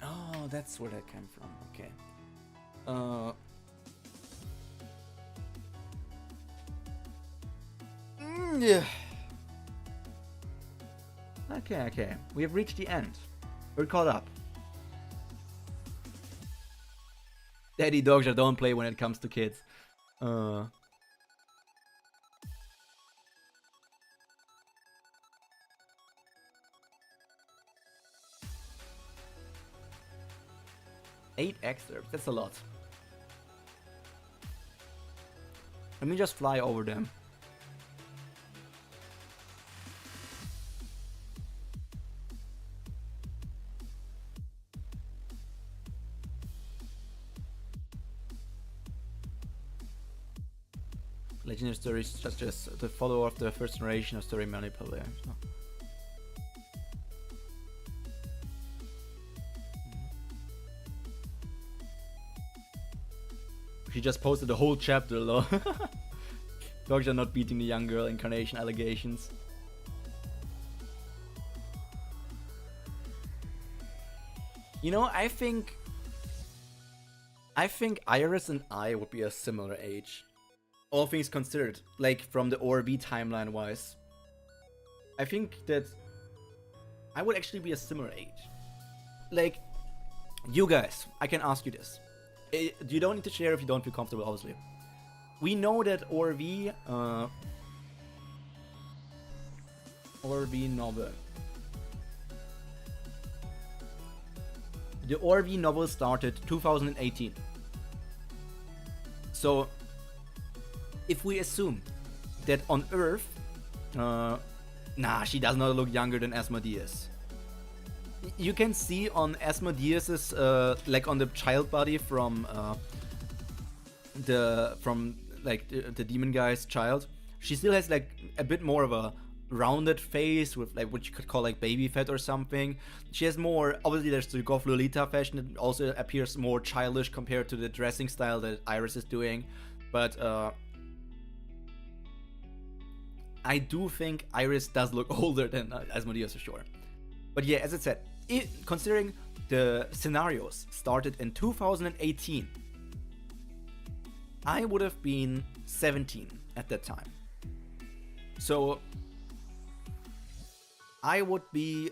Oh, that's where that came from. Okay. Yeah. Okay. We have reached the end. We're caught up. Daddy Dogja don't play when it comes to kids. 8 excerpts, that's a lot. Let me just fly over them. Legendary stories such as the follower of the first generation of story manipulator. Oh. She just posted the whole chapter, lol. Dogs are not beating the young girl incarnation allegations. You know, I think Iris and I would be a similar age. All things considered, like from the ORB timeline wise. I think that I would actually be a similar age. Like, you guys, I can ask you this. You don't need to share if you don't feel comfortable, obviously. We know that ORV ORV novel. The ORV novel started 2018. So, if we assume that on Earth, she does not look younger than Asmodeus. You can see on Asmodeus's, like on the child body from the demon guy's child, she still has like a bit more of a rounded face with like what you could call like baby fat or something. She has more, obviously there's the Goth Lolita fashion that also appears more childish compared to the dressing style that Iris is doing, but I do think Iris does look older than Asmodeus for sure. But yeah, as I said, considering the scenarios started in 2018, I would have been 17 at that time. So I would be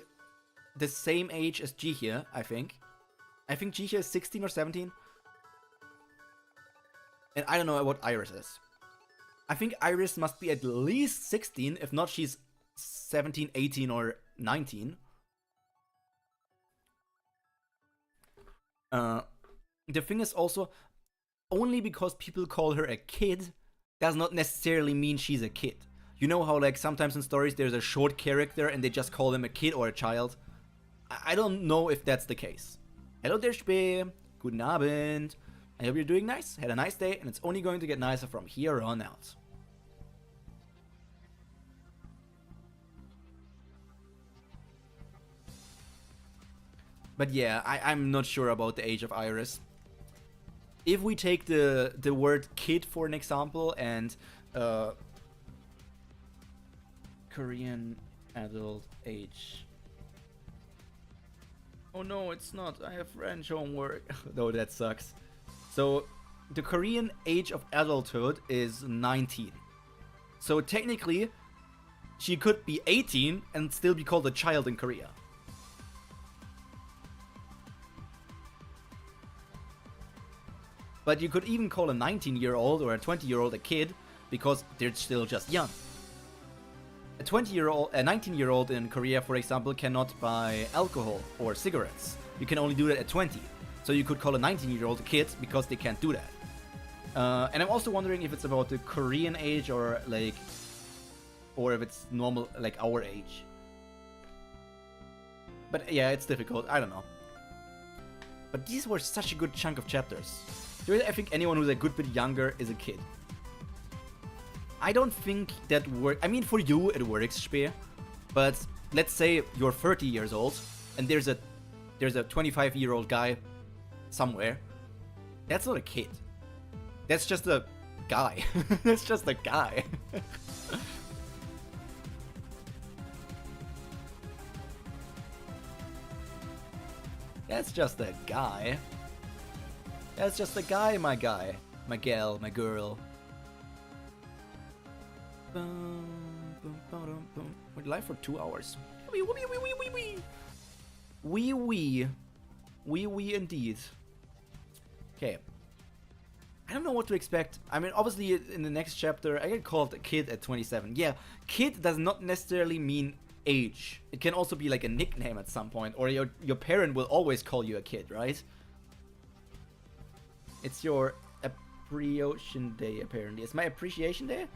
the same age as Junghyeok, I think. I think Junghyeok is 16 or 17. And I don't know what Iris is. I think Iris must be at least 16, if not she's 17, 18, or 19. The thing is also, only because people call her a kid does not necessarily mean she's a kid. You know how like sometimes in stories there's a short character and they just call them a kid or a child? I don't know if that's the case. Hello there, Spee. Guten Abend. I hope you're doing nice. Had a nice day, and it's only going to get nicer from here on out. But yeah, I'm not sure about the age of Iris. If we take the word kid for an example and Korean adult age. Oh no, it's not. I have French homework. No, that sucks. So the Korean age of adulthood is 19. So technically, she could be 18 and still be called a child in Korea. But you could even call a 19-year-old or a 20-year-old a kid because they're still just young. A 19-year-old in Korea, for example, cannot buy alcohol or cigarettes. You can only do that at 20. So you could call a 19-year-old a kid because they can't do that. And I'm also wondering if it's about the Korean age or like, or if it's normal, like our age. But yeah, it's difficult. I don't know. But these were such a good chunk of chapters. I think anyone who's a good bit younger is a kid. I don't think that works. I mean, for you it works, Spee. But let's say you're 30 years old and there's a 25-year-old guy somewhere. That's not a kid. That's just a guy. That's just a guy. That's just a guy. That's just a guy, my guy. My gal, my girl. We're live for 2 hours. Wee indeed. Okay. I don't know what to expect. I mean, obviously in the next chapter, I get called a kid at 27. Yeah, kid does not necessarily mean age. It can also be like a nickname at some point, or your parent will always call you a kid, right? It's your appreciation day, apparently. It's my appreciation day?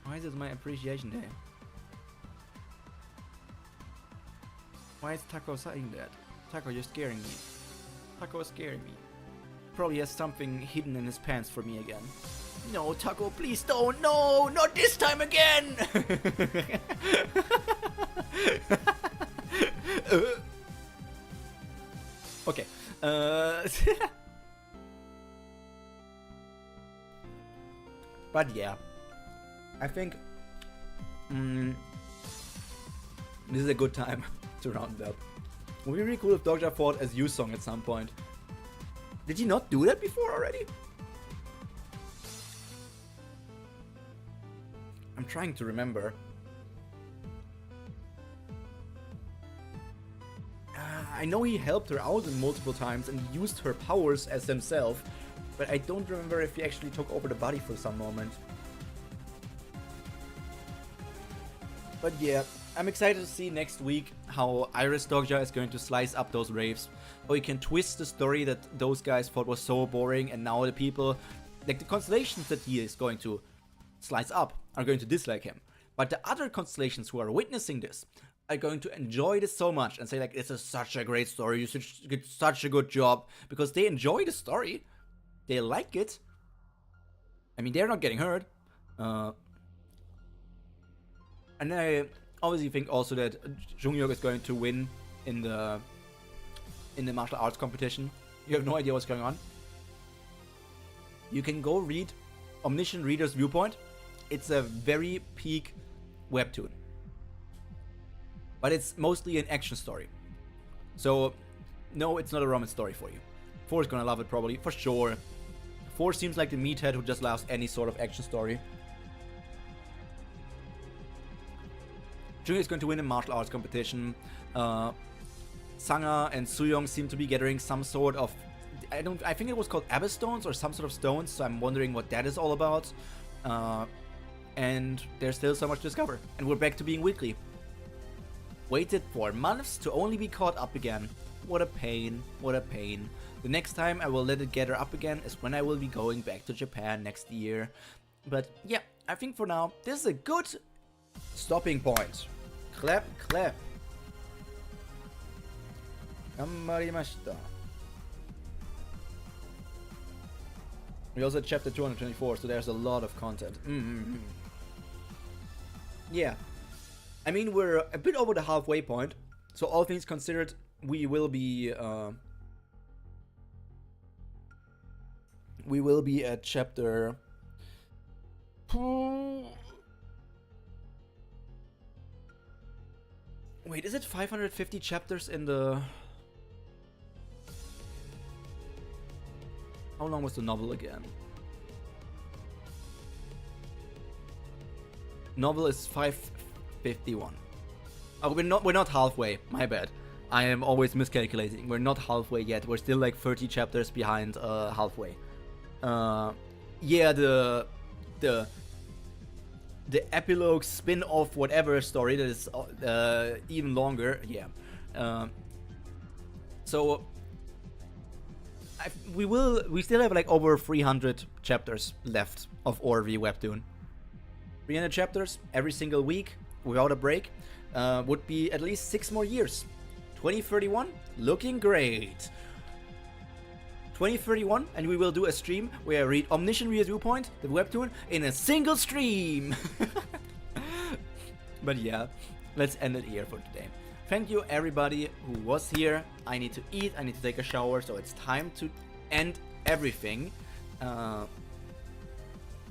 Why is it my appreciation day? Why is Taco saying that? Taco, you're scaring me. Taco is scaring me. Probably has something hidden in his pants for me again. No, Taco, please don't. No, not this time again. Okay. But yeah, I think this is a good time to round it up. It would be really cool if Dogja fought as Yusong at some point. Did he not do that before already? I'm trying to remember. I know he helped her out multiple times and used her powers as himself, but I don't remember if he actually took over the body for some moment. But yeah, I'm excited to see next week how Iris Dogja is going to slice up those raves. How he can twist the story that those guys thought was so boring, and now the people, like the constellations that he is going to slice up, are going to dislike him. But the other constellations who are witnessing this are going to enjoy this so much and say like, this is such a great story, you did such a good job, because they enjoy the story. They like it. I mean, they're not getting hurt. And I obviously think also that Junghyeok is going to win in the martial arts competition. You have no idea what's going on. You can go read Omniscient Reader's Viewpoint. It's a very peak webtoon. But it's mostly an action story. So, no, it's not a romance story for you. 4 is gonna love it probably, for sure. 4 seems like the meathead who just loves any sort of action story. Junghyeok is going to win a martial arts competition. Sanga and Sooyoung seem to be gathering some sort of... I think it was called Abyss Stones or some sort of stones, so I'm wondering what that is all about. And there's still so much to discover. And we're back to being weekly. Waited for months to only be caught up again. What a pain, what a pain. The next time I will let it gather up again is when I will be going back to Japan next year. But yeah, I think for now, this is a good stopping point. Clap, clap. Gambarimashita. We also had chapter 224, so there's a lot of content. Yeah. I mean, we're a bit over the halfway point, so all things considered, we will be at chapter... Wait, is it 550 chapters in the... How long was the novel again? Novel is 551. Oh, we're not halfway. My bad. I am always miscalculating. We're not halfway yet. We're still like 30 chapters behind halfway. Yeah, the epilogue spin-off whatever story that is even longer. Yeah. So we still have like over 300 chapters left of ORV Webtoon. 300 chapters every single week without a break would be at least 6 more years. 2031 looking great. 2031 and we will do a stream where I read Omniscient Reader's Viewpoint, the webtoon, in a single stream. But yeah, let's end it here for today. Thank you everybody who was here. I need to eat, I need to take a shower, so it's time to end everything.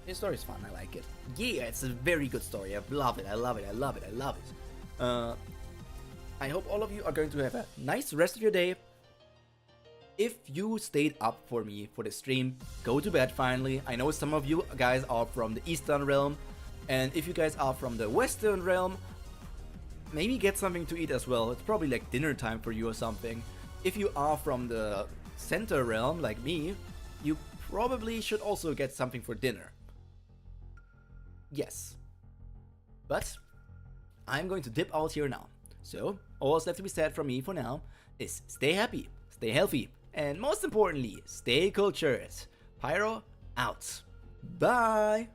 This story is fun, I like it. Yeah, it's a very good story. I love it, I love it, I love it, I love it. I hope all of you are going to have a nice rest of your day. If you stayed up for me for the stream, go to bed finally. I know some of you guys are from the Eastern Realm, and if you guys are from the Western Realm, maybe get something to eat as well. It's probably like dinner time for you or something. If you are from the Center Realm, like me, you probably should also get something for dinner. Yes. But I'm going to dip out here now. So, all that's left to be said from me for now is stay happy, stay healthy, and most importantly, stay cultured. Pyro out. Bye!